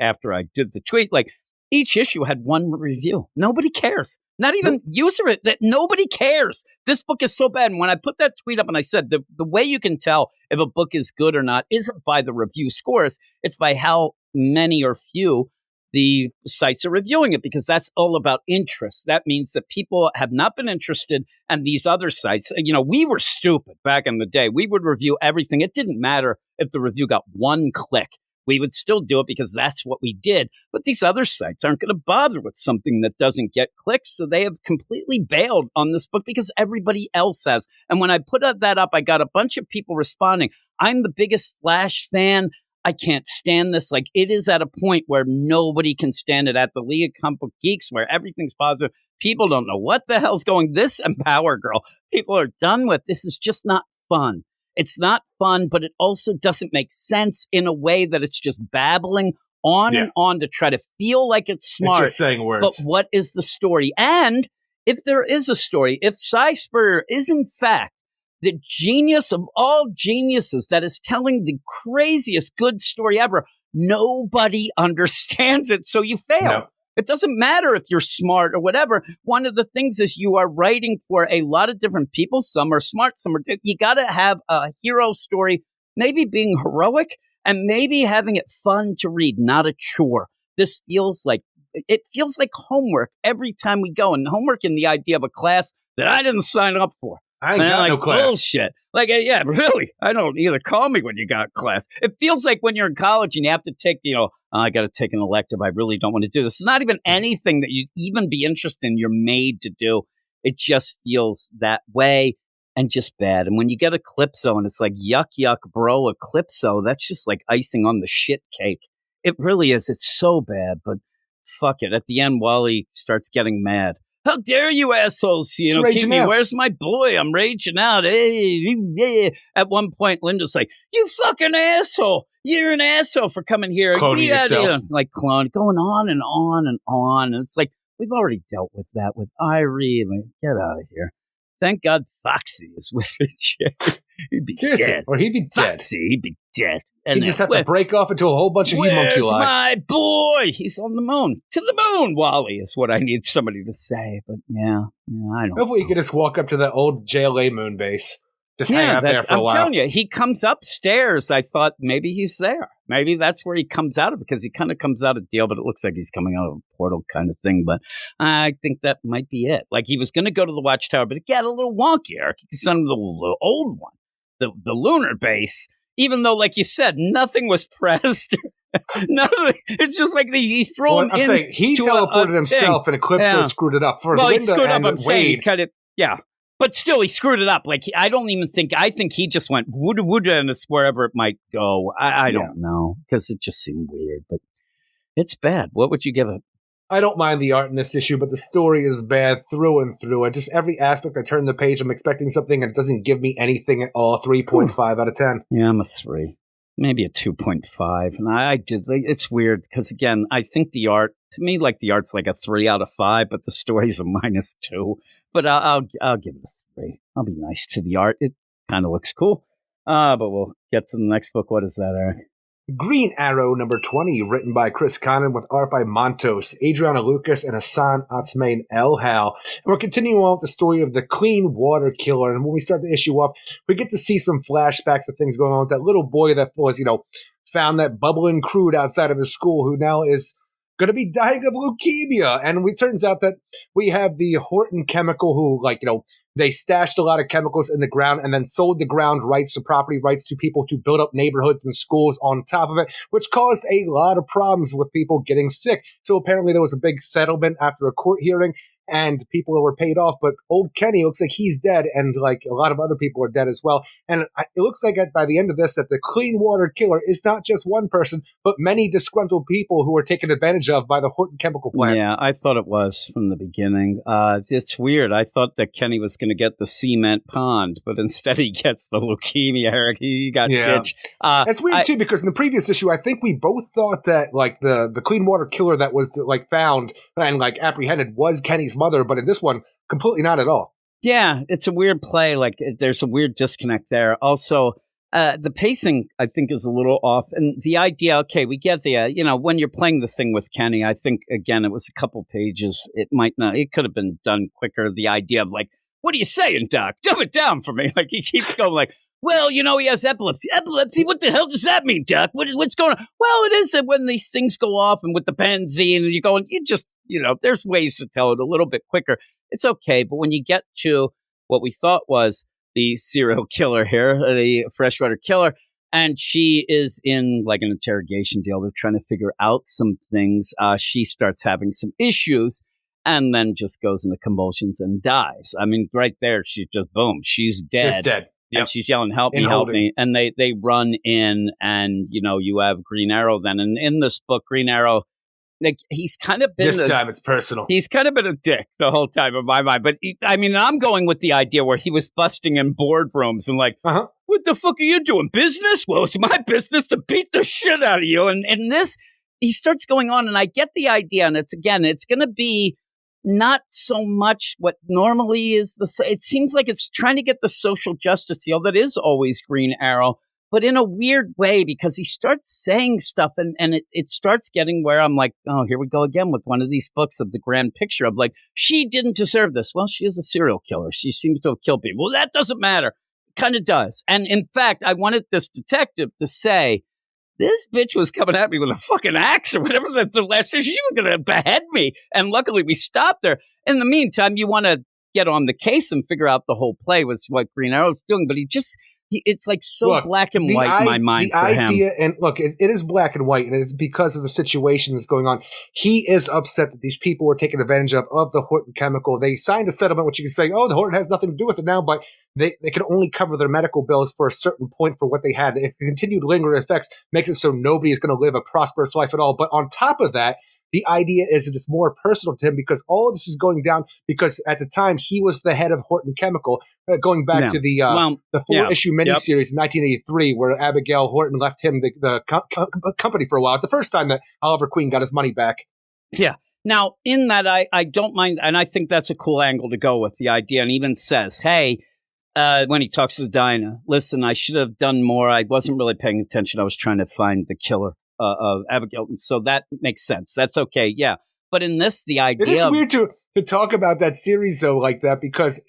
after I did the tweet, like each issue had one review. Nobody cares. Not even user it. That nobody cares. This book is so bad. And when I put that tweet up and I said the way you can tell if a book is good or not isn't by the review scores. It's by how many or few the sites are reviewing it, because that's all about interest. That means that people have not been interested, and these other sites, we were stupid back in the day. We would review everything. It didn't matter if the review got 1 click. We would still do it because that's what we did. But these other sites aren't going to bother with something that doesn't get clicks. So they have completely bailed on this book because everybody else has. And when I put that up, I got a bunch of people responding. I'm the biggest Flash fan. I can't stand this. Like, it is at a point where nobody can stand it. At the League of Comic Book Geeks, where everything's positive, people don't know what the hell's going. This and Power Girl, people are done with. This is just not fun. It's not fun, but it also doesn't make sense in a way that it's just babbling on and on to try to feel like it's smart. It's just saying words. But what is the story? And if there is a story, if Cy Spurrier is in fact the genius of all geniuses that is telling the craziest good story ever, nobody understands it, so you fail. No. It doesn't matter if you're smart or whatever. One of the things is you are writing for a lot of different people. Some are smart, some are... You got to have a hero story, maybe being heroic, and maybe having it fun to read, not a chore. This feels like... It feels like homework every time we go. And homework in the idea of a class that I didn't sign up for. I ain't got no class. Bullshit. Like, yeah, really. I don't either. Call me when you got class. It feels like when you're in college and you have to take, I got to take an elective. I really don't want to do this. It's not even anything that you'd even be interested in. You're made to do. It just feels that way and just bad. And when you get Eclipso and it's like, yuck, bro, Eclipso, that's just like icing on the shit cake. It really is. It's so bad, but fuck it. At the end, Wally starts getting mad. How dare you assholes, keep me, where's my boy? I'm raging out. Hey. At one point, Linda's like, you fucking asshole. You're an asshole for coming here. Cloning yourself. Like clone, going on and on and on. And it's like, we've already dealt with that with Irie. Like, get out of here. Thank God Foxy is with the chick. He'd be dead. Or he'd be dead. Foxy, he'd be dead. And you just have to break off into a whole bunch of homunculi. Where's my boy? He's on the moon. To the moon, Wally, is what I need somebody to say. But yeah, I don't know. Hopefully you could just walk up to that old JLA moon base. Just hang out there for a while. I'm telling you, he comes upstairs. I thought maybe he's there. Maybe that's where he comes out of, because he kind of comes out of deal, but it looks like he's coming out of a portal kind of thing. But I think that might be it. Like, he was going to go to the Watchtower, but it got a little wonky. Eric. He sent him the old one, the lunar base. Even though, like you said, nothing was pressed. Nothing. It's just like he threw him in. I'm saying he teleported himself, and Eclipso screwed it up for Linda he screwed and up. I'm Wade. saying he cut it. Yeah. But still, he screwed it up. Like, I think he just went wood and it's wherever it might go. I don't know, because it just seemed weird, but it's bad. What would you give it? I don't mind the art in this issue, but the story is bad through and through. It just every aspect I turn the page, I'm expecting something, and it doesn't give me anything at all. 3.5 out of 10. Yeah, I'm a 3. Maybe a 2.5. And I did. It's weird because, again, I think the art, to me, like the art's like a 3 out of 5, but the story's a -2. But I'll give it a 3. I'll be nice to the art. It kind of looks cool. But we'll get to the next book. What is that, Eric? Green Arrow number 20, written by Chris Connon with art by Montos, Adriana Lucas, and Hassan Otsmane El Hal. And we're continuing on with the story of the Clean Water Killer. And when we start the issue up, we get to see some flashbacks of things going on with that little boy that was, found that bubbling crude outside of his school, who now is going to be dying of leukemia. And it turns out that we have the Horton Chemical who, they stashed a lot of chemicals in the ground and then sold the ground rights to property rights to people to build up neighborhoods and schools on top of it, which caused a lot of problems with people getting sick. So apparently there was a big settlement after a court hearing, and people were paid off. But old Kenny looks like he's dead, and like a lot of other people are dead as well. And it looks like by the end of this that the Clean Water Killer is not just one person, but many disgruntled people who are taken advantage of by the Horton Chemical plant. Yeah, I thought it was from the beginning. It's weird. I thought that Kenny was going to get the cement pond, but instead he gets the leukemia, Eric. He got ditched. It's weird, too, because in the previous issue, I think we both thought that like the Clean Water Killer that was found and apprehended was Kenny's mother, but in this one, completely not at all. Yeah, it's a weird play. Like, there's a weird disconnect there. Also, The pacing, I think, is a little off. And the idea, okay, we get the, when you're playing the thing with Kenny, I think, again, it was a couple pages. It could have been done quicker. The idea of like, what are you saying, Doc? Dumb it down for me. Like, he keeps going like, well, he has epilepsy. Epilepsy? What the hell does that mean, Doc? What's going on? Well, it is that when these things go off and with the benzene and you're going, there's ways to tell it a little bit quicker. It's okay. But when you get to what we thought was the serial killer here, the freshwater killer, and she is in like an interrogation deal. They're trying to figure out some things. She starts having some issues and then just goes into convulsions and dies. I mean, right there, she's just boom, she's dead. Just dead. Yep. And she's yelling, help me, help me. And they run in and, you have Green Arrow then. And in this book, Green Arrow, like he's kind of been this time it's personal. He's kind of been a dick the whole time in my mind. But I'm going with the idea where he was busting in boardrooms and like, what the fuck are you doing? Business? Well, it's my business to beat the shit out of you. And this, he starts going on, and I get the idea. And it's going to be not so much what normally is it seems like it's trying to get the social justice deal that is always Green Arrow, but in a weird way, because he starts saying stuff and it starts getting where I'm like, oh, here we go again with one of these books of the grand picture of like, she didn't deserve this. Well, she is a serial killer. She seems to have killed people. Well, that doesn't matter. It kind of does. And in fact, I wanted this detective to say, this bitch was coming at me with a fucking axe or whatever the last time. She was going to behead me. And luckily we stopped her. In the meantime, you want to get on the case and figure out the whole play was what Green Arrow's doing. But it's like so black and white in my mind for him. And look, it is black and white, and it's because of the situation that's going on. He is upset that these people were taking advantage of the Horton chemical. They signed a settlement, which you can say, oh, the Horton has nothing to do with it now, but they can only cover their medical bills for a certain point for what they had. If the continued lingering effects makes it so nobody is going to live a prosperous life at all. But on top of that, the idea is that it's more personal to him because all of this is going down because at the time he was the head of Horton Chemical, going back to the 4-issue miniseries in 1983 where Abigail Horton left him the company for a while. The first time that Oliver Queen got his money back. Yeah. Now, in that, I don't mind, and I think that's a cool angle to go with the idea, and even says, hey, when he talks to Dinah, listen, I should have done more. I wasn't really paying attention. I was trying to find the killer of Abigail. And so that makes sense. That's okay. Yeah. But in this, the idea... It is weird to talk about that series, though, like that, because,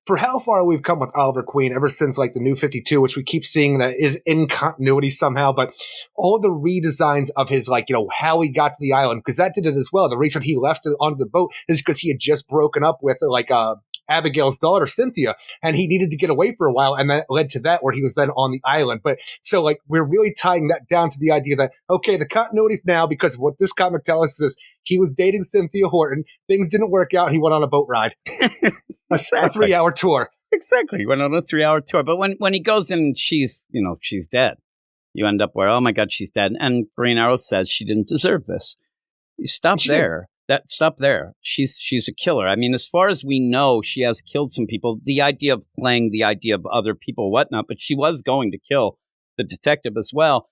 for how far we've come with Oliver Queen ever since, like, the New 52, which we keep seeing that is in continuity somehow, but all the redesigns of his, how he got to the island, because that did it as well. The reason he left on the boat is because he had just broken up with, Abigail's daughter, Cynthia, and he needed to get away for a while, and that led to that where he was then on the island. But so, we're really tying that down to the idea that, okay, the continuity now, because what this comic tells us is he was dating Cynthia Horton, things didn't work out, he went on a boat ride. A 3-hour tour. Exactly. He went on a 3-hour tour. But when he goes in, she's dead. You end up where, oh my God, she's dead. And Green Arrow says she didn't deserve this. Stop there. Stop there. She's a killer. I mean, as far as we know, she has killed some people. The idea of playing the idea of other people, whatnot, but she was going to kill the detective as well.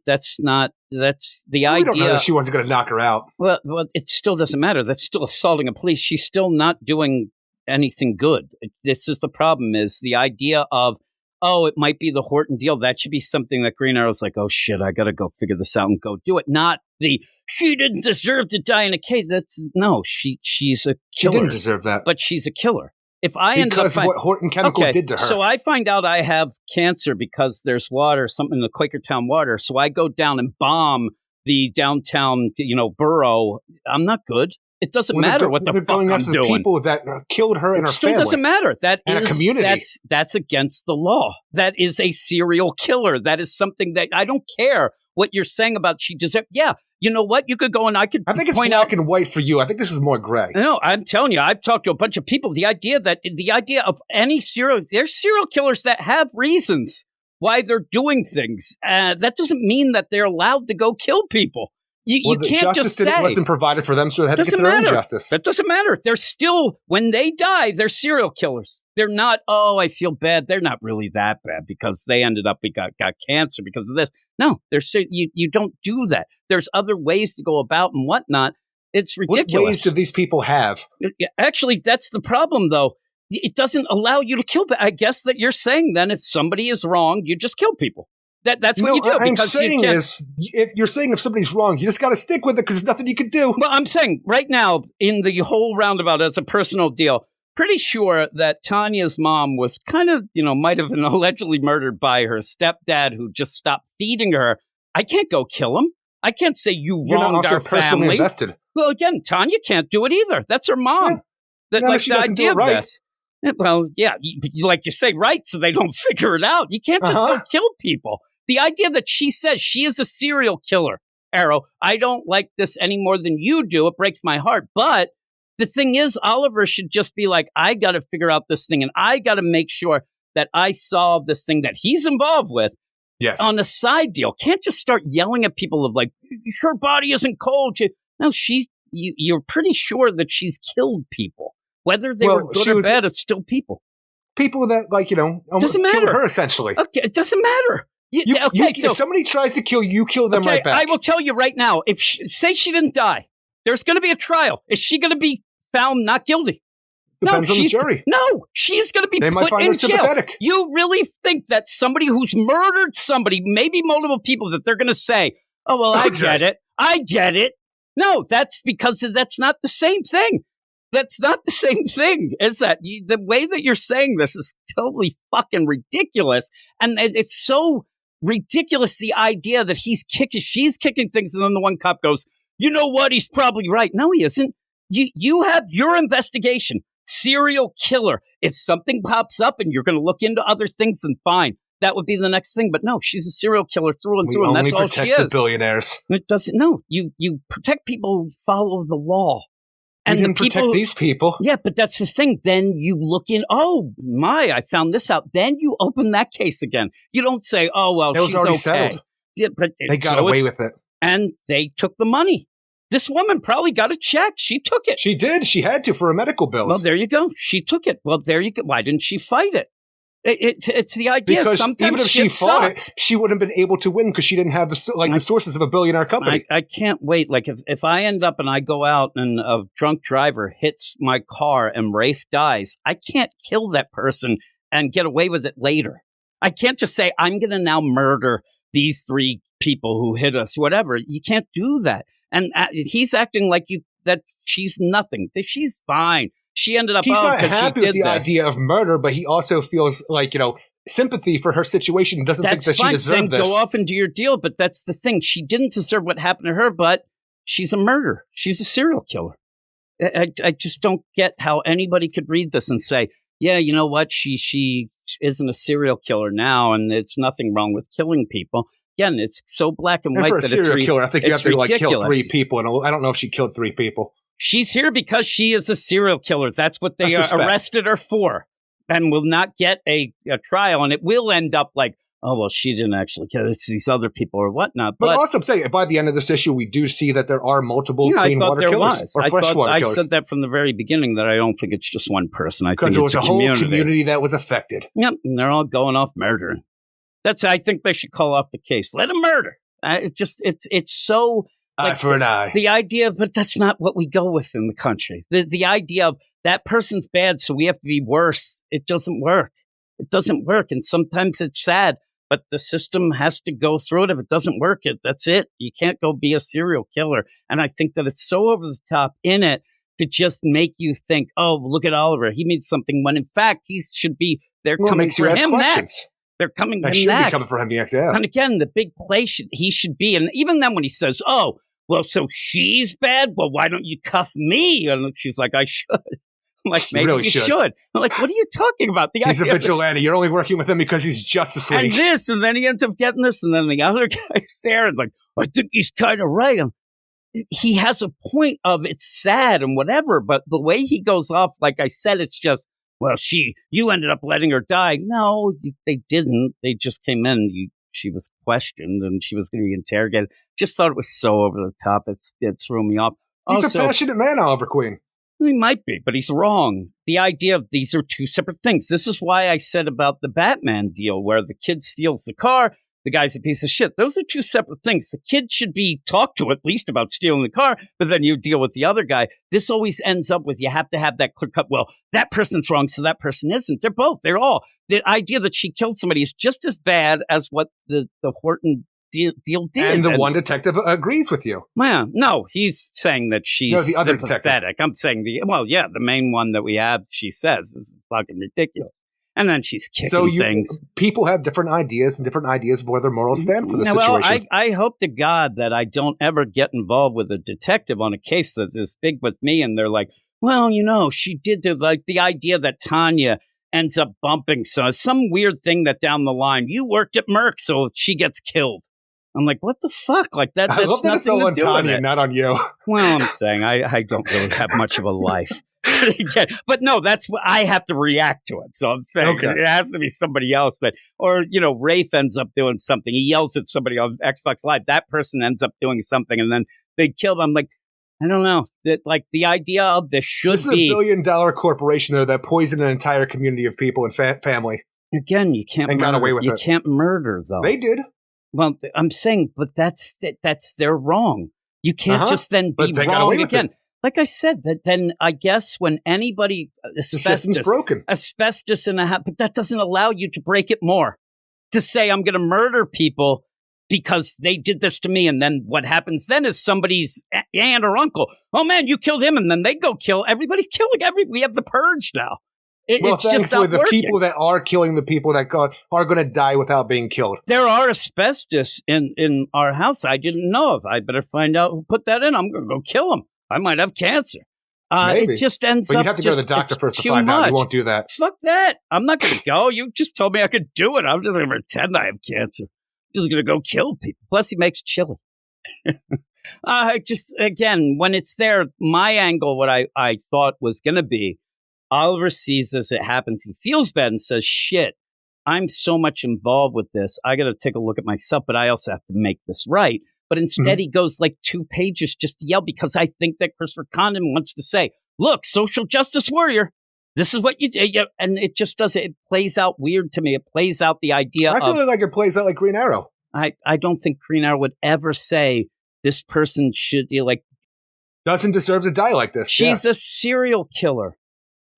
That's the idea. We don't know that she wasn't going to knock her out. Well, it still doesn't matter. That's still assaulting a police. She's still not doing anything good. This is the problem, is the idea of, oh, it might be the Horton deal. That should be something that Green Arrow's like, oh shit, I got to go figure this out and go do it. Not she didn't deserve to die in a cage. She's a killer. She didn't deserve that. But she's a killer. If I because of what Horton Chemical did to her. So I find out I have cancer because there's water, something in the Quakertown water. So I go down and bomb the downtown, borough. I'm not good. It doesn't matter what the fuck going I'm after doing. The people that killed her and her family. It still doesn't matter. That and is a community. That's against the law. That is a serial killer. That is something that I don't care what you're saying about she deserves. Yeah. You know what? You could go and I think it's point black out, and white for you. I think this is more gray. No, I'm telling you, I've talked to a bunch of people. The idea of any there's serial killers that have reasons why they're doing things. That doesn't mean that they're allowed to go kill people. You can't just say it wasn't provided for them, so they had to get their own justice. That doesn't matter. They're still, when they die, they're serial killers. They're not, oh, I feel bad. They're not really that bad because they ended up, got cancer because of this. No, you don't do that. There's other ways to go about and whatnot. It's ridiculous. What ways do these people have? Actually, that's the problem, though. it doesn't allow you to kill. I guess that you're saying then if somebody is wrong, you just kill people. That's what you do. I'm saying if somebody's wrong, you just got to stick with it because there's nothing you can do. Well, I'm saying right now in the whole roundabout as a personal deal, pretty sure that Tanya's mom was kind of, might have been allegedly murdered by her stepdad who just stopped feeding her. I can't go kill him. I can't say you're wronged not also our personally family. Invested. Well, again, Tanya can't do it either. That's her mom. Yeah. She doesn't do it right. Of this. Well, yeah, like you say, right, so they don't figure it out. You can't just go kill people. The idea that she says she is a serial killer, Arrow, I don't like this any more than you do. It breaks my heart. But the thing is, Oliver should just be like, I got to figure out this thing, and I got to make sure that I solve this thing that he's involved with. Yes. On a side deal. Can't just start yelling at people of like, her body isn't cold. No, you're pretty sure that she's killed people. Whether they were good or bad, it's still people. People that, doesn't matter. Killed her, essentially. Okay, it doesn't matter. If somebody tries to kill you, kill them right back. I will tell you right now, say she didn't die, there's going to be a trial. Is she going to be found not guilty? Depends on the jury. No, she's going to be put in jail. You really think that somebody who's murdered somebody, maybe multiple people, that they're going to say, oh, well, I get it. No, that's because that's not the same thing. That's not the same thing, is that? The way that you're saying this is totally fucking ridiculous. And it's so ridiculous, the idea that she's kicking things, and then the one cop goes, you know what, he's probably right. No, he isn't. You have your investigation, serial killer. If something pops up and you're going to look into other things, then fine. That would be the next thing. But no, she's a serial killer through and through, and that's all she is. We only protect the billionaires. It doesn't. No, you protect people who follow the law. And didn't protect these people. Yeah, but that's the thing. Then you look in, oh, my, I found this out. Then you open that case again. You don't say, oh, well, she's okay. It was already settled. Yeah, but they got away with it. And they took the money. This woman probably got a check. She took it. She did. She had to for her medical bills. Well, there you go. She took it. Well, there you go. Why didn't she fight it? It's the idea. Because sometimes even if she fought it, she wouldn't have been able to win because she didn't have the sources of a billionaire company. I can't wait. Like if I end up and I go out and a drunk driver hits my car and Rafe dies, I can't kill that person and get away with it later. I can't just say I'm going to now murder these 3 people who hit us. Whatever. You can't do that. And he's acting like that she's nothing. That she's fine. She ended up. He's not happy with the idea of murder, but he also feels like sympathy for her situation. Doesn't think that she deserved this. Go off and do your deal, but that's the thing. She didn't deserve what happened to her, but she's a murderer. She's a serial killer. I just don't get how anybody could read this and say, yeah, you know what? She isn't a serial killer now, and it's nothing wrong with killing people. Again, it's so black and white for a that serial it's killer. I think you have to ridiculous. Kill 3 people, and I don't know if she killed 3 people. She's here because she is a serial killer. That's what they arrested her for, and will not get a trial. And it will end up like, oh, well, she didn't actually kill. It's these other people or whatnot. But also, I'm saying by the end of this issue, we do see that there are multiple clean water killers or freshwater killers. I said that from the very beginning that I don't think it's just one person. I think because it was a whole community that was affected. Yep, and they're all going off murdering. I think they should call off the case. Let them murder. It's so. Eye for an eye. The idea, but that's not what we go with in the country. The idea of that person's bad, so we have to be worse. It doesn't work. It doesn't work. And sometimes it's sad, but the system has to go through it. If it doesn't work, that's it. You can't go be a serial killer. And I think that it's so over the top in it to just make you think, oh, look at Oliver. He made something when in fact he should be, they're coming for him next. They're coming for him next. Be coming for him next, yeah. And again, the big place he should be. And even then when he says, oh, well, so she's bad? Well, why don't you cuff me? And she's like, I should. I'm like, maybe really you should. I'm like, what are you talking about? He's a vigilante. You're only working with him because he's Justice League. And then he ends up getting this, and then the other guy's there and like, I think he's kind of right. He has a point of it's sad and whatever, but the way he goes off, like I said, it's just, well, you ended up letting her die. No, they didn't. They just came in. She was questioned and she was going to be interrogated. Just thought it was so over the top. It threw me off. He's a passionate man, Oliver Queen. He might be, but he's wrong. The idea of these are 2 separate things. This is why I said about the Batman deal where the kid steals the car. the guy's a piece of shit. Those are two separate things. The kid should be talked to at least about stealing the car, but then you deal with the other guy. This always ends up with you have to have that clear cut. Well, that person's wrong, so that person isn't. They're both. They're all. The idea that she killed somebody is just as bad as what the Horton deal did. And the one detective agrees with you. Man, no, he's saying that she's the other sympathetic. detective. I'm saying the main one that we have, she says, is fucking ridiculous. And then she's kicking things. People have different ideas of where their morals stand for the situation. I hope to God that I don't ever get involved with a detective on a case that is big with me, and they're like, well, she did the idea that Tanya ends up bumping some weird thing that down the line, you worked at Merck, so she gets killed. I'm like, what the fuck? Like that. I love that it's all on Tanya, not on you. Well, I'm saying I don't really have much of a life. But no, that's what I have to react to it. So I'm saying it has to be somebody else. Or Rafe ends up doing something. He yells at somebody on Xbox Live. That person ends up doing something, and then they kill them. I'm like, I don't know. That the idea of this should be. This is a $1 billion corporation though that poisoned an entire community of people and family. Again, you can't. And got away with it. You can't murder though. They did. Well, I'm saying, but they're wrong. You can't just then be wrong again. Like I said, then I guess when anybody asbestos in a house, but that doesn't allow you to break it more. To say I'm going to murder people because they did this to me, and then what happens then is somebody's aunt or uncle. Oh man, you killed him, and then they go kill. Everybody's killing we have the purge now. It's just not the working. People that are killing the people that are going to die without being killed. There are asbestos in our house I didn't know of. I better find out who put that in. I'm going to go kill them. I might have cancer. It just ends up. But you have to go to the doctor first to find out. You won't do that. Fuck that. I'm not going to go. You just told me I could do it. I'm just going to pretend I have cancer. I'm just going to go kill people. Plus, he makes chili. Again, when it's there, my angle, what I thought was going to be, Oliver sees as it happens. He feels bad and says, shit, I'm so much involved with this. I got to take a look at myself, but I also have to make this right. But instead, he goes 2 pages just to yell, because I think that Christopher Condon wants to say, look, social justice warrior, this is what you do. And it just does it. It plays out weird to me. It plays out the idea I feel like it plays out like Green Arrow. I don't think Green Arrow would ever say this person should doesn't deserve to die like this. She's a serial killer.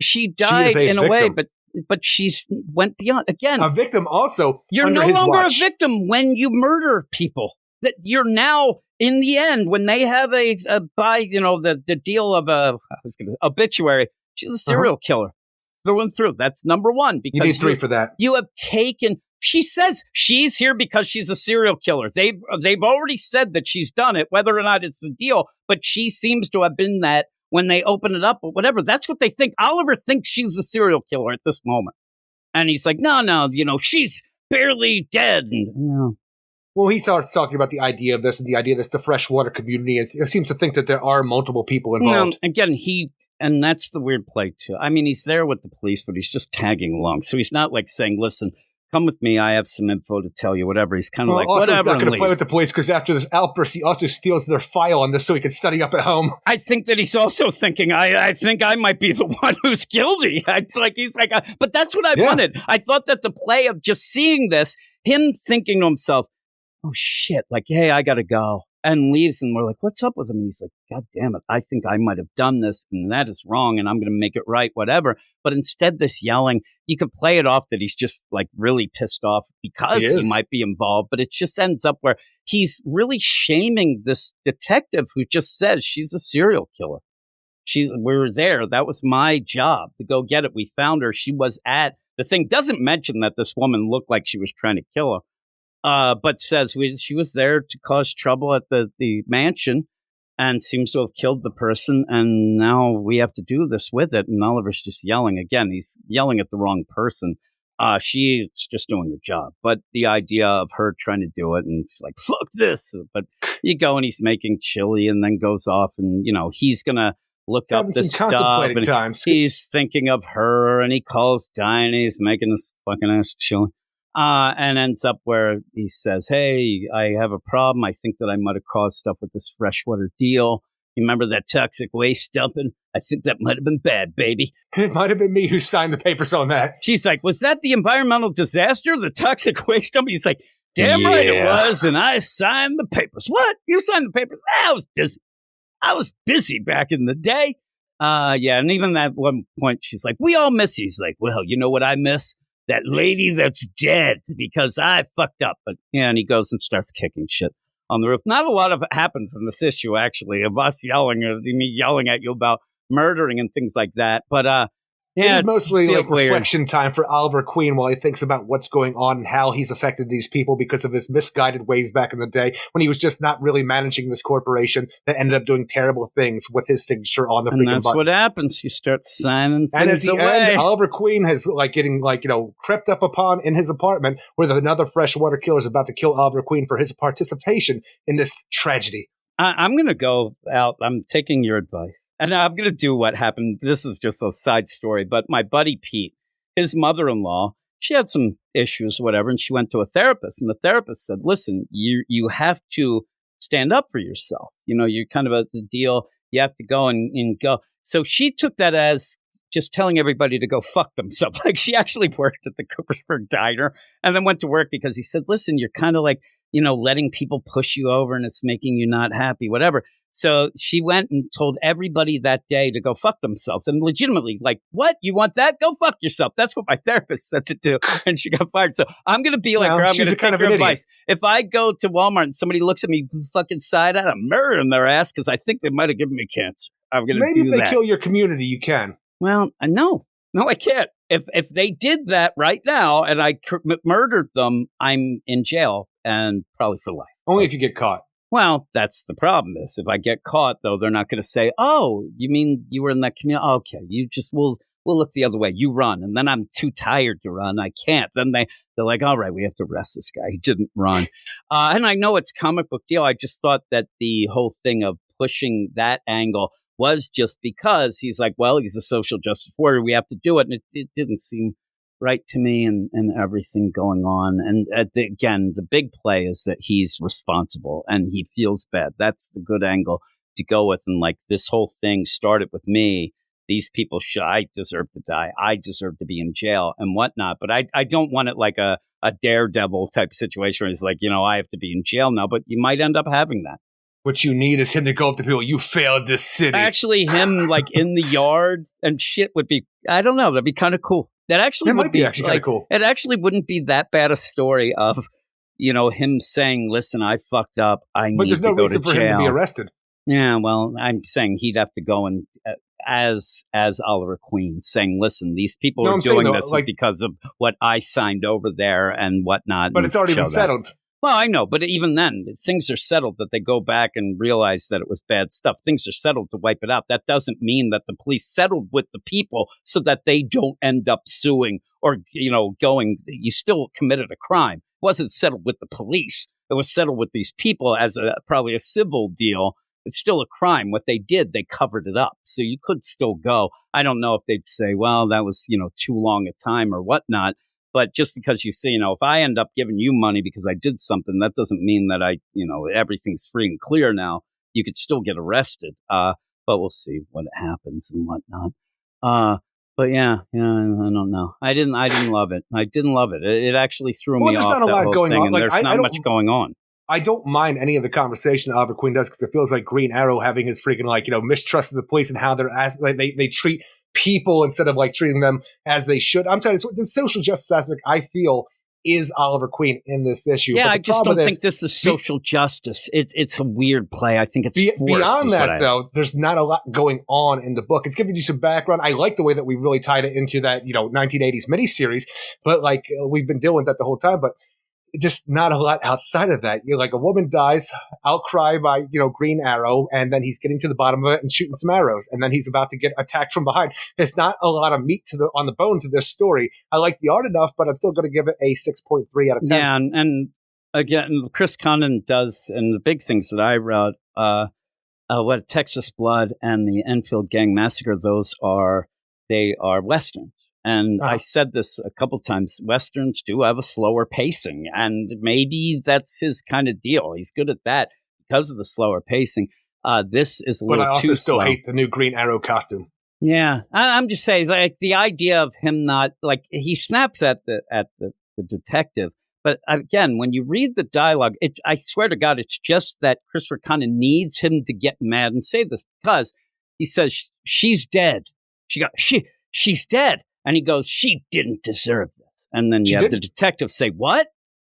She died in a way, but she's went beyond. Again, a victim also. You're no longer a victim when you murder people. That you're now in the end when they have the deal of obituary. She's a serial killer through and through. That's number one. Because you need 3 for that. You have taken. She says she's here because she's a serial killer. They've already said that she's done it, whether or not it's the deal. But she seems to have been that. When they open it up or whatever, that's what they think. Oliver thinks she's a serial killer at this moment. And he's like, no, she's barely dead. And, Well, he starts talking about the idea of this and the idea that it's the freshwater community. It seems to think that there are multiple people involved. Again, and that's the weird play too. I mean, he's there with the police, but he's just tagging along. So he's not saying, listen, come with me. I have some info to tell you, whatever. He's kind of also, whatever. He's not going to play with the police because after this outburst, he also steals their file on this so he can study up at home. I think that he's also thinking, I think I might be the one who's guilty. But that's what I wanted. I thought that the play of just seeing this, him thinking to himself, oh shit, hey, I got to go. And leaves, and we're like, what's up with him? And he's like, God damn it, I think I might have done this, and that is wrong, and I'm going to make it right, whatever. But instead, this yelling, you could play it off that he's just really pissed off because he might be involved, but it just ends up where he's really shaming this detective who just says she's a serial killer. We were there. That was my job to go get it. We found her. She was at the thing. Doesn't mention that this woman looked like she was trying to kill her. But says she was there to cause trouble at the mansion and seems to have killed the person. And now we have to do this with it. And Oliver's just yelling again. He's yelling at the wrong person. She's just doing her job. But the idea of her trying to do it and she's like, fuck this. But you go and he's making chili and then goes off and, he's going to look up this stuff. And he's thinking of her and he calls Diane. He's making this fucking ass chili. And ends up where he says, hey, I have a problem. I think that I might have caused stuff with this freshwater deal. You remember that toxic waste dumping? I think that might have been bad, baby. It might have been me who signed the papers on that. She's like, was that the environmental disaster, the toxic waste dumping? He's like, Damn right it was, and I signed the papers. What? You signed the papers? I was busy. I was busy back in the day. And even at one point, she's like, we all miss you. He's like, well, you know what I miss? That lady that's dead because I fucked up. But yeah, and he goes and starts kicking shit on the roof. Not a lot of it happens in this issue, actually, of us yelling, or me yelling at you about murdering and things like that. But it's mostly like reflection time for Oliver Queen while he thinks about what's going on and how he's affected these people because of his misguided ways back in the day when he was just not really managing this corporation that ended up doing terrible things with his signature on the freaking button. And that's what happens. You start signing and things at the away. end, Oliver Queen has getting crept up upon in his apartment where another freshwater killer is about to kill Oliver Queen for his participation in this tragedy. I'm going to go out. I'm taking your advice. And I'm going to do what happened. This is just a side story, but my buddy Pete, his mother-in-law, she had some issues, whatever, and she went to a therapist. And the therapist said, listen, you have to stand up for yourself. You're kind of the deal. You have to go and go. So she took that as just telling everybody to go fuck themselves. Like she actually worked at the Coopersburg Diner and then went to work because he said, listen, you're kind of like, letting people push you over and it's making you not happy, whatever. So she went and told everybody that day to go fuck themselves. And legitimately, like, what? You want that? Go fuck yourself. That's what my therapist said to do. And she got fired. So I'm going to be like her. I'm going to take her advice. If I go to Walmart and somebody looks at me fucking side-eyed, I'm murdering their ass because I think they might have given me cancer. I'm going to do that. Maybe if they kill your community, you can. Well, no, I can't. If they did that right now and I murdered them, I'm in jail and probably for life. Only if you get caught. Well, that's the problem is if I get caught, though, they're not going to say, oh, you mean you were in that community? Okay, we'll look the other way. You run. And then I'm too tired to run. I can't. Then they're like, all right, we have to arrest this guy. He didn't run. And I know it's comic book deal. I just thought that the whole thing of pushing that angle was just because he's like, well, he's a social justice warrior. We have to do it. And it didn't seem right to me and everything going on. And again, the big play is that he's responsible and he feels bad. That's the good angle to go with. And like this whole thing started with me. These people I deserve to die. I deserve to be in jail and whatnot. But I don't want it like a Daredevil type situation where it's like, I have to be in jail now. But you might end up having that. What you need is him to go up to people. You failed this city. Actually, him like in the yard and shit would be, I don't know. That'd be kind of cool. That actually might be actually kind of cool. It actually wouldn't be that bad a story of, him saying, listen, I fucked up. I need to go to jail. But there's no reason for him to be arrested. Yeah, well, I'm saying he'd have to go and as Oliver Queen saying, listen, these people are doing this because of what I signed over there and whatnot. But it's already been settled. Well, I know, but even then, things are settled that they go back and realize that it was bad stuff. Things are settled to wipe it out. That doesn't mean that the police settled with the people so that they don't end up suing or, going, you still committed a crime. It wasn't settled with the police. It was settled with these people as probably a civil deal. It's still a crime. What they did, they covered it up. So you could still go. I don't know if they'd say, well, that was, too long a time or whatnot. But just because you say, if I end up giving you money because I did something, that doesn't mean that everything's free and clear now. You could still get arrested. But we'll see what happens and whatnot. But yeah, I don't know. I didn't love it. I didn't love it. It actually threw me off. There's not a lot going on. There's not much going on. I don't mind any of the conversation Oliver Queen does because it feels like Green Arrow having his freaking mistrust of the police and how they treat people instead of treating them as they should. I'm telling you, the social justice aspect I feel is Oliver Queen in this issue. Yeah, I just don't think this is social justice. It's a weird play. I think it's beyond that, though. There's not a lot going on in the book. It's giving you some background. I like the way that we really tied it into that 1980s miniseries, but we've been dealing with that the whole time. But just not a lot outside of that. A woman dies, outcry by, Green Arrow, and then he's getting to the bottom of it and shooting some arrows, and then he's about to get attacked from behind. There's not a lot of meat on the bone to this story. I like the art enough, but I'm still going to give it a 6.3 out of 10. Yeah, and again, Chris Condon does, and the big things that I wrote, what Texas Blood and the Enfield Gang Massacre, they are Westerns. And I said this a couple times, Westerns do have a slower pacing, and maybe that's his kind of deal. He's good at that because of the slower pacing. This is a little too slow. But I also still hate the new Green Arrow costume. Yeah, I'm just saying, the idea of him not, he snaps at the detective, But again, when you read the dialogue, I swear to God, it's just that Christopher kind of needs him to get mad and say this, because he says, she's dead. She's dead. And he goes, she didn't deserve this. And then you have the detective say, what?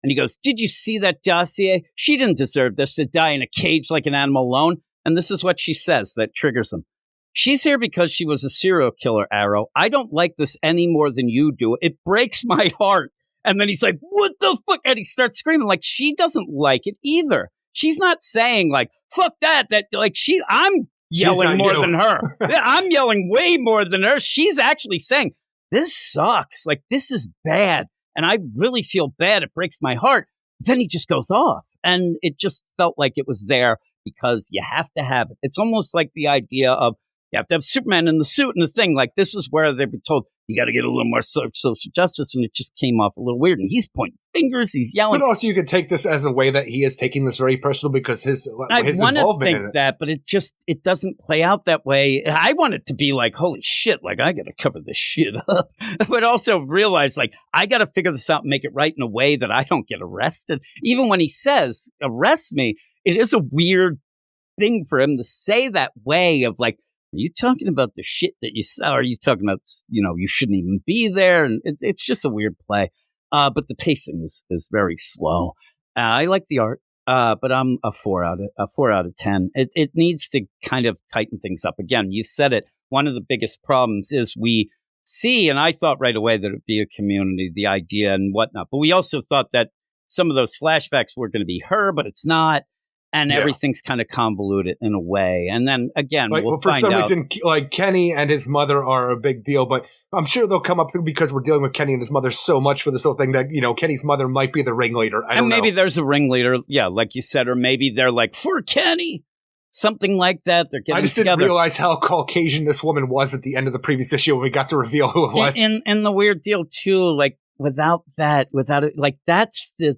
And he goes, did you see that dossier? She didn't deserve this, to die in a cage like an animal alone. And this is what she says that triggers him. She's here because she was a serial killer, Arrow. I don't like this any more than you do. It breaks my heart. And then he's like, what the fuck? And he starts screaming like she doesn't like it either. She's not saying like, fuck that like I'm yelling more than her. I'm yelling way more than her. She's actually saying, this sucks. Like, this is bad. And I really feel bad. It breaks my heart. But then he just goes off. And it just felt like it was there because you have to have it. It's almost like the idea of you have to have Superman in the suit and the thing. Like, this is where they've been told, you got to get a little more social justice. And it just came off a little weird. And he's pointing fingers. He's yelling. But also you could take this as a way that he is taking this very personal because his involvement in it. That, but it doesn't play out that way. I want it to be like, holy shit, like I got to cover this shit up. But also realize like, I got to figure this out and make it right in a way that I don't get arrested. Even when he says, arrest me, it is a weird thing for him to say that way of like, are you talking about the shit that you saw? Are you talking about, you shouldn't even be there? And it's just a weird play. But the pacing is very slow. I like the art, but I'm a 4 out of 10. It needs to kind of tighten things up. Again, you said it. One of the biggest problems is we see, and I thought right away that it'd be a community, the idea and whatnot. But we also thought that some of those flashbacks were going to be her, but it's not. And everything's kind of convoluted in a way. And then, again, we'll for find some out. reason, like, Kenny and his mother are a big deal. But I'm sure they'll come up through because we're dealing with Kenny and his mother so much for this whole thing that, Kenny's mother might be the ringleader. I don't know. Maybe there's a ringleader, like you said. Or maybe they're like, for Kenny. Something like that. They're getting I just didn't realize how Caucasian this woman was at the end of the previous issue when we got to reveal who it was. And the weird deal, too, like, without it, like, that's the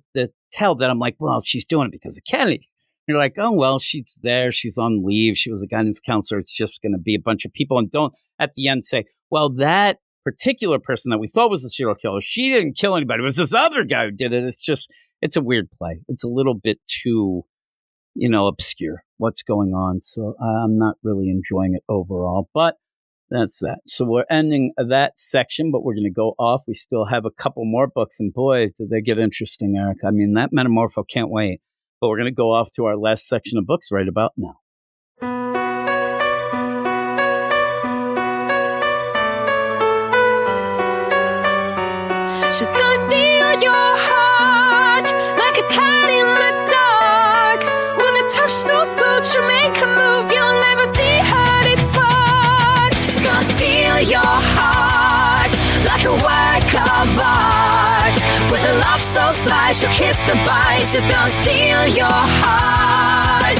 tell that I'm like, well, she's doing it because of Kenny. You're like, oh, well, she's there. She's on leave. She was a guidance counselor. It's just going to be a bunch of people. And don't at the end say, well, that particular person that we thought was a serial killer, she didn't kill anybody. It was this other guy who did it. It's a weird play. It's a little bit too, obscure what's going on. So I'm not really enjoying it overall. But that's that. So we're ending that section, but we're going to go off. We still have a couple more books. And boy, do they get interesting, Eric. I mean, that Metamorpho, can't wait. But we're going to go off to our last section of books right about now. She's gonna steal your heart like a cat in the dark. With a touch so smooth, she'll make a move you'll never see her depart. She's gonna steal your heart like a work of art. With a love so sly, she'll kiss the bite. She's gonna steal your heart.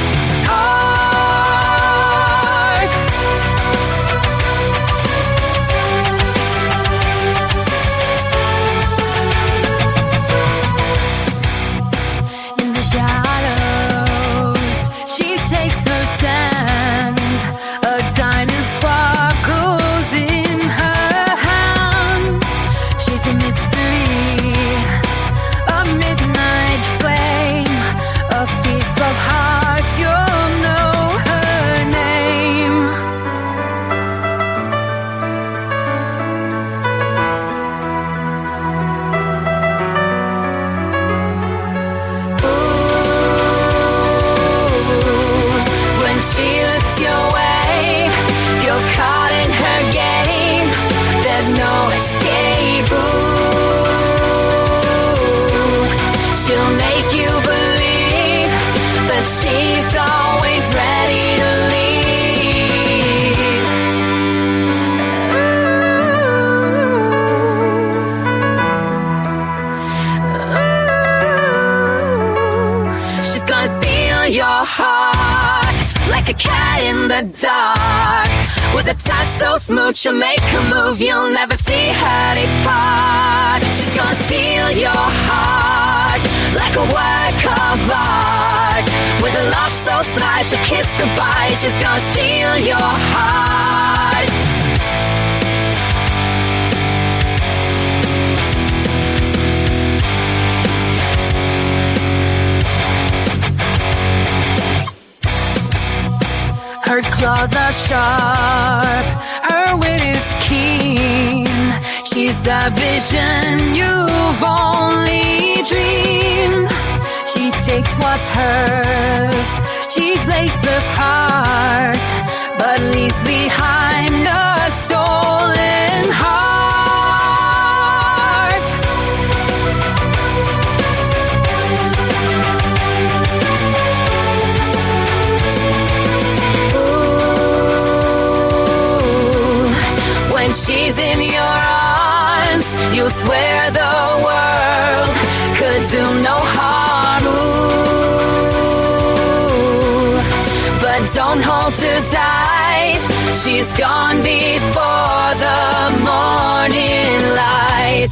In the shadows, she takes her stand. A diamond sparkles in her hand. She's a mystery, a midnight flame, a thief of hearts, you'll know her name. Ooh, when she looks your way, you're caught in her game. There's no escape. She'll make you believe, but she's always ready to leave. Ooh. She's gonna steal your heart like a cat in the dark. With a touch so smooth, she'll make a move you'll never see her depart. She's gonna steal your heart like a work of art. With a love so sly, she'll kiss the bite. She's gonna steal your heart. claws are sharp, her wit is keen. She's a vision you've only dreamed. She takes what's hers, she plays the part, but leaves behind a stolen heart. Ooh, when she's in your arms, you swear the world could do no harm. But don't hold too tight, she's gone before the morning light.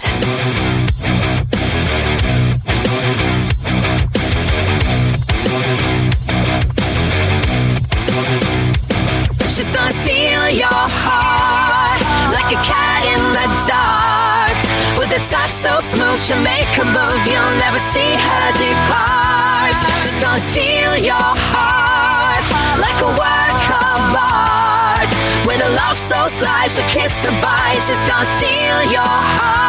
She's gonna steal your heart like a cat in the dark. With a touch so smooth, she'll make her move, you'll never see her depart. She's gonna steal your heart like a work of art. With a love so sly, she'll kiss goodbye. She's gonna steal your heart.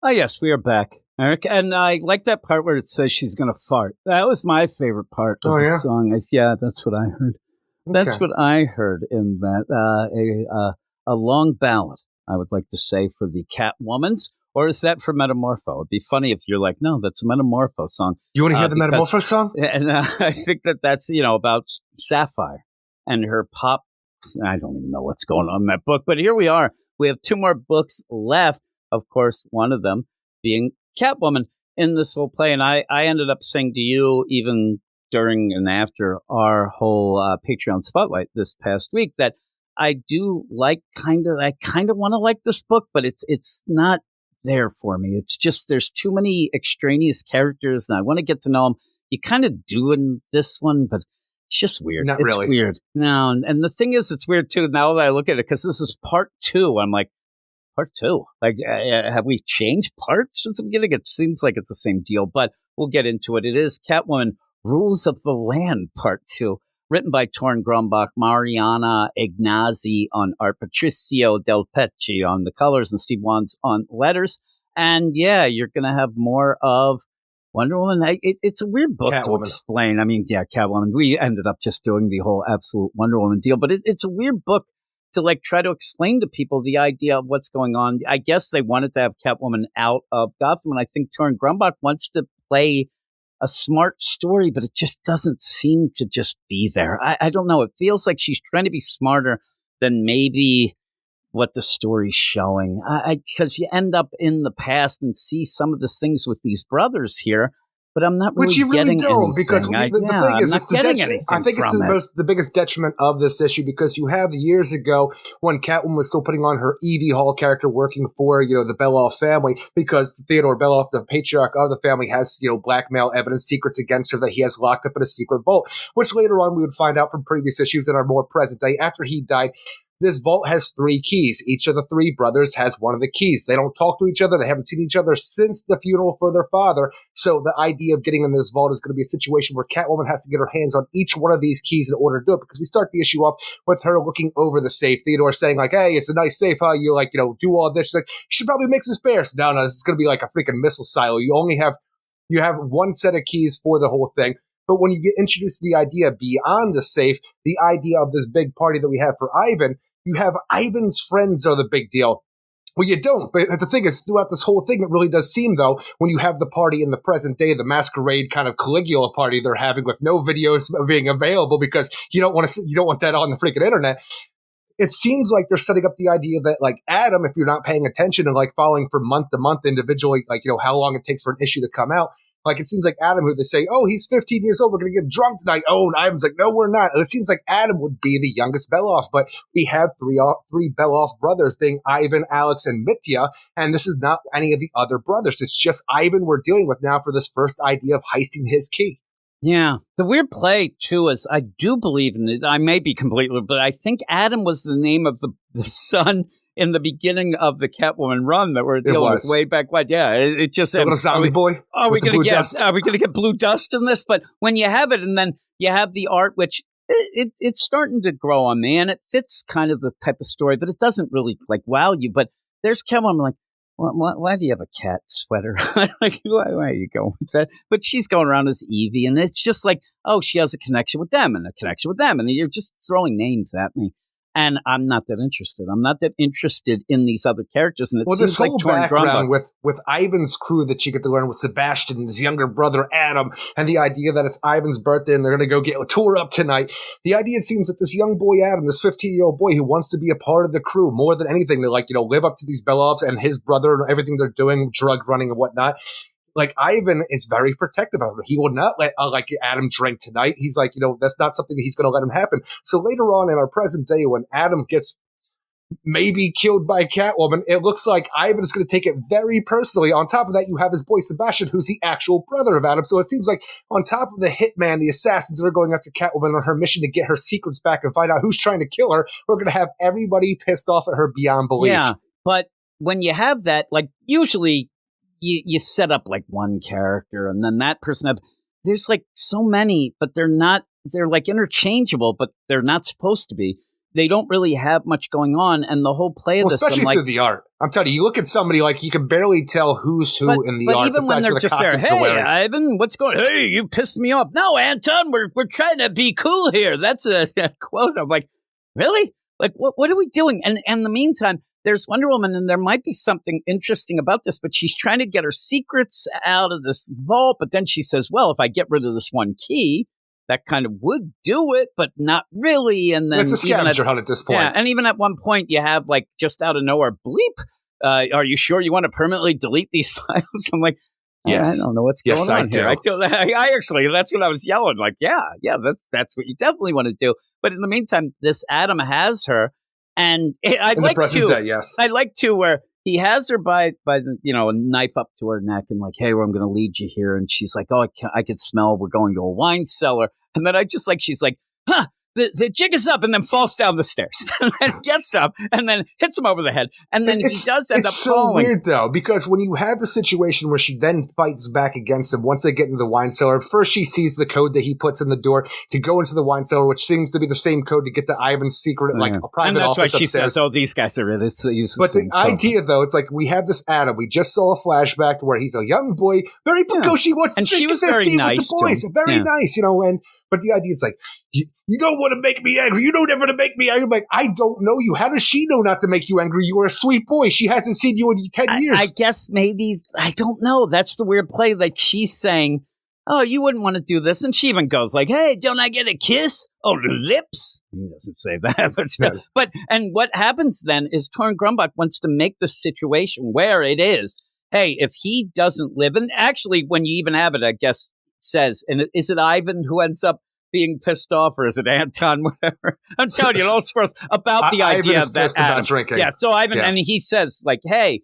Oh, yes, we are back, Eric. And I like that part where it says she's going to fart. That was my favorite part of the song. Yeah, that's what I heard. Okay. That's what I heard in that. A long ballad, I would like to say, for the Catwomans. Or is that for Metamorpho? It'd be funny if you're like, no, that's a Metamorpho song. You want to hear the Metamorpho song? And I think that's, about Sapphire and her pop. I don't even know what's going on in that book. But here we are. We have 2 more books left. Of course, one of them being Catwoman in this whole play. And I ended up saying to you, even during and after our whole Patreon spotlight this past week, that I do I kind of want to like this book, but it's not there for me. It's just there's too many extraneous characters, and I want to get to know them. You kind of do in this one, but it's just weird. Not it's really. Weird. No, and the thing is, it's weird too. Now that I look at it, because this is part 2, I'm like, part 2? Like, have we changed parts since the beginning? It seems like it's the same deal, but we'll get into it. It is Catwoman, Rules of the Land, part 2. Written by Torn Grumbach, Mariana Ignazzi on art, Patricio Del Pecci on the colors, and Steve Wands on letters. And yeah, you're going to have more of Wonder Woman. It's a weird book to explain. I mean, yeah, Catwoman. We ended up just doing the whole absolute Wonder Woman deal, but it's a weird book to try to explain to people the idea of what's going on. I guess they wanted to have Catwoman out of Gotham, and I think Torn Grumbach wants to play a smart story, but it just doesn't seem to just be there. I don't know. It feels like she's trying to be smarter than maybe what the story's showing. Because you end up in the past and see some of these things with these brothers here, but I'm not really Which you really getting don't, anything. because the thing is, it's I think it's the biggest detriment of this issue, because you have years ago when Catwoman was still putting on her Evie Hall character working for, the Beloff family, because Theodore Beloff, the patriarch of the family, has, blackmail evidence, secrets against her that he has locked up in a secret vault, which later on we would find out from previous issues in our more present day. After he died, this vault has 3 keys. Each of the 3 brothers has one of the keys. They don't talk to each other. They haven't seen each other since the funeral for their father. So the idea of getting in this vault is going to be a situation where Catwoman has to get her hands on each one of these keys in order to do it, because we start the issue off with her looking over the safe. Theodore saying like, hey, it's a nice safe. How you do all this? She's like, you should probably make some spares. No, this is going to be like a freaking missile silo. You have one set of keys for the whole thing. But when you get introduced to the idea beyond the safe, the idea of this big party that we have for Ivan, you have Ivan's friends are the big deal. Well, you don't. But the thing is, throughout this whole thing, it really does seem, though, when you have the party in the present day, the masquerade kind of Caligula party they're having with no videos being available because you don't want that on the freaking internet. It seems like they're setting up the idea that, like, Adam, if you're not paying attention and following from month to month individually, how long it takes for an issue to come out. It seems like Adam, who they say, oh, he's 15 years old, we're going to get drunk tonight. Oh, and Ivan's like, no, we're not. And it seems like Adam would be the youngest Beloff, but we have three Beloff brothers, being Ivan, Alex, and Mitya, and this is not any of the other brothers. It's just Ivan we're dealing with now for this first idea of heisting his key. Yeah. The weird play, too, is I do believe in it. I may be completely, but I think Adam was the name of the son, in the beginning of the Catwoman run that we're dealing with way back when. Yeah, it just said, zombie boy. Are we going to get blue dust in this? But when you have it, and then you have the art, which it's starting to grow on me, and it fits kind of the type of story, but it doesn't really like wow you. But there's Catwoman, I'm like, why do you have a cat sweater? Like, why are you going with that? But she's going around as Evie, and it's just like, oh, she has a connection with them and a connection with them, and you're just throwing names at me. And I'm not that interested. I'm not that interested in these other characters. And it seems this whole like background with Ivan's crew that you get to learn with Sebastian and his younger brother Adam, and the idea that it's Ivan's birthday and they're going to go get a tour up tonight. The idea, it seems, that this young boy Adam, this 15-year-old boy who wants to be a part of the crew more than anything, to live up to these Belovs and his brother and everything they're doing, drug running and whatnot. Like, Ivan is very protective of him. He will not let Adam drink tonight. He's like, that's not something that he's going to let him happen. So later on in our present day, when Adam gets maybe killed by Catwoman, it looks like Ivan is going to take it very personally. On top of that, you have his boy Sebastian, who's the actual brother of Adam. So it seems like on top of the hitman, the assassins that are going after Catwoman on her mission to get her secrets back and find out who's trying to kill her, we're going to have everybody pissed off at her beyond belief. Yeah, but when you have that, like, usually you set up like one character and then that person there's like so many, but they're like interchangeable, but they're not supposed to be. They don't really have much going on, and the whole play of this, especially through the art. I'm telling you, you look at somebody like you can barely tell who's who in the art. But even when they're just there, hey, Ivan, what's going on? Hey, you pissed me off. No, Anton, we're trying to be cool here. That's a quote. I'm like, really? Like, what are we doing? And in the meantime, there's Wonder Woman, and there might be something interesting about this, but she's trying to get her secrets out of this vault. But then she says, well, if I get rid of this one key, that kind of would do it, but not really. And then it's a scavenger hunt at this point. Yeah, and even at one point, you have like just out of nowhere, bleep. Are you sure you want to permanently delete these files? I'm like, yes. I don't know what's going on here. I actually, that's what I was yelling. Like, yeah, that's what you definitely want to do. But in the meantime, this Adam has her. And I'd like to where he has her by the, a knife up to her neck and like, hey, I'm going to lead you here. And she's like, oh, I can smell we're going to a wine cellar. And then she's like, huh, the jig is up, and then falls down the stairs and then gets up and then hits him over the head. And then he does end up falling. It's so weird, though, because when you have the situation where she then fights back against him once they get into the wine cellar, first she sees the code that he puts in the door to go into the wine cellar, which seems to be the same code to get the Ivan's secret, like a private office upstairs. And that's why she says, oh, these guys are in it. But the idea, though, it's like we have this Adam. We just saw a flashback where he's a young boy, very precocious, wants to drink 15 with the boys. Very nice, But the idea is like, you don't want to make me angry. You don't ever to make me angry. I'm like, I don't know you. How does she know not to make you angry? You are a sweet boy. She hasn't seen you in 10 years. I guess maybe, I don't know. That's the weird play. Like she's saying, oh, you wouldn't want to do this. And she even goes like, hey, don't I get a kiss? Oh, the lips? He doesn't say that, but still. No. But, and what happens then is Torn Grumbach wants to make the situation where it is, hey, if he doesn't live, and actually when you even have it, I guess, says, and is it Ivan who ends up being pissed off, or is it Anton? Whatever. I'm telling you, all sorts about the idea of that Adam. About drinking. Yeah, so Ivan, and he says, like, hey,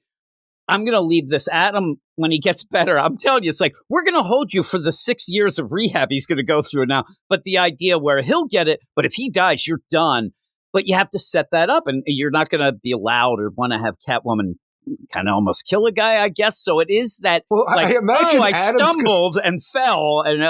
I'm going to leave this Adam when he gets better. I'm telling you, it's like, we're going to hold you for the 6 years of rehab he's going to go through now. But the idea where he'll get it, but if he dies, you're done. But you have to set that up, and you're not going to be allowed or want to have Catwoman kind of almost kill a guy, I guess. So it is that, like, I imagine I stumbled and fell, and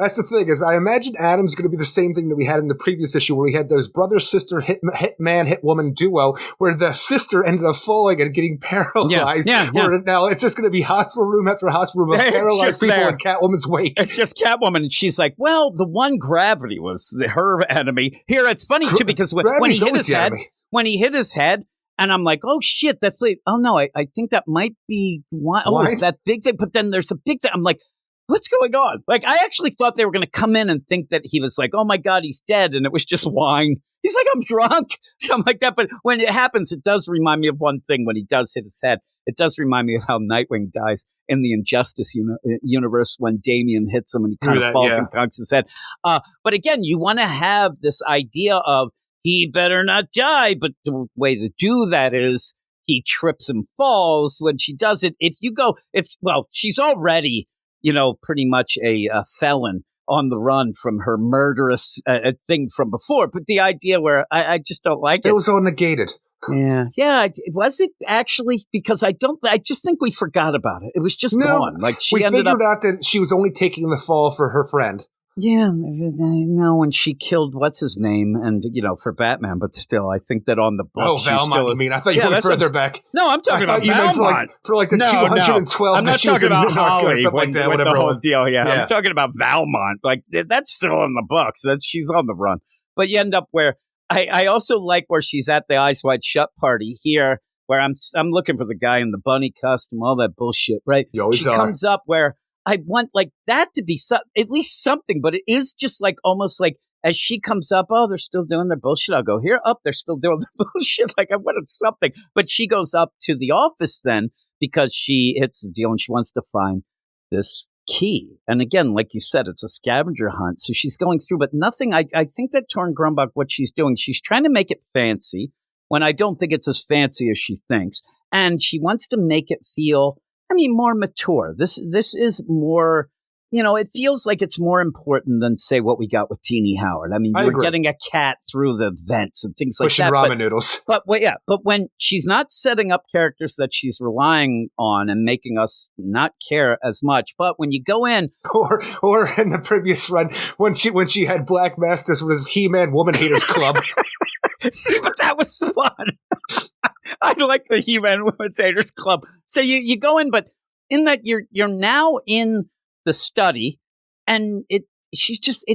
That's the thing, is I imagine Adam's going to be the same thing that we had in the previous issue where we had those brother-sister hitman-hitwoman duo where the sister ended up falling and getting paralyzed. Yeah. Now it's just going to be hospital room after hospital room of paralyzed people in Catwoman's wake. It's just Catwoman, and she's like, well, the one gravity was her enemy. Here, it's funny, too, because when he hit his head, and I'm like, oh, shit, oh, no, I think that might be why. Oh, it's that big thing. But then there's a big thing. I'm like, what's going on? Like, I actually thought they were going to come in and think that he was like, oh my God, he's dead. And it was just wine. He's like, I'm drunk. Something like that. But when it happens, it does remind me of one thing when he does hit his head. It does remind me of how Nightwing dies in the Injustice universe when Damian hits him and he kind of falls and conks his head. But again, you want to have this idea of he better not die. But the way to do that is he trips and falls when she does it. She's already, pretty much a felon on the run from her murderous thing from before. But the idea where I just don't like it. It was all negated. Yeah. Was it actually? Because I just think we forgot about it. It was just gone. Like we figured out that she was only taking the fall for her friend. Yeah, no, when she killed what's his name, and for Batman, but still, I think that on the book, oh, Valmont. You mean? I thought you went further back. No, I'm talking about Valmont for like the 212. I'm not talking about Holly, like that, whatever the whole deal. Yeah, I'm talking about Valmont. Like that's still in the books. She's on the run, but you end up where I also like where she's at the Eyes Wide Shut party here, where I'm looking for the guy in the bunny costume, all that bullshit, right? You always are. Comes up where. I want like that to be at least something, but it is just like almost like as she comes up, oh, they're still doing their bullshit. I'll go here, up, they're still doing their bullshit. Like I wanted something, but she goes up to the office then because she hits the deal and she wants to find this key. And again, like you said, it's a scavenger hunt. So she's going through, but nothing. I think that Torn Grumbach, what she's doing, she's trying to make it fancy when I don't think it's as fancy as she thinks. And she wants to make it feel more mature. This is more, it feels like it's more important than, say, what we got with Teenie Howard. We're getting a cat through the vents and things like pushing that. Ramen noodles. But when she's not setting up characters that she's relying on and making us not care as much, but when you go in, or in the previous run when she had Black Masters was He-Man Woman Haters Club. See, but that was fun. I like the He-Man Women's Haters Club. So you go in, but in that you're now in the study, and it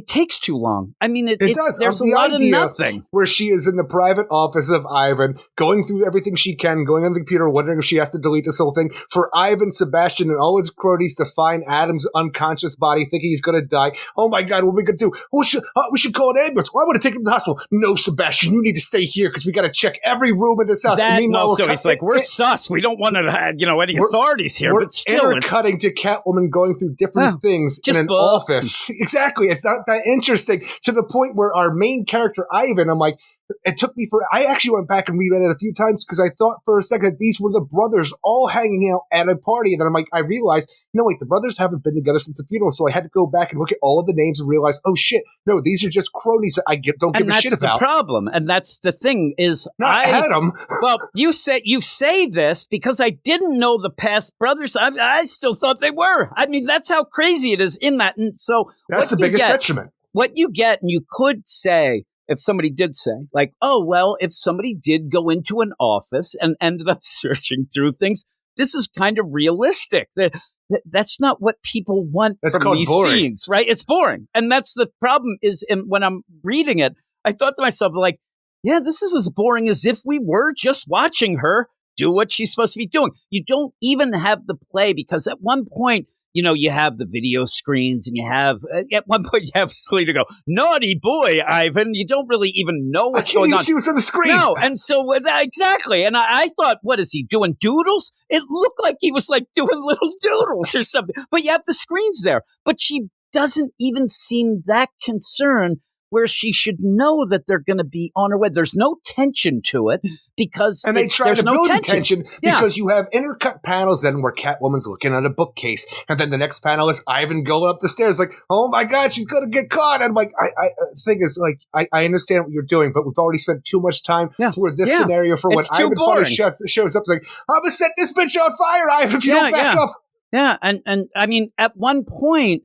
takes too long. It does. There's a lot of nothing. Where she is in the private office of Ivan, going through everything she can, going on the computer, wondering if she has to delete this whole thing. For Ivan, Sebastian, and all his cronies to find Adam's unconscious body, thinking he's going to die. Oh my God, what are we going to do? We should call an ambulance. Well, I want to take him to the hospital. No, Sebastian, you need to stay here because we got to check every room in this house. So he's like, we're sus. We don't want to have, any authorities here. But still, we're cutting to Catwoman going through different things in an office. Exactly. It's not that interesting to the point where our main character, Ivan, I'm like, it took me I actually went back and reread it a few times because I thought for a second that these were the brothers all hanging out at a party. And then I'm like, I realized, no, wait, the brothers haven't been together since the funeral. So I had to go back and look at all of the names and realize, oh shit, no, these are just cronies that I don't give a shit about. And that's the problem. And that's the thing is, not Adam. Well, you say this because I didn't know the past brothers. I still thought they were. That's how crazy it is in that. And so that's the biggest detriment. What you get, and you could say, if somebody did say, like, oh, well, if somebody did go into an office and ended up searching through things, this is kind of realistic. That's not what people want from these scenes, right? It's boring. And that's the problem is when I'm reading it, I thought to myself, like, yeah, this is as boring as if we were just watching her do what she's supposed to be doing. You don't even have the play because at one point, you have the video screens and you have, at one point you have Selena go, naughty boy, Ivan. You don't really even know what's going on. I can't even see what's on the screen. No, and so, exactly. And I thought, what is he doing, doodles? It looked like he was like doing little doodles or something. But you have the screens there. But she doesn't even seem that concerned where she should know that they're going to be on her way. There's no tension to it because they try to build tension because you have intercut panels then where Catwoman's looking at a bookcase, and then the next panel is Ivan going up the stairs like, oh my God, she's going to get caught. And I'm like, thing is, like, I understand what you're doing, but we've already spent too much time for this scenario for when Ivan finally shows up. It's like, I'm going to set this bitch on fire, Ivan, if you don't back up. Yeah, and at one point,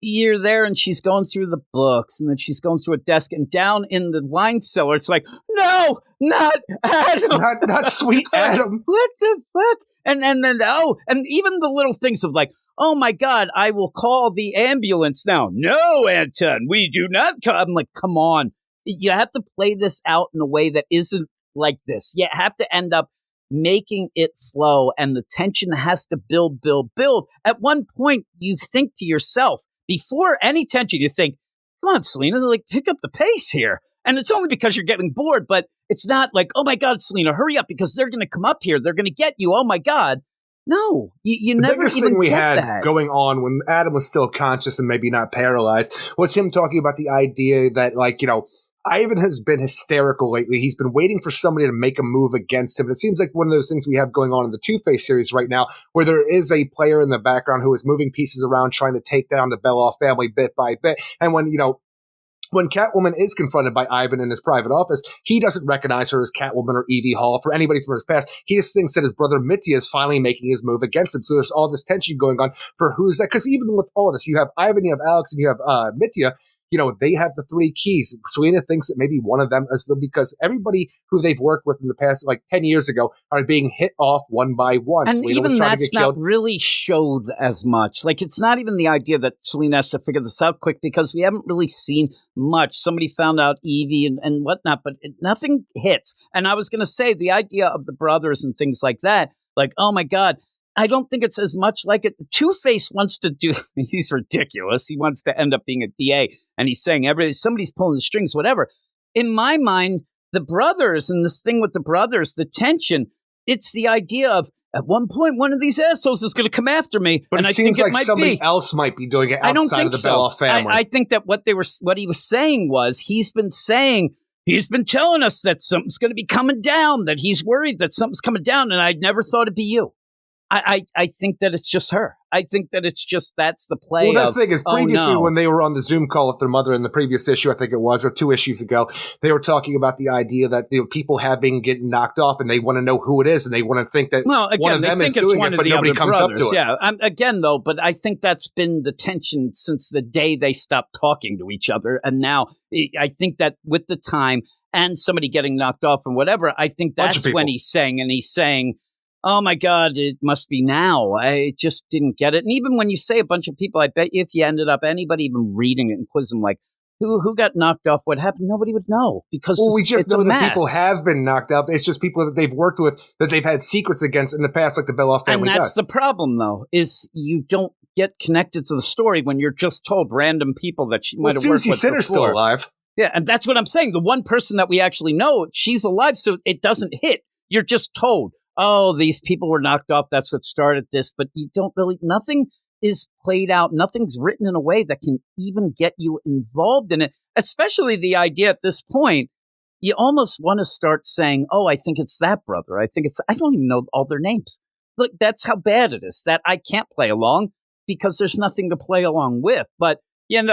you're there and she's going through the books and then she's going through a desk and down in the wine cellar, it's like, no, not Adam. Not sweet Adam. What the fuck? And then, and even the little things of like, oh my God, I will call the ambulance now. No, Anton, we do not call. I'm like, come on. You have to play this out in a way that isn't like this. You have to end up making it flow and the tension has to build. At one point, you think to yourself, before any tension, you think, come on, Selena, like pick up the pace here. And it's only because you're getting bored, but it's not like, oh my God, Selena, hurry up because they're going to come up here. They're going to get you. Oh my God. No, you never even get that. The biggest thing we had going on when Adam was still conscious and maybe not paralyzed was him talking about the idea that, like, Ivan has been hysterical lately. He's been waiting for somebody to make a move against him. And it seems like one of those things we have going on in the Two-Face series right now, where there is a player in the background who is moving pieces around trying to take down the Beloff family bit by bit. And when, when Catwoman is confronted by Ivan in his private office, he doesn't recognize her as Catwoman or Evie Hall for anybody from his past. He just thinks that his brother Mitya is finally making his move against him. So there's all this tension going on for who's that. Because even with all this, you have Ivan, you have Alex, and you have Mitya. They have the three keys. Selena thinks that maybe one of them is them because everybody who they've worked with in the past, like 10 years ago, are being hit off one by one. And Selena even was trying that's to get killed. not really showed as much. Like, it's not even the idea that Selena has to figure this out quick because we haven't really seen much. Somebody found out Evie and whatnot, but nothing hits. And I was going to say the idea of the brothers and things like that, like, oh my God, I don't think it's as much like it. Two-Face wants to do, he's ridiculous. He wants to end up being a DA, and he's saying somebody's pulling the strings, whatever. In my mind, the brothers and this thing with the brothers, the tension, it's the idea of, at one point, one of these assholes is going to come after me. But and it seems like somebody else might be doing it outside of the Beloff family. I think that what he was saying was, he's been telling us that something's going to be coming down, that he's worried that something's coming down, and I never thought it'd be you. I think that it's just her. I think that it's just, that's the play. Well, that's the thing is, previously when they were on the Zoom call with their mother in the previous issue, I think it was, or 2 issues ago, they were talking about the idea that people have been getting knocked off and they want to know who it is and they want to think that one of them is doing it, but nobody comes up to it. Yeah, again, though, but I think that's been the tension since the day they stopped talking to each other. And now I think that with the time and somebody getting knocked off and whatever, I think that's when he's saying, oh my God, it must be now. I just didn't get it. And even when you say a bunch of people, I bet if you ended up anybody even reading it and quiz them like, who got knocked off, what happened, nobody would know. Because we just know that people have been knocked out. It's just people that they've worked with that they've had secrets against in the past, like the Beloff family does. And that's the problem, though, is you don't get connected to the story when you're just told random people that she might have worked with before. Susie Sinner's still alive. Yeah, and that's what I'm saying. The one person that we actually know, she's alive, so it doesn't hit. You're just told. Oh, these people were knocked off. That's what started this. But you don't really, nothing is played out. Nothing's written in a way that can even get you involved in it. Especially the idea at this point, you almost want to start saying, oh, I think it's that brother. I don't even know all their names. Look, that's how bad it is that I can't play along because there's nothing to play along with. But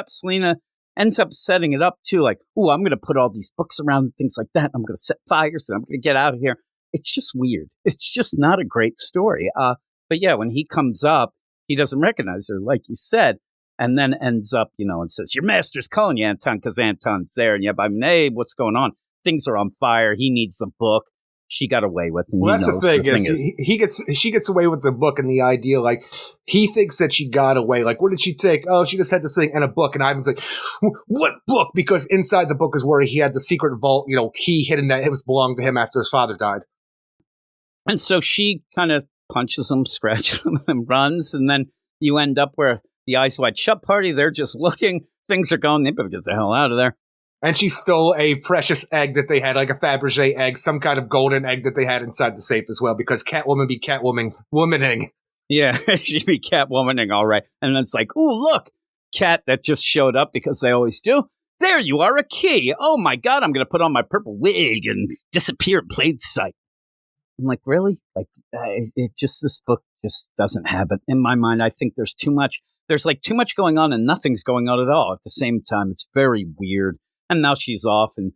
Selena ends up setting it up too. Like, oh, I'm going to put all these books around and things like that. I'm going to set fires and I'm going to get out of here. It's just weird. It's just not a great story. But yeah, when he comes up, he doesn't recognize her, like you said, and then ends up, and says, your master's calling you, Anton, because Anton's there. And hey, what's going on? Things are on fire. He needs the book. She got away with it. Well, that's the thing she gets away with the book and the idea, like, he thinks that she got away. Like, what did she take? Oh, she just had this thing and a book. And Ivan's like, what book? Because inside the book is where he had the secret vault, key hidden that it was belonged to him after his father died. And so she kind of punches him, scratches him, and runs. And then you end up where the Eyes Wide Shut party, they're just looking. Things are going. They better get the hell out of there. And she stole a precious egg that they had, like a Fabergé egg, some kind of golden egg that they had inside the safe as well, because Catwoman be Catwomaning. Yeah, she'd be Catwomaning, all right. And then it's like, ooh, look, cat that just showed up because they always do. There you are, a key. Oh, my God, I'm going to put on my purple wig and disappear in plain sight. I'm like, really? Like, this book just doesn't have it. In my mind, I think there's too much going on and nothing's going on at all at the same time. It's very weird. And now she's off and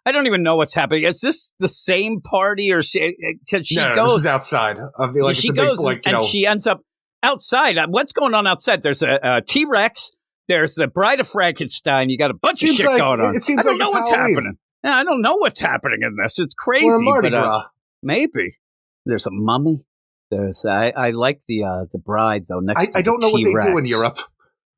I don't even know what's happening. Is this the same party or she goes? This is outside. I feel like she goes and she ends up outside. What's going on outside? There's a T-Rex. There's the Bride of Frankenstein. You got a bunch of shit going on. It seems like it's what's Halloween. happening. Yeah, I don't know what's happening in this. It's crazy. Or Mardi Gras. Maybe. There's a mummy. I like the bride though. I don't know what they do in Europe.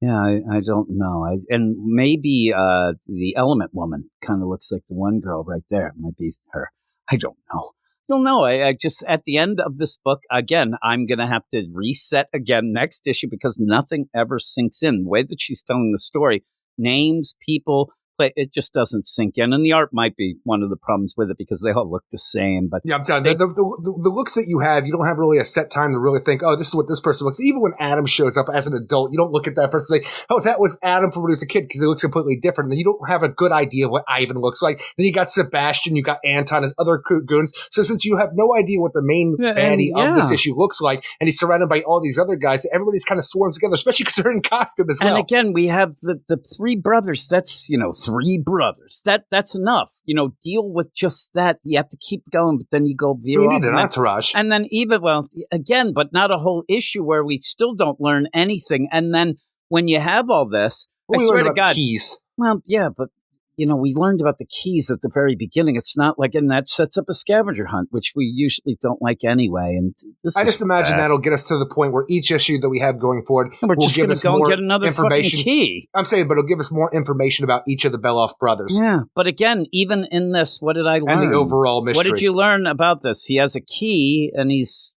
Yeah, I don't know. And maybe the Element Woman kind of looks like the one girl right there. It might be her. I don't know. I just, at the end of this book, again, I'm going to have to reset again next issue because nothing ever sinks in. The way that she's telling the story, names, people, but it just doesn't sink in. And the art might be one of the problems with it because they all look the same. But yeah, I'm telling you, the looks that you have, you don't have really a set time to really think, oh, this is what this person looks. Even when Adam shows up as an adult, you don't look at that person and say, oh, that was Adam from when he was a kid because he looks completely different. And then you don't have a good idea of what Ivan looks like. Then you got Sebastian, you got Anton, his other goons. So since you have no idea what the main baddie of this issue looks like, and he's surrounded by all these other guys, everybody's kind of swarms together, especially because they're in costume as well. And again, we have the three brothers. That's, 3 brothers. That's enough. Deal with just that. You have to keep going, but then you go veer off. We need an entourage. And then again, but not a whole issue where we still don't learn anything. And then when you have all this, I swear to God. Keys. Well, yeah, but we learned about the keys at the very beginning. It's not like, and that sets up a scavenger hunt, which we usually don't like anyway. And I just imagine that'll get us to the point where each issue that we have going forward will give us more get another information. Key. I'm saying, but it'll give us more information about each of the Beloff brothers. Yeah, but again, even in this, what did I learn? And the overall mystery. What did you learn about this? He has a key, and he's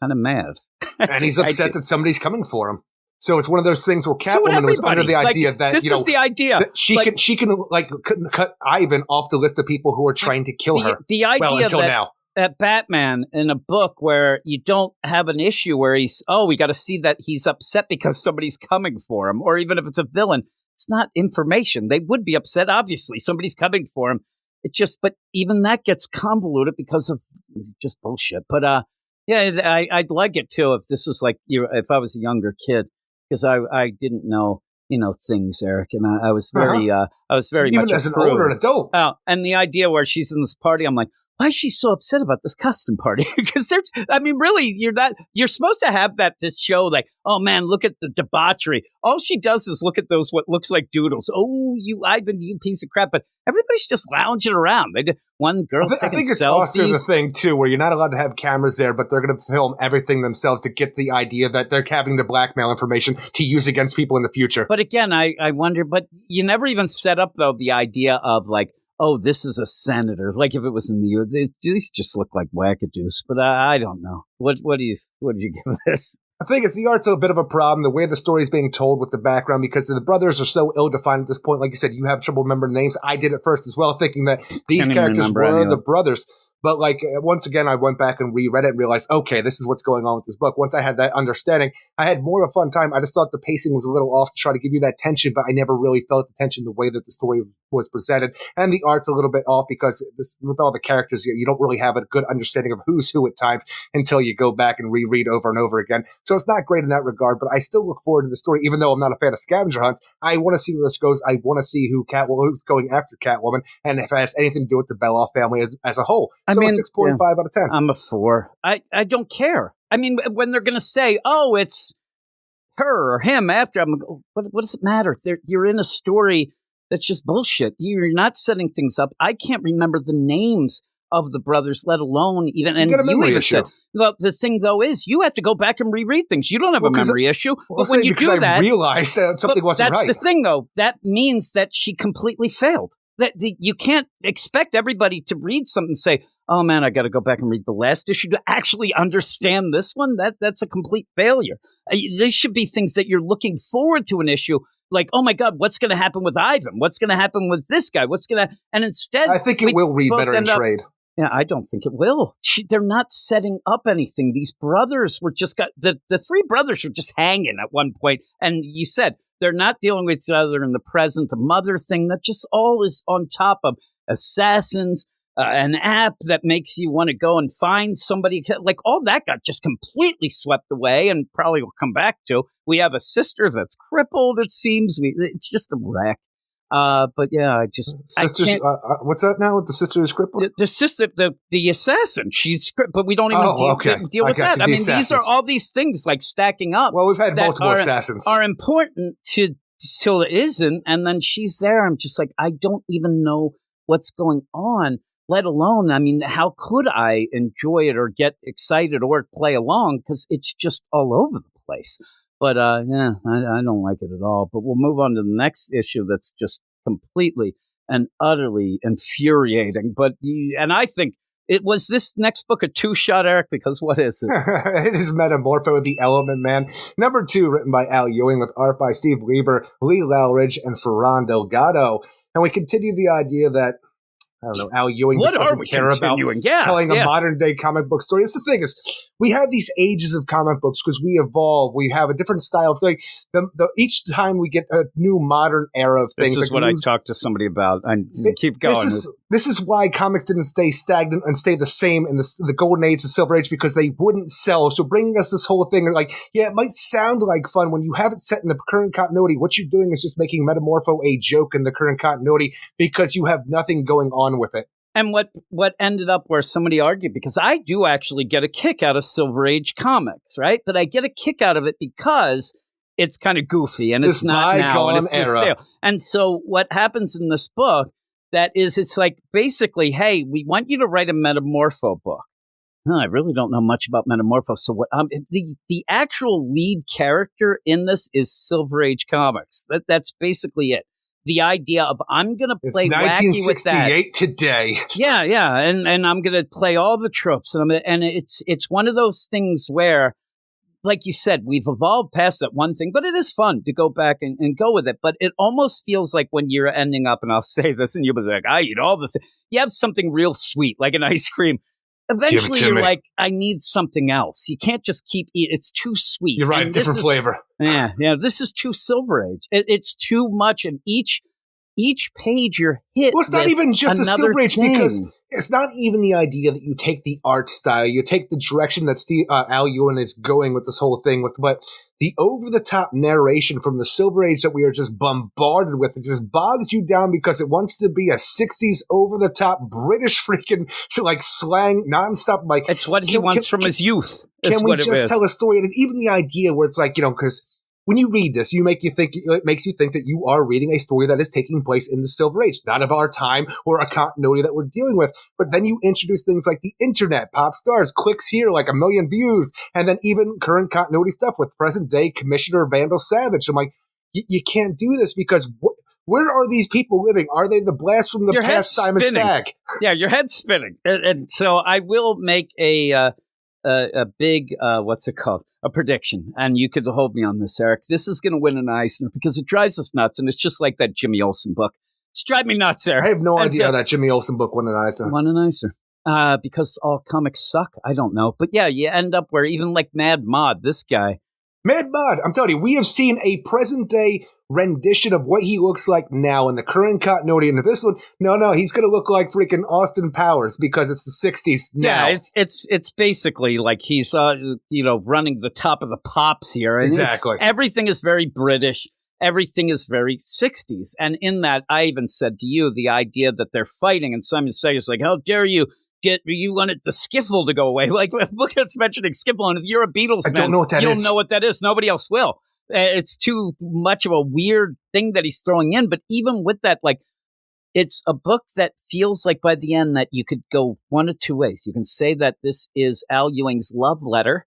kind of mad. And he's upset that somebody's coming for him. So it's one of those things where Catwoman was under the idea that this is the idea that she can couldn't cut Ivan off the list of people who are trying to kill her. The idea until now. That Batman in a book where you don't have an issue where we got to see that he's upset because somebody's coming for him, or even if it's a villain, it's not information. They would be upset, obviously. Somebody's coming for him. But even that gets convoluted because of just bullshit. But I'd like it too if this was if I was a younger kid. Because I didn't know, things, Eric, and I was very even much as an older adult. Oh, and the idea where she's in this party, I'm like, why is she so upset about this costume party? Because really, you're supposed to have this show like, oh man, look at the debauchery. All she does is look at those what looks like doodles. Oh, Ivan, you piece of crap! But everybody's just lounging around. One girl's taking selfies. I think it's also the thing too, where you're not allowed to have cameras there, but they're going to film everything themselves to get the idea that they're having the blackmail information to use against people in the future. But again, I wonder. But you never even set up though the idea of oh, this is a senator. Like if it was in the U.S., these just look like wackadoos. But I don't know. What did you give this? I think the art's a bit of a problem, the way the story is being told with the background, because the brothers are so ill-defined at this point. Like you said, you have trouble remembering names. I did at first as well, thinking that these characters were the brothers. But once again, I went back and reread it and realized, okay, this is what's going on with this book. Once I had that understanding, I had more of a fun time. I just thought the pacing was a little off to try to give you that tension, but I never really felt the tension the way that the story was presented. And the art's a little bit off because with all the characters, you don't really have a good understanding of who's who at times until you go back and reread over and over again. So it's not great in that regard, but I still look forward to the story, even though I'm not a fan of scavenger hunts. I want to see where this goes. I want to see who's going after Catwoman, and if it has anything to do with the Beloff family as a whole. So a 6.5 out of 10. I'm a 4. I don't care. I mean, when they're going to say, oh, it's her or him after, I'm like, what does it matter? You're in a story that's just bullshit. You're not setting things up. I can't remember the names of the brothers, let alone even. And you even said, well, the thing though is, you have to go back and reread things. You don't have a memory issue. But when you do that, I realized that something wasn't right. That's the thing, though. That means that she completely failed. You can't expect everybody to read something and say, oh man, I got to go back and read the last issue to actually understand this one. That's a complete failure. These should be things that you're looking forward to an issue. Like, oh my God, what's going to happen with Ivan? What's going to happen with this guy? And instead, I think it will read better in trade. Yeah, I don't think it will. They're not setting up anything. These brothers were the 3 brothers were just hanging at one point. And you said they're not dealing with each other in the present, the mother thing, that just all is on top of assassins, an app that makes you want to go and find somebody. Like all that got just completely swept away, and probably will come back to. We have a sister that's crippled, it seems. It's just a wreck. But yeah, sisters. What's that now? The sister is crippled. The sister, the assassin. She's but we don't even deal with that. I mean, these are all these things like stacking up. Well, we've had multiple assassins. Are important till it isn't, and then she's there. I'm just like, I don't even know what's going on. Let alone, I mean, how could I enjoy it or get excited or play along? Because it's just all over the place. But I don't like it at all. But we'll move on to the next issue that's just completely and utterly infuriating. And I think it was this next book a 2-shot, Eric, because what is it? It is Metamorpho, the Element Man. Number 2, written by Al Ewing with art by Steve Lieber, Lee Loughridge, and Ferran Delgado. And we continue the idea that, I don't know, Al Ewing just doesn't care about telling a modern-day comic book story. That's the thing is, we have these ages of comic books because we evolve. We have a different style of thing. Each time we get a new modern era of things. This is what I talked to somebody about. Keep going. This is why comics didn't stay stagnant and stay the same in the golden age, the silver age, because they wouldn't sell. So bringing us this whole thing, like, yeah, it might sound like fun when you have it set in the current continuity. What you're doing is just making Metamorpho a joke in the current continuity because you have nothing going on with it. And what ended up where somebody argued, because I do actually get a kick out of Silver Age comics, right? But I get a kick out of it because it's kind of goofy and it's not now and it's stale. And so what happens in this book, that is, it's like basically, hey, we want you to write a Metamorpho book. No, I really don't know much about Metamorpho. So what? The actual lead character in this is Silver Age comics. That's basically it. The idea of I'm going to play wacky with that. It's 1968 today. Yeah, and I'm going to play all the tropes, and it's one of those things where, like you said, we've evolved past that one thing, but it is fun to go back and go with it. But it almost feels like when you're ending up, and I'll say this, and you'll be like, I eat all the things. You have something real sweet, like an ice cream. Eventually, you're like, I need something else. You can't just keep eating. It's too sweet. You're right, different flavor. Yeah. This is too Silver Age. It's too much, and each page you're hit. Well, it's not even just a Silver Age thing. Because it's not even the idea that you take the art style, you take the direction that Al Ewing is going with this whole thing, but the over-the-top narration from the Silver Age that we are just bombarded with, it just bogs you down because it wants to be a 60s over-the-top British freaking like slang nonstop. Like it's what he wants from his youth. Can we just tell a story? And even the idea where it's like, because when you read this, it makes you think that you are reading a story that is taking place in the Silver Age, not of our time or a continuity that we're dealing with. But then you introduce things like the internet, pop stars, clicks here, like 1 million views, and then even current continuity stuff with present day Commissioner Vandal Savage. I'm like, you can't do this because where are these people living? Are they the blast from the past Simon Stagg? Yeah, your head's spinning. And so I will make a big, what's it called? A prediction, and you could hold me on this, Eric. This is going to win an Eisner because it drives us nuts, and it's just like that Jimmy Olsen book. It's driving me nuts, Eric. I have no idea how that Jimmy Olsen book won an Eisner. Won an Eisner. Because all comics suck. I don't know. But yeah, you end up where even like Mad Mod, this guy. Mad Mod, I'm telling you, we have seen a present-day rendition of what he looks like now in the current continuity. And this one, no, he's going to look like freaking Austin Powers because it's the 60s now. Yeah, it's basically like he's running the top of the pops here. And exactly. Everything is very British. Everything is very 60s. And in that, I even said to you, the idea that they're fighting, and Simon Sagg's like, how dare you you wanted the skiffle to go away. Like, look at us mentioning skiffle. And if you're a Beatles fan, don't know what that you'll know what that is. Nobody else will. It's too much of a weird thing that he's throwing in. But even with that, like, it's a book that feels like by the end that you could go one of two ways. You can say that this is Al Ewing's love letter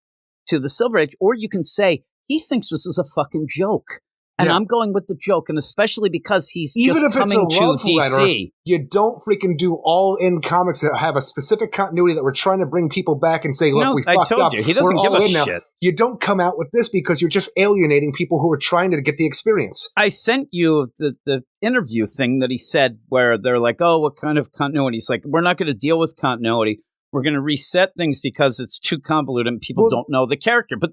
to the Silver Age, or you can say he thinks this is a fucking joke. And I'm going with the joke, and especially because he's even just if coming it's a love to DC. Letter, you don't freaking do all-in comics that have a specific continuity that we're trying to bring people back and say, look, we fucked up. He doesn't give a shit. You don't come out with this because you're just alienating people who are trying to get the experience. I sent you the interview thing that he said where they're like, oh, what kind of continuity? He's like, we're not going to deal with continuity. We're going to reset things because it's too convoluted and people don't know the character. But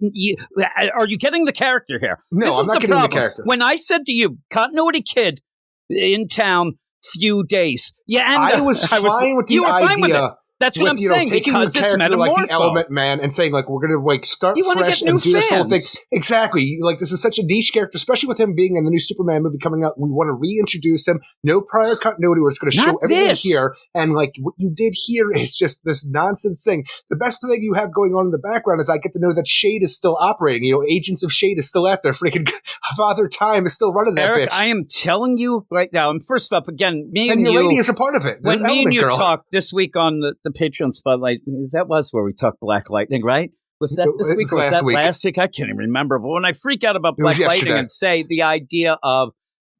are you getting the character here? No, I'm not getting the character. When I said to you, continuity kid in town, few days. Yeah, and I was fine with the idea. That's what I'm saying, because it's Metamorpho. Like the Element Man and saying, like, we're going to like start fresh and do this whole thing. Exactly. Like, this is such a niche character, especially with him being in the new Superman movie coming out. We want to reintroduce him. No prior continuity. We're just going to show everything here. And, like, what you did here is just this nonsense thing. The best thing you have going on in the background is I get to know that Shade is still operating. Agents of Shade is still out there. Freaking Father Time is still running that Eric, bitch. I am telling you right now, and first up, again, me and you. And Urania is a part of it. When me and you talked this week on the Patreon Spotlight, that was where we talked Black Lightning, right? Was that this week or was that last week? I can't even remember. But when I freak out about Black Lightning and say the idea of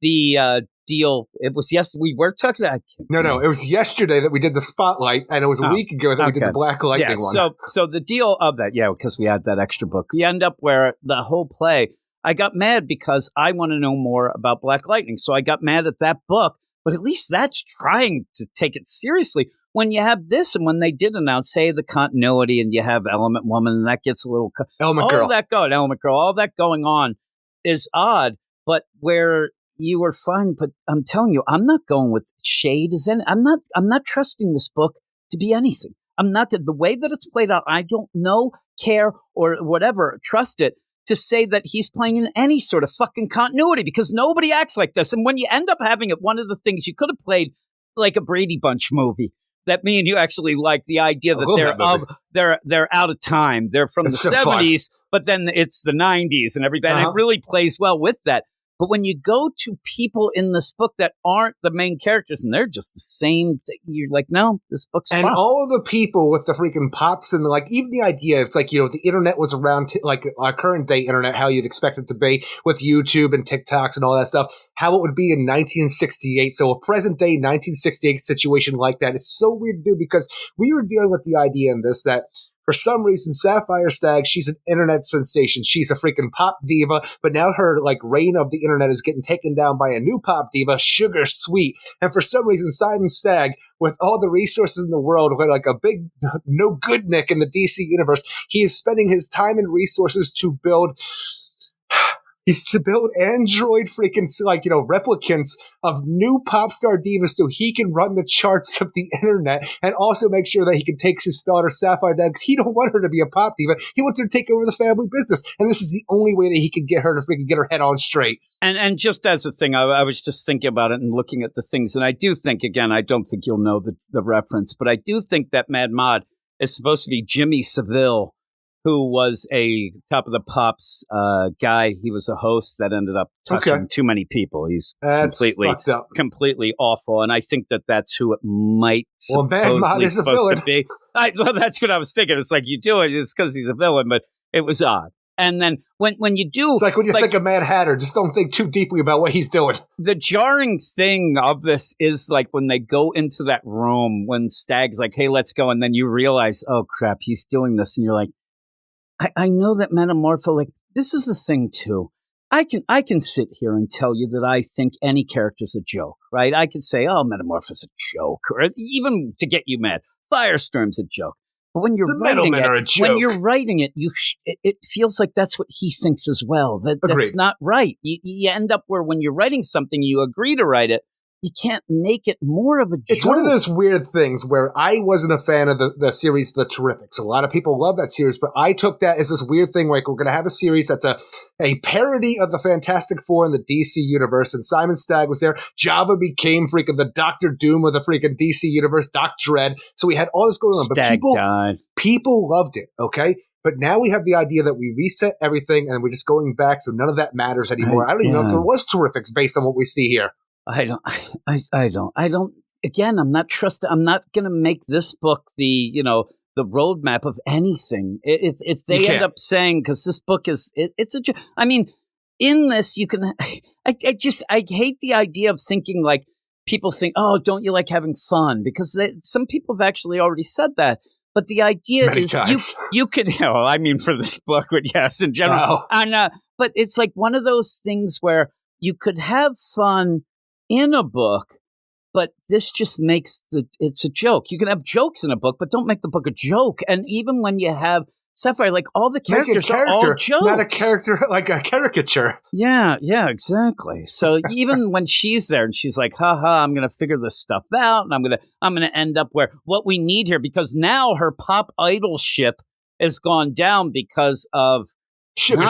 the deal, it was we were talking about. No, it was yesterday that we did the Spotlight, and it was a week ago that we did the Black Lightning one. So the deal of that, because we had that extra book, you end up where the whole play, I got mad because I want to know more about Black Lightning. So I got mad at that book, but at least that's trying to take it seriously. When you have this, and when they did announce, say, the continuity, and you have Element Woman, and that gets a little Element Girl, all that going on is odd. But where you were fine, but I'm telling you, I'm not going with shade. I'm not trusting this book to be anything. I'm not the way that it's played out. I don't know, care, or whatever. Trust it to say that he's playing in any sort of fucking continuity because nobody acts like this. And when you end up having it, one of the things you could have played like a Brady Bunch movie that me and you actually like the idea that they're out of time. They're from the 70s, but then it's the 90s and everybody. And it really plays well with that. But when you go to people in this book that aren't the main characters and they're just the same, you're like, no, this book's and fun. All of the people with the freaking pops and like even the idea, it's like, the internet was around like our current day internet, how you'd expect it to be with YouTube and TikToks and all that stuff, how it would be in 1968. So a present day 1968 situation like that is so weird to do because we were dealing with the idea in this that for some reason, Sapphire Stagg, she's an internet sensation. She's a freaking pop diva, but now her like reign of the internet is getting taken down by a new pop diva, Sugar Sweet. And for some reason, Simon Stagg, with all the resources in the world, with like a big no good Nick in the DC universe, he is spending his time and resources to build android freaking replicants of new pop star divas so he can run the charts of the internet and also make sure that he can take his daughter Sapphire down because he don't want her to be a pop diva. He wants her to take over the family business. And this is the only way that he can get her to freaking get her head on straight. And just as a thing, I was just thinking about it and looking at the things. And I do think, again, I don't think you'll know the reference, but I do think that Mad Mod is supposed to be Jimmy Savile, who was a Top of the Pops guy. He was a host that ended up touching too many people. He's completely awful. And I think that's who it might supposedly supposed to be. Well, that's what I was thinking. It's like you do it, it's because he's a villain, but it was odd. And then when you do... It's like when you think of Mad Hatter, just don't think too deeply about what he's doing. The jarring thing of this is like when they go into that room, when Stagg's like, hey, let's go. And then you realize, oh, crap, he's doing this. And you're like, I know that Metamorpho, like, this is the thing, too. I can sit here and tell you that I think any character's a joke, right? I could say, oh, Metamorpho's a joke, or even to get you mad, Firestorm's a joke. But when you're writing it, it feels like that's what he thinks as well. That's not right. You end up where when you're writing something, you agree to write it, you can't make it more of a joke. It's one of those weird things where I wasn't a fan of the series The Terrifics. A lot of people love that series, but I took that as this weird thing where we're going to have a series that's a parody of the Fantastic Four in the DC universe, and Simon Stagg was there. Java became freaking the Doctor Doom of the freaking DC universe, Doc Dredd. So we had all this going on, but people loved it, okay? But now we have the idea that we reset everything and we're just going back, so none of that matters anymore. I don't even know if there was Terrifics based on what we see here. I don't. Again, I'm not trusting. I'm not going to make this book the roadmap of anything. If they end up saying, because this book it's a. I mean, in this you can. I hate the idea of thinking like people think, oh, don't you like having fun? Because some people have actually already said that. But the idea is you can. I mean, for this book, but yes, in general. Wow. But it's like one of those things where you could have fun in a book, but this just makes it's a joke. You can have jokes in a book, but don't make the book a joke. And even when you have Sapphire, like all the characters are all jokes. Not a character, like a caricature. Yeah, exactly. So even when she's there and she's like, haha, I'm going to figure this stuff out and I'm going to end up where what we need here, because now her pop idolship has gone down because of Sugar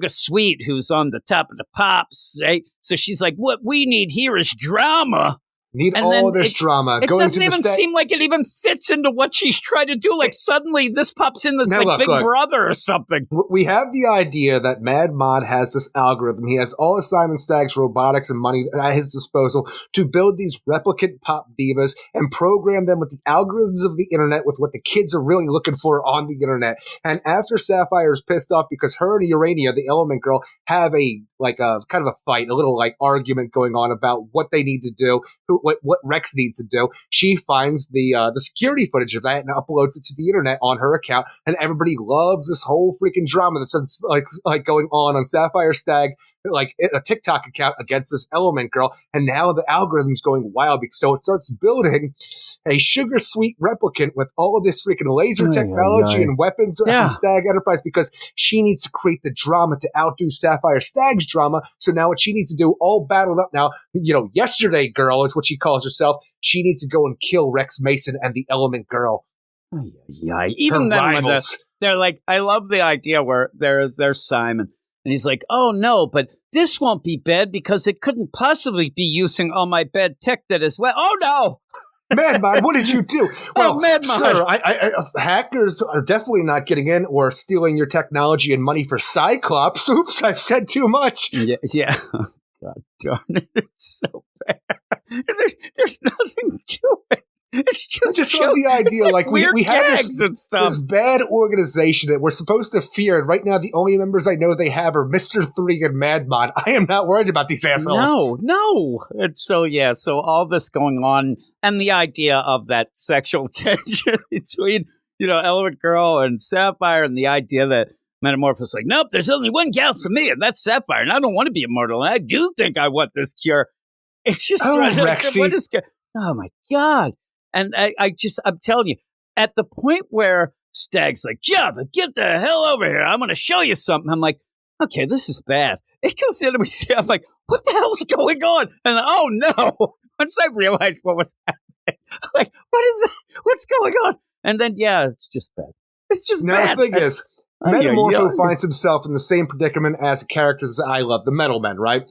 Sweet, who's on the Top of the Pops, right? So she's like, what we need here is drama. Need all this drama. It doesn't even seem like it even fits into what she's trying to do. Like suddenly this pops in this Big Brother or something. We have the idea that Mad Mod has this algorithm. He has all of Simon Stagg's robotics and money at his disposal to build these replicant pop divas and program them with the algorithms of the internet, with what the kids are really looking for on the internet. And after Sapphire is pissed off because her and Urania, the Element Girl, have a kind of a fight, a little like argument going on about what they need to do, what Rex needs to do. She finds the security footage of that and uploads it to the internet on her account, and everybody loves this whole freaking drama that's like going on Sapphire Stagg like a TikTok account against this Element Girl, and now the algorithm's going wild because so it starts building a sugar sweet replicant with all of this freaking laser technology and weapons from Stag Enterprise because she needs to create the drama to outdo Sapphire Stag's drama. So now what she needs to do, all battled up now, yesterday girl is what she calls herself. She needs to go and kill Rex Mason and the Element Girl. Even then, when they're like, I love the idea where there's Simon, and he's like, oh no, but this won't be bad because it couldn't possibly be using all my bad tech that is well. Oh no! Madmod, what did you do? Well, sir, hackers are definitely not getting in or stealing your technology and money for Cyclops. Oops, I've said too much. Yeah. God darn it, it's so bad. There's nothing to it. It's just love the idea, like we have this bad organization that we're supposed to fear, and right now the only members I know they have are Mr. 3 and Madmod. I am not worried about these assholes. No. It's so all this going on, and the idea of that sexual tension between, Element Girl and Sapphire, and the idea that Metamorpho is like, nope, there's only one gal for me, and that's Sapphire, and I don't want to be immortal, and I do think I want this cure. It's just Rexy. Oh my God. And I'm telling you, at the point where Stag's like, Jabba, get the hell over here. I'm going to show you something. I'm like, okay, this is bad. It comes in and we see, I'm like, what the hell is going on? And oh no. Once I realized what was happening, I'm like, what is that? What's going on? And then, it's just bad. It's just bad. The thing is, Metamorpho finds himself in the same predicament as the characters I love, the Metal Men, right?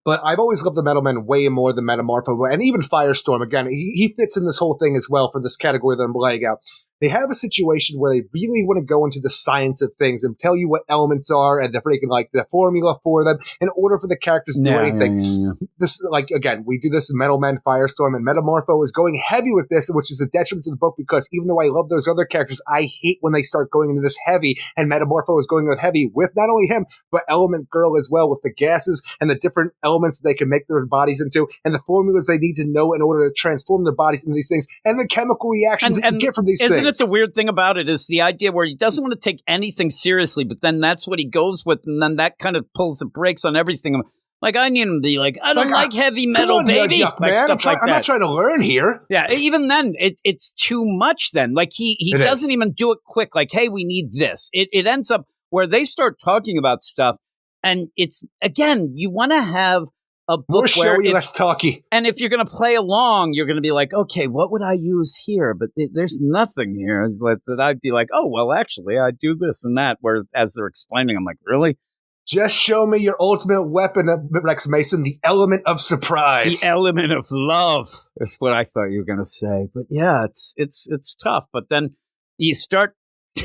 But I've always loved the Metal Men way more than Metamorpho. And even Firestorm, again, he fits in this whole thing as well for this category that I'm laying out. They have a situation where they really want to go into the science of things and tell you what elements are and the freaking the formula for them in order for the characters to do anything. Yeah. This again, we do this in Metal Men, Firestorm, and Metamorpho is going heavy with this, which is a detriment to the book because even though I love those other characters, I hate when they start going into this heavy, and Metamorpho is going with heavy with not only him, but Element Girl as well, with the gases and the different elements that they can make their bodies into and the formulas they need to know in order to transform their bodies into these things and the chemical reactions that you get from these things. Isn't it the weird thing about it is the idea where he doesn't want to take anything seriously, but then that's what he goes with, and then that kind of pulls the brakes on everything. Like, I need him to be like, I don't like heavy metal, baby. Yuck, man. I'm not trying to learn here. Yeah, even then, it's too much then. Like, he doesn't even do it quick. Like, hey, we need this. It ends up where they start talking about stuff, and it's, again, you want to have a book more showy, less talky. And if you're going to play along, you're going to be like, okay, what would I use here? But there's nothing here that I'd be like, oh, well, actually, I do this and that. Where as they're explaining, I'm like, really? Just show me your ultimate weapon, Rex Mason, the element of surprise. The element of love is what I thought you were going to say. But yeah, it's tough. But then you start,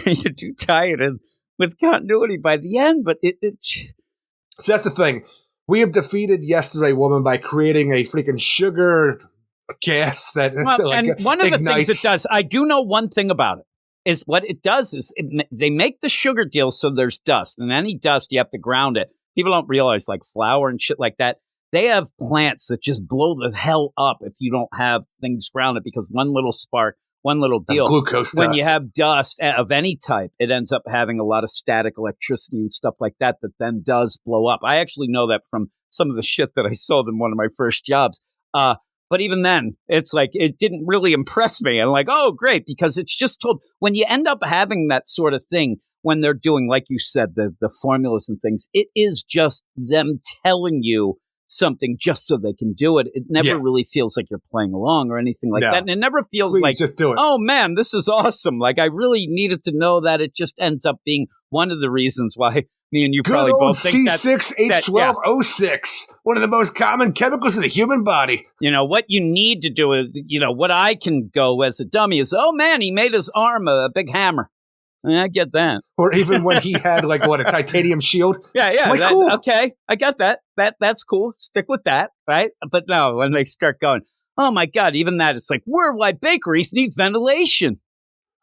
you do tie it in with continuity by the end. But it's... So that's the thing. We have defeated Yesterday Woman by creating a freaking sugar gas that and one of the ignites. things it does, I do know one thing about it, is what it does is they make the sugar deal so there's dust, and any dust you have to ground it. People don't realize, like flour and shit like that, they have plants that just blow the hell up if you don't have things grounded, because one little spark, one little deal. Glucose when dust. you have dust of any type, it ends up having a lot of static electricity and stuff like that then does blow up. I actually know that from some of the shit that I sold in one of my first jobs. But even then, it's like, it didn't really impress me. I'm like, oh, great, because it's just told. When you end up having that sort of thing, when they're doing, like you said, the formulas and things, it is just them telling you something just so they can do it. It never really feels like you're playing along or anything like that. And it never feels like, just do it. Oh man, this is awesome. Like, I really needed to know that. It just ends up being one of the reasons why me and you good probably old both think C6H12O6, one of the most common chemicals in the human body. You know, what you need to do is, what I can go as a dummy is, oh man, he made his arm a big hammer. I get that. Or even when he had a titanium shield. Yeah. Like, cool. Okay, I got that. That's cool. Stick with that, right? But no, when they start going, oh my God, even that, it's like, worldwide bakeries need ventilation.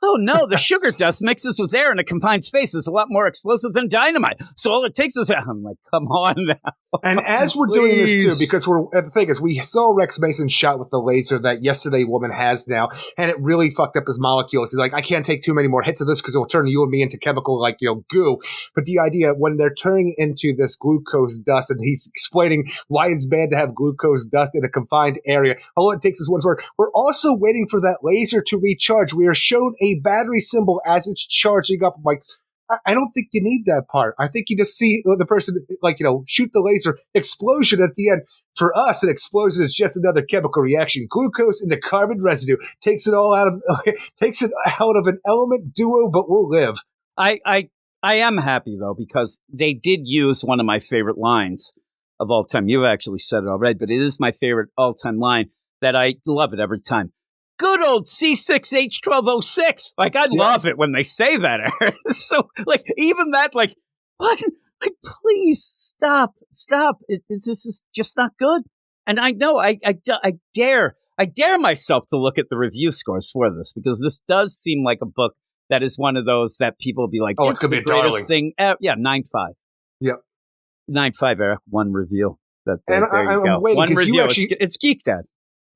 oh no, the sugar dust mixes with air in a confined space. It's a lot more explosive than dynamite. So all it takes is, I'm like, come on now. And as we're doing this too, because the thing is, we saw Rex Mason shot with the laser that Yesterday Woman has now, and it really fucked up his molecules. He's like, I can't take too many more hits of this because it will turn you and me into chemical, goo. But the idea, when they're turning into this glucose dust, and he's explaining why it's bad to have glucose dust in a confined area, all it takes is one word. We're also waiting for that laser to recharge. We are shown a battery symbol as it's charging up. I'm like, I don't think you need that part. I think you just see the person, shoot the laser, explosion at the end. For us, an explosion is just another chemical reaction. Glucose into carbon residue takes it out of an element duo, but we'll live. I am happy, though, because they did use one of my favorite lines of all time. You've actually said it already, but it is my favorite all-time line that I love it every time. Good old C6H1206. Like, I love it when they say that. So, even that, what? Please stop. This is just not good. And I know I dare myself to look at the review scores for this, because this does seem like a book that is one of those that people will be like, it's going to be the greatest thing. 9.5. Yep. 9.5, Eric. One review. There I'm waiting, one review. You actually, it's Geek Dad.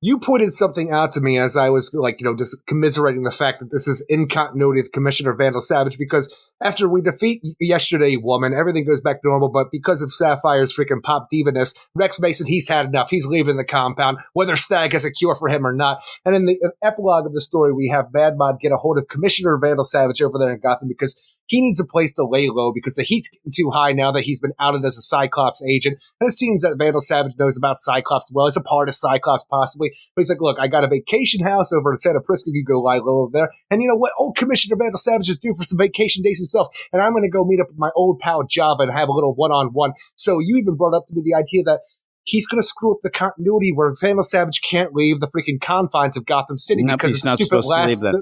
You pointed something out to me as I was just commiserating the fact that this is in continuity of Commissioner Vandal Savage, because after we defeat Yesterday Woman, everything goes back to normal, but because of Sapphire's freaking pop diva-ness, Rex Mason, he's had enough. He's leaving the compound, whether Stag has a cure for him or not. And in the epilogue of the story, we have Mad Mod get a hold of Commissioner Vandal Savage over there in Gotham because he needs a place to lay low because the heat's getting too high now that he's been outed as a Cyclops agent. And it seems that Vandal Savage knows about Cyclops well, is a part of Cyclops possibly. But he's like, look, I got a vacation house over in Santa Prisca. You go lie low over there. And you know what? Old Commissioner Vandal Savage is due for some vacation days himself. And I'm going to go meet up with my old pal Jabba and have a little one-on-one. So you even brought up to me the idea that he's going to screw up the continuity where Vandal Savage can't leave the freaking confines of Gotham City because of the stupid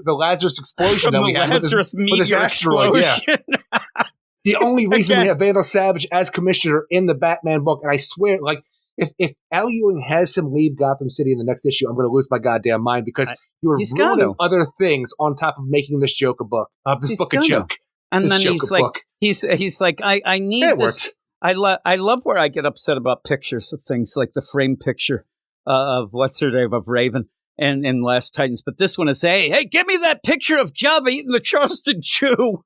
the Lazarus explosion that we had with his asteroid. Yeah. The only reason we have Vandal Savage as commissioner in the Batman book, and I swear, if Al Ewing has him leave Gotham City in the next issue, I'm going to lose my goddamn mind because you are ruining other things on top of making this joke a book. This book a joke. And then he's like, I need this. I love where I get upset about pictures of things like the frame picture of what's her name of Raven and Last Titans, but this one is hey, give me that picture of Jabba eating the Charleston Chew.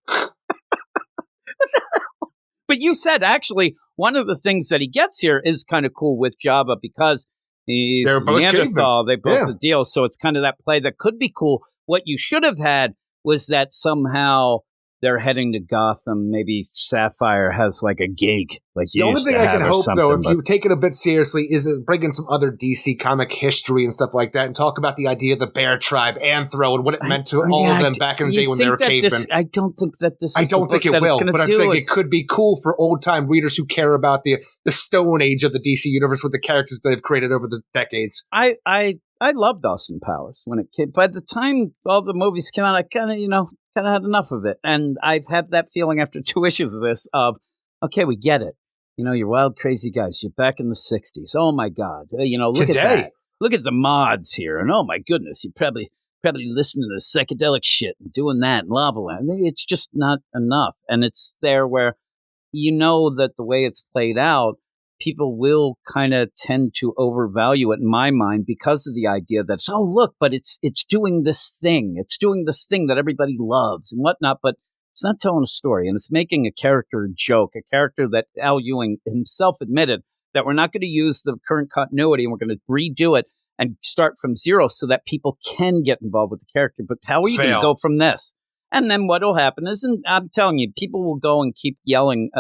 But you said actually one of the things that he gets here is kind of cool with Jabba because he's Neanderthal. They both the deal, so it's kind of that play that could be cool. What you should have had was that somehow they're heading to Gotham. Maybe Sapphire has like a gig. The only thing I can hope, though, if you take it a bit seriously, is bring in some other DC comic history and stuff like that and talk about the idea of the Bear Tribe, Anthro, and what it meant to all of them back in the day when they were cavemen. I don't think that this is I don't think it will, but I'm saying it could be cool for old-time readers who care about the Stone Age of the DC universe with the characters they've created over the decades. I loved Austin Powers when it came. By the time all the movies came out, I kind of had enough of it. And I've had that feeling after 2 issues of this of, okay, we get it. You're wild, crazy guys. You're back in the 60s. Oh, my God. Look at that. Look at the mods here. And, oh, my goodness, you probably listening to the psychedelic shit and doing that in Lava Land. It's just not enough. And it's there where that the way it's played out, people will kind of tend to overvalue it in my mind because of the idea that, oh, look, but it's doing this thing. It's doing this thing that everybody loves and whatnot, but it's not telling a story. And it's making a character a joke, a character that Al Ewing himself admitted that we're not going to use the current continuity and we're going to redo it and start from zero so that people can get involved with the character. But how are you going to go from this? And then what will happen is, and I'm telling you, people will go and keep yelling,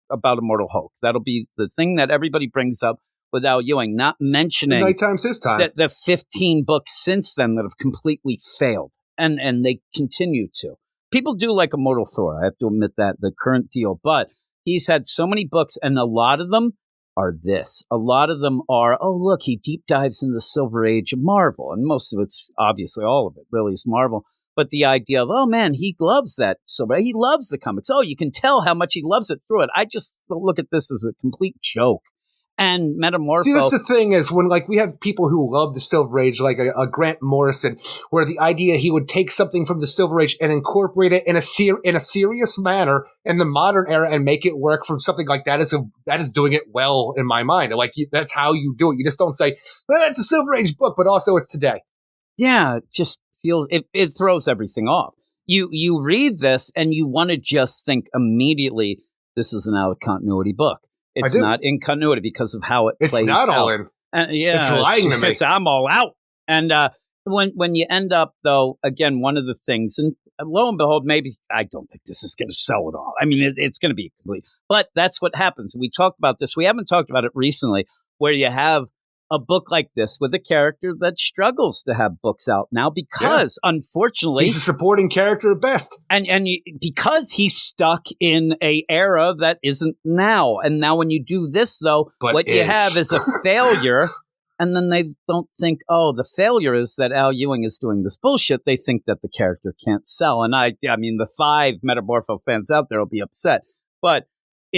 about Immortal Hulk. That'll be the thing that everybody brings up with Al Ewing, not mentioning nighttime's his time. The 15 books since then that have completely failed, and they continue to. People do like Immortal Thor. I have to admit that, the current deal, but he's had so many books, and a lot of them are this. A lot of them are, oh, look, he deep dives in the Silver Age of Marvel, and most of it's, obviously all of it really is Marvel. But the idea of, oh, man, he loves that. So he loves the comics. Oh, you can tell how much he loves it through it. I just look at this as a complete joke. And Metamorpho. See, that's the thing is when like we have people who love the Silver Age, like a Grant Morrison, where the idea he would take something from the Silver Age and incorporate it in a serious manner in the modern era and make it work from something like that is doing it well in my mind. Like that's how you do it. You just don't say, well, it's a Silver Age book, but also it's today. Yeah, it just feels it throws everything off. You read this and you want to just think immediately, this is an out of continuity book. It's not in continuity because of how it plays out. It's not all in. Yeah, it's lying to me. I'm all out. And when you end up, though, again, one of the things, and lo and behold, maybe I don't think this is going to sell at all. I mean, it's going to be complete. But that's what happens. We talked about this. We haven't talked about it recently, where you have a book like this with a character that struggles to have books out now because, unfortunately, he's a supporting character at best, because he's stuck in a era that isn't now. And now, when you do this, though, what you have is a failure. And then they don't think, oh, the failure is that Al Ewing is doing this bullshit. They think that the character can't sell. And I mean, the 5 Metamorpho fans out there will be upset, but.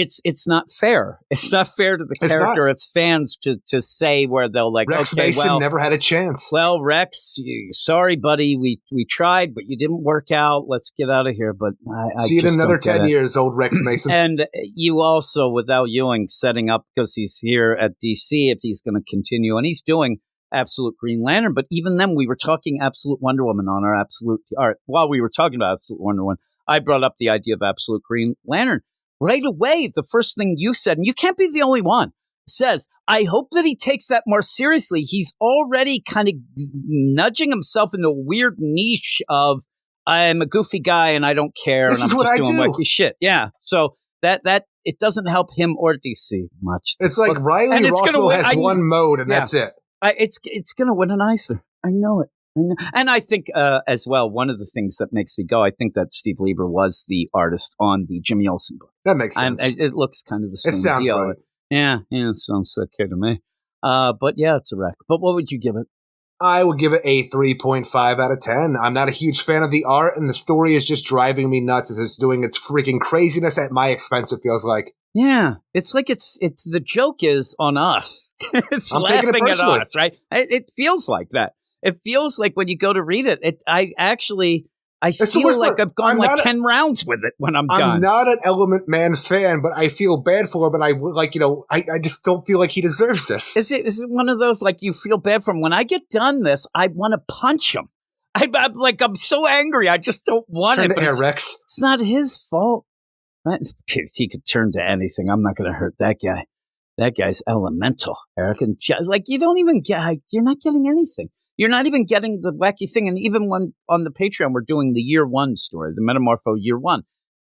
It's not fair. It's not fair to the character. It's fans to say where they'll like, Rex Mason never had a chance. Well, Rex, sorry, buddy. We tried, but you didn't work out. Let's get out of here. But I see you in another 10 years, old Rex Mason. And you also, with Al Ewing setting up, because he's here at DC, if he's going to continue, and he's doing Absolute Green Lantern. But even then, we were talking Absolute Wonder Woman on our while we were talking about Absolute Wonder Woman, I brought up the idea of Absolute Green Lantern. Right away, the first thing you said, and you can't be the only one, says, I hope that he takes that more seriously. He's already kind of nudging himself into a weird niche of, I'm a goofy guy and I don't care. This and is I'm what just I doing do. wacky shit. Yeah. So that it doesn't help him or DC much. It's like Riley Rossmo has one mode and that's it. It's going to win an Eisner. I know it. And I think as well, one of the things that makes me go, I think that Steve Lieber was the artist on the Jimmy Olsen book. That makes sense. It looks kind of the same deal. It sounds deal. right. Yeah, it sounds okay to me. But yeah, it's a wreck. But what would you give it? I would give it a 3.5 out of 10. I'm not a huge fan of the art, and the story is just driving me nuts as it's doing its freaking craziness at my expense, it feels like. Yeah, it's like it's the joke is on us. It's I'm laughing taking it personally. at us, right? It feels like that. It feels like when you go to read it, I feel like I've gone like 10 rounds with it when I'm done. I'm not an Element Man fan, but I feel bad for him, but I just don't feel like he deserves this. Is it one of those, like, you feel bad for him? When I get done this, I want to punch him. I'm so angry. I just don't want Turn it. to air, Rex. It's not his fault. Right? He could turn to anything. I'm not going to hurt that guy. That guy's elemental, Eric. And you don't even you're not getting anything. You're not even getting the wacky thing. And even when on the Patreon, we're doing the year 1 story, the Metamorpho year 1.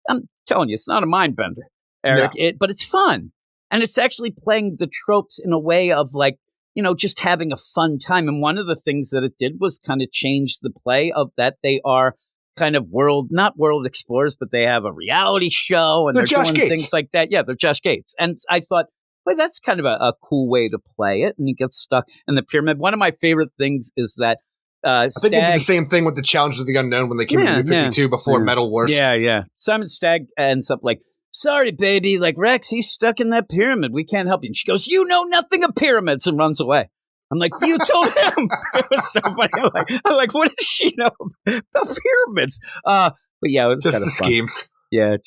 I'm telling you, it's not a mind bender, Eric, but it's fun. And it's actually playing the tropes in a way of just having a fun time. And one of the things that it did was kind of change the play of that they are kind of not world explorers, but they have a reality show and they're doing things like that. Yeah, they're Josh Gates. And I thought, well, that's kind of a cool way to play it. And he gets stuck in the pyramid. One of my favorite things is that I think they did the same thing with the Challenge of the Unknown when they came into New 52 before Metal Wars. Yeah. Simon Stagg ends up like, sorry, baby, like Rex, he's stuck in that pyramid. We can't help you. And she goes, you know nothing of pyramids, and runs away. I'm like, you told him. It was so funny. I'm like, what does she know about pyramids? But yeah, it was just the fun. Schemes. Yeah,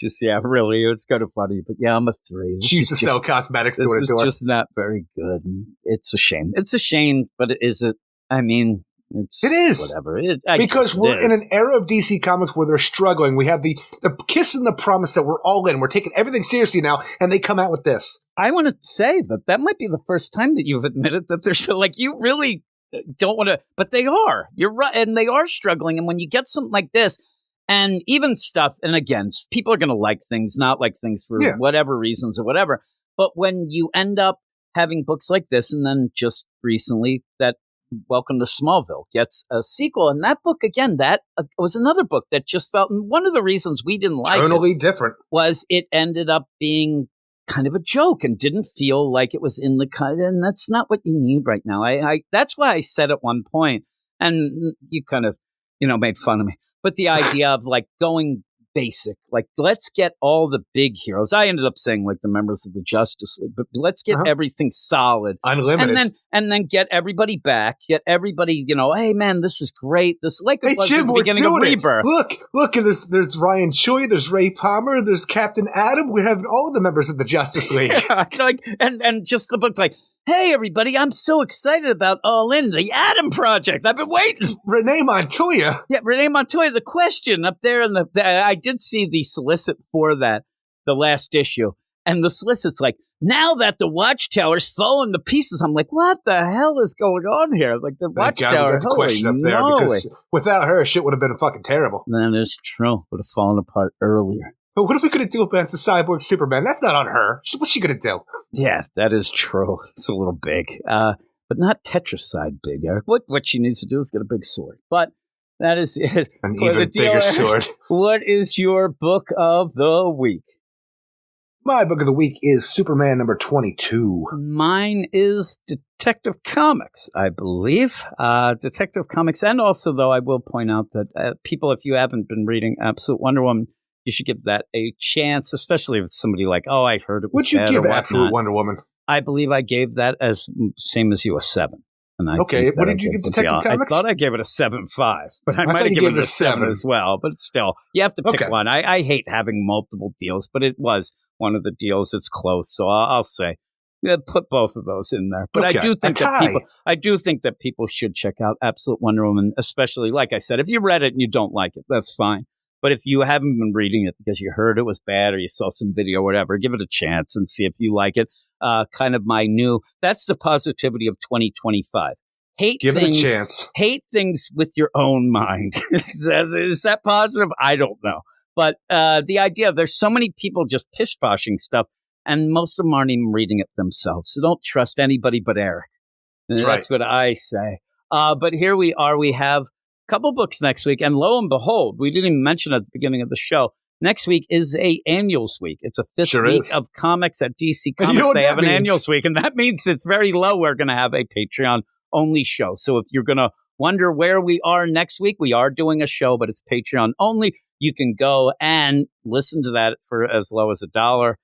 really, it was kind of funny. But yeah, I'm a 3. She used to sell cosmetics to it. This is just not very good. It's a shame. It's a shame, but is it? I mean, it is whatever. Because we're in an era of DC Comics where they're struggling. We have the kiss and the promise that we're all in. We're taking everything seriously now, and they come out with this. I want to say that might be the first time that you've admitted that they're so, like, you really don't want to, but they are. You're right, and they are struggling. And when you get something like this. And even stuff, and again, people are going to like things, not like things for whatever reasons or whatever. But when you end up having books like this, and then just recently that Welcome to Smallville gets a sequel. And that book, again, that was another book that just felt, and one of the reasons we didn't like totally different was it ended up being kind of a joke and didn't feel like it was in the cut. And that's not what you need right now. That's why I said at one point, and you kind of, made fun of me. But the idea of like going basic. Like, let's get all the big heroes. I ended up saying like the members of the Justice League, but let's get everything solid, unlimited, and then get everybody back. Get everybody, hey man, this is great. This like it was Jim, at the beginning of Rebirth. Look, and there's Ryan Choi, there's Ray Palmer, there's Captain Atom. We're having all the members of the Justice League. and just the book's like, hey, everybody, I'm so excited about All In, the Atom Project. I've been waiting. Renee Montoya. Yeah, Renee Montoya, the question up there. I did see the solicit for that, the last issue. And the solicit's like, now that the Watchtower's fallen to pieces, I'm like, what the hell is going on here? Like, the Watchtower, the question up there, because without her, shit would have been fucking terrible. That is true. Would have fallen apart earlier. But what are we going to do against the cyborg Superman? That's not on her. What's she going to do? Yeah, that is true. It's a little big. But not Tetracide big, Eric. What she needs to do is get a big sword. But that is it. An even bigger sword. What is your book of the week? My book of the week is Superman number 22. Mine is Detective Comics, I believe. Detective Comics. And also, though, I will point out that people, if you haven't been reading Absolute Wonder Woman, you should give that a chance, especially if it's somebody like, oh, I heard it was Would you bad give or Absolute Wonder Woman? I believe I gave that as same as you, a 7. And okay, what did you give Detective Comics? I thought I gave it a 7.5, but I might have given it a 7 as well. But still, you have to pick one. I hate having multiple deals, but it was one of the deals. It's close, so I'll say put both of those in there. But I do think that people should check out Absolute Wonder Woman, especially, like I said, if you read it and you don't like it, that's fine. But if you haven't been reading it because you heard it was bad or you saw some video or whatever, give it a chance and see if you like it. Kind of that's the positivity of 2025. Give it a chance. Hate things with your own mind. Is that positive? I don't know. But the idea, there's so many people just pish-poshing stuff, and most of them aren't even reading it themselves. So don't trust anybody but Eric. That's what I say. But here we are. We have couple books next week, and lo and behold, we didn't even mention at the beginning of the show, next week is a annuals week. It's a fifth week of comics at DC Comics. They have an annuals week, and that means it's very low. We're going to have a Patreon only show. So if you're going to wonder where we are next week, we are doing a show, but it's Patreon only. You can go and listen to that for as low as $1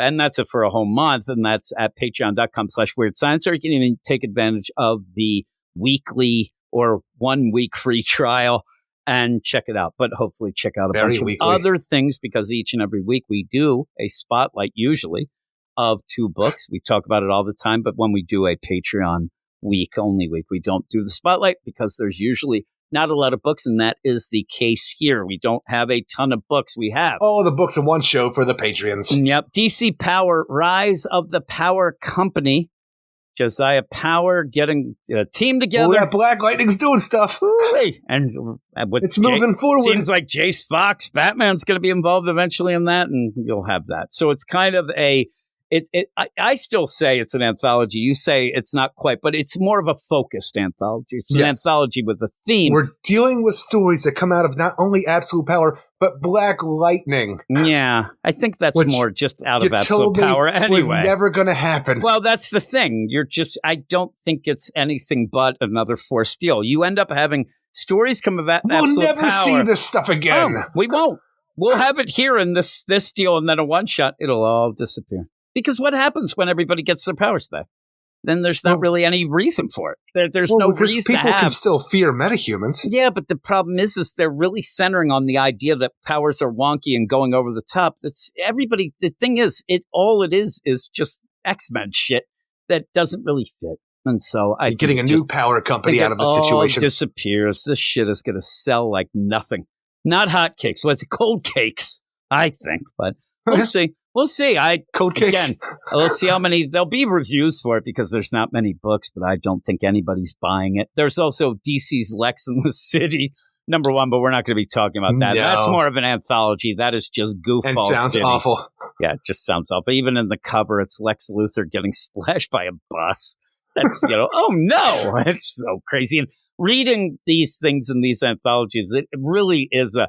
and that's it for a whole month, and that's at patreon.com/weirdscience, or you can even take advantage of the weekly or 1 week free trial and check it out. But hopefully check out a bunch of other things, because each and every week we do a spotlight, usually, of 2 books. We talk about it all the time, but when we do a Patreon only week, we don't do the spotlight because there's usually not a lot of books, and that is the case here. We don't have a ton of books. We have all the books in one show for the Patreons. Yep. DC Power, Rise of the Power Company. Josiah Power getting a team together. Oh, that Black Lightning's doing stuff. And it's moving forward. Seems like Jace Fox, Batman's going to be involved eventually in that, and you'll have that. So it's kind of I still say it's an anthology. You say it's not quite, but it's more of a focused anthology. It's an anthology with a theme. We're dealing with stories that come out of not only Absolute Power, but Black Lightning. Yeah, I think that's more just out of Absolute Power anyway. Was never going to happen. Well, that's the thing. I don't think it's anything but another Force deal. You end up having stories come about Absolute Power. We'll never see this stuff again. Oh, we won't. We'll have it here in this deal, and then a one-shot, it'll all disappear. Because what happens when everybody gets their powers back? Then there's not really any reason for it. There's no reason to have. People can still fear metahumans. Yeah, but the problem is they're really centering on the idea that powers are wonky and going over the top. The thing is, all it is just X-Men shit that doesn't really fit. And so I getting a new power company out of the situation disappears. This shit is going to sell like nothing. Not hotcakes. What's it? Cold cakes, I think. But we'll see. We'll see. Code cakes. Again, we'll see how many. There'll be reviews for it because there's not many books, but I don't think anybody's buying it. There's also DC's Lex in the City, #1, but we're not going to be talking about that. No. That's more of an anthology. That is just goofball. And sounds awful. Yeah, it just sounds awful. Even in the cover, it's Lex Luthor getting splashed by a bus. That's, oh no, it's so crazy. And reading these things in these anthologies, it really is a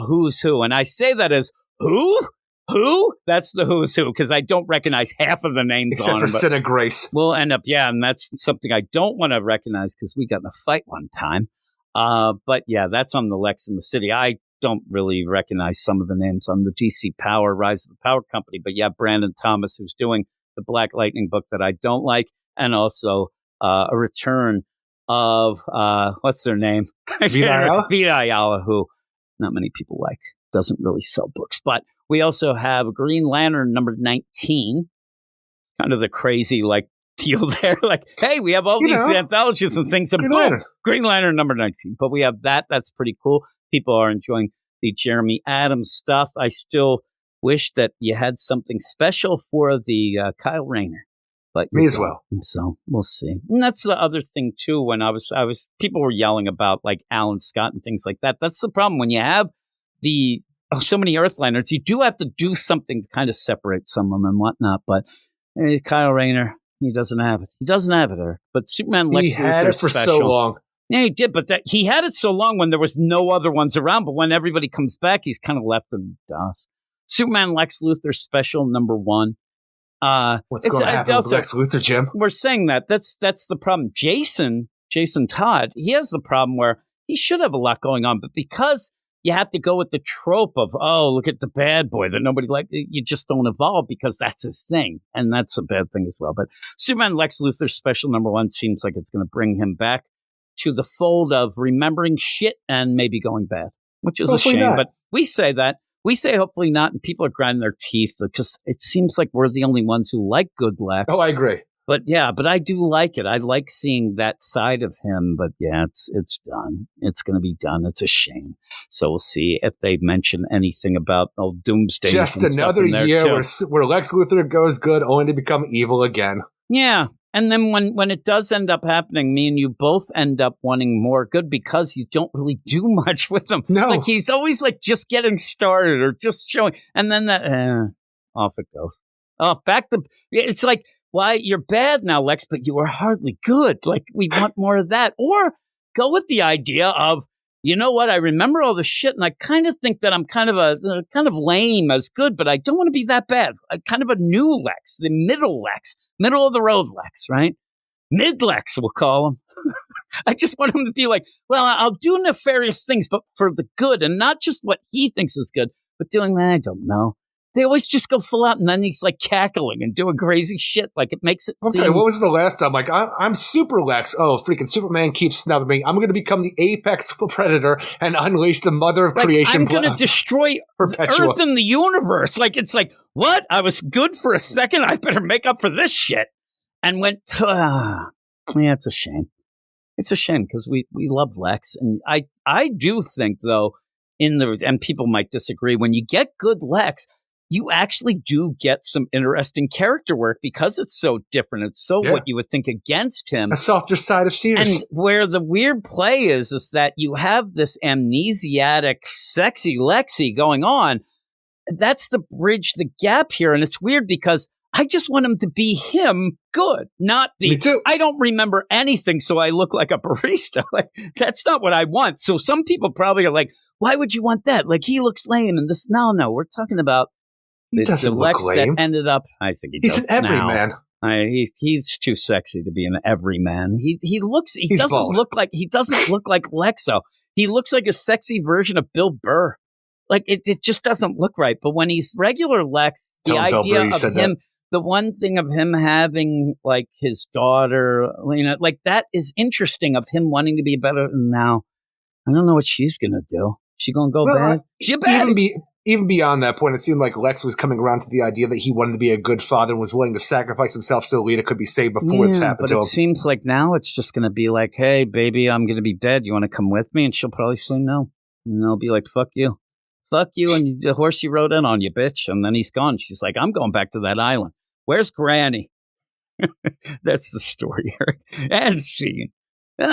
who's who. And I say that as who? Who? That's the who's who, because I don't recognize half of the names except on for them. Sina Grace. We'll end up, and that's something I don't want to recognize because we got in a fight one time. But yeah, that's on the Lex in the City. I don't really recognize some of the names on the DC Power, Rise of the Power Company, but you have Brandon Thomas, who's doing the Black Lightning book that I don't like, and also a return of, what's their name? Vita Ayala, who not many people like, doesn't really sell books. But we also have Green Lantern number 19, kind of the crazy, like, deal there. Like, hey, we have all these anthologies and things, and boom, Green Lantern number 19. But we have that. That's pretty cool. People are enjoying the Jeremy Adams stuff. I still wish that you had something special for the Kyle Rayner. But me as well. So we'll see. And that's the other thing too. When I was, people were yelling about like Alan Scott and things like that. That's the problem when you have so many Earth Lanterns. You do have to do something to kind of separate some of them and whatnot. But Kyle Rayner, he doesn't have it. He doesn't have it, Eric. But Superman Lex Luthor had it for special. so long. Yeah, he did. But he had it so long when there was no other ones around. But when everybody comes back, he's kind of left in the dust. Superman Lex Luthor special number 1. What's going to happen with Lex Luthor, Jim? We're saying that's the problem. Jason Todd, he has the problem where he should have a lot going on, but because you have to go with the trope of, oh, look at the bad boy that nobody likes, you just don't evolve because that's his thing, and that's a bad thing as well. But Superman Lex Luthor special number 1 seems like it's going to bring him back to the fold of remembering shit and maybe going bad, which is hopefully a shame. Not. But we say that. We say hopefully not, and people are grinding their teeth because it seems like we're the only ones who like good Lex. Oh, I agree. But yeah, but I do like it. I like seeing that side of him. But yeah, it's done. It's going to be done. It's a shame. So we'll see if they mention anything about Doomsday. Just another year where Lex Luthor goes good, only to become evil again. Yeah. And then when it does end up happening, me and you both end up wanting more good because you don't really do much with him. No. Like he's always like just getting started or just showing. And then off it goes. It's like, why you're bad now, Lex, but you were hardly good. Like we want more of that. Or go with the idea of, you know what? I remember all the shit, and I kind of think that I'm kind of lame as good, but I don't want to be that bad. Kind of a new Lex, the middle of the road Lex, right? Mid Lex, we'll call him. I just want him to be like, well, I'll do nefarious things, but for the good, and not just what he thinks is good, but doing that, I don't know. They always just go full out, and then he's like cackling and doing crazy shit. Like it makes it seem... what was the last time? Like, I'm Super Lex. Oh, freaking Superman keeps snubbing me. I'm going to become the apex predator and unleash the mother of creation. I'm going to destroy Earth and the universe. Like, it's like, what? I was good for a second. I better make up for this shit. And went to... yeah, it's a shame. It's a shame because we love Lex. And I do think, though, and people might disagree, when you get good Lex... you actually do get some interesting character work because it's so different. It's so what you would think against him. A softer side of Sears. And where the weird play is that you have this amnesiac, sexy Lexi going on. That's the bridge the gap here. And it's weird because I just want him to be him good, not the, Me too. I don't remember anything, so I look like a barista. Like, that's not what I want. So some people probably are like, why would you want that? Like, he looks lame. And this, no, we're talking about he doesn't look lame. That ended up, I think he's an everyman. He's too sexy to be an everyman. He doesn't bald. look like Lexo. He looks like a sexy version of Bill Burr. Like it just doesn't look right. But when he's regular Lex, the idea of him, the one thing of him having like his daughter, like that is interesting. Of him wanting to be better. Now, I don't know what she's gonna do. She gonna go bad? She bad. Even beyond that point, it seemed like Lex was coming around to the idea that he wanted to be a good father and was willing to sacrifice himself so Lita could be saved before it's happened to him. But it seems like now it's just going to be like, hey, baby, I'm going to be dead. You want to come with me? And she'll probably say no. And they'll be like, fuck you. Fuck you and the horse you rode in on, you bitch. And then he's gone. She's like, I'm going back to that island. Where's Granny? That's the story, Eric. And scene. Get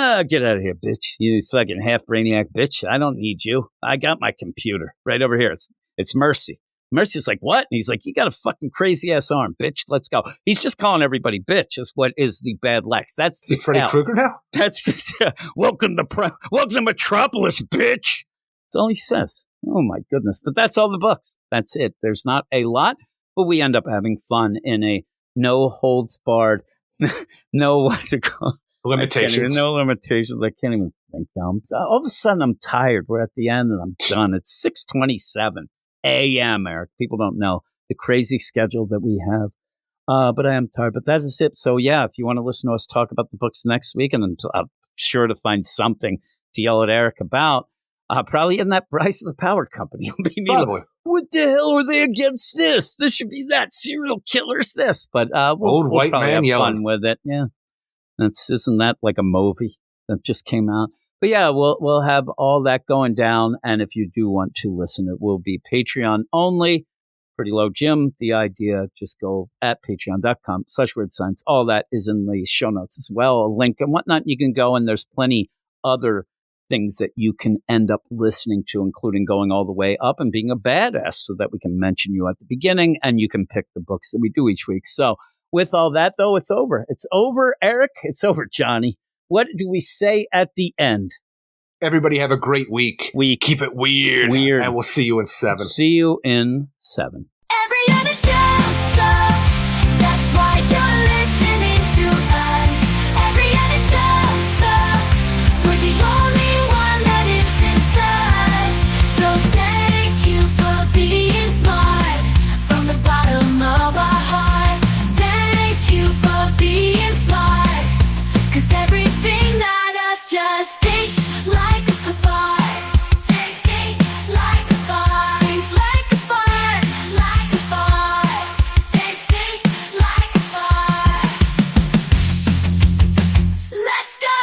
out of here, bitch. You fucking half brainiac bitch. I don't need you. I got my computer right over here. It's Mercy. Mercy's like, what? And he's like, you got a fucking crazy ass arm, bitch. Let's go. He's just calling everybody bitch. Is what is the bad Lex. That's the Freddy Krueger now? That's welcome to Metropolis, bitch. That's all he says. Oh my goodness. But that's all the books. That's it. There's not a lot, but we end up having fun in a no holds barred, no, what's it called? Limitations. No limitations. I can't even think now. All of a sudden, I'm tired. We're at the end and I'm done. It's 6:27 a.m., Eric. People don't know the crazy schedule that we have. But I am tired. But that is it. So, yeah, if you want to listen to us talk about the books next week, and I'm sure to find something to yell at Eric about, probably in that Bryce of the Power Company. Probably. What the hell are they against this? This should be that. Serial killers this. But we'll white probably man have yelling. fun with it. Yeah. Isn't that like a movie that just came out? But yeah, we'll have all that going down. And if you do want to listen, it will be Patreon only. Pretty Low Jim, the idea, just go at patreon.com/weirdscience. All that is in the show notes as well, a link and whatnot. You can go, and there's plenty other things that you can end up listening to, including going all the way up and being a badass so that we can mention you at the beginning and you can pick the books that we do each week. So with all that, though, it's over. It's over, Eric. It's over, Johnny. What do we say at the end? Everybody have a great week. Keep it weird. And we'll see you in 7. See you in 7. Every other show sucks. That's why you're listening to us. Every other show sucks. We're the only one that isn't us. So thank you for being smart. From the bottom of our heart. Thank you for being smart. 'Cause everything that us just thinks like a fart. They stink like a fart. Things like a fart, like a fart. They stink like a fart. Let's go!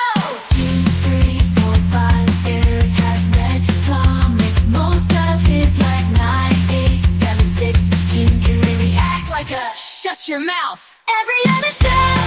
2, 3, 4, 5. Eric has read comics most of his life. 9, 8, 7, 6. Jim can really act like a shut your mouth. Every other show.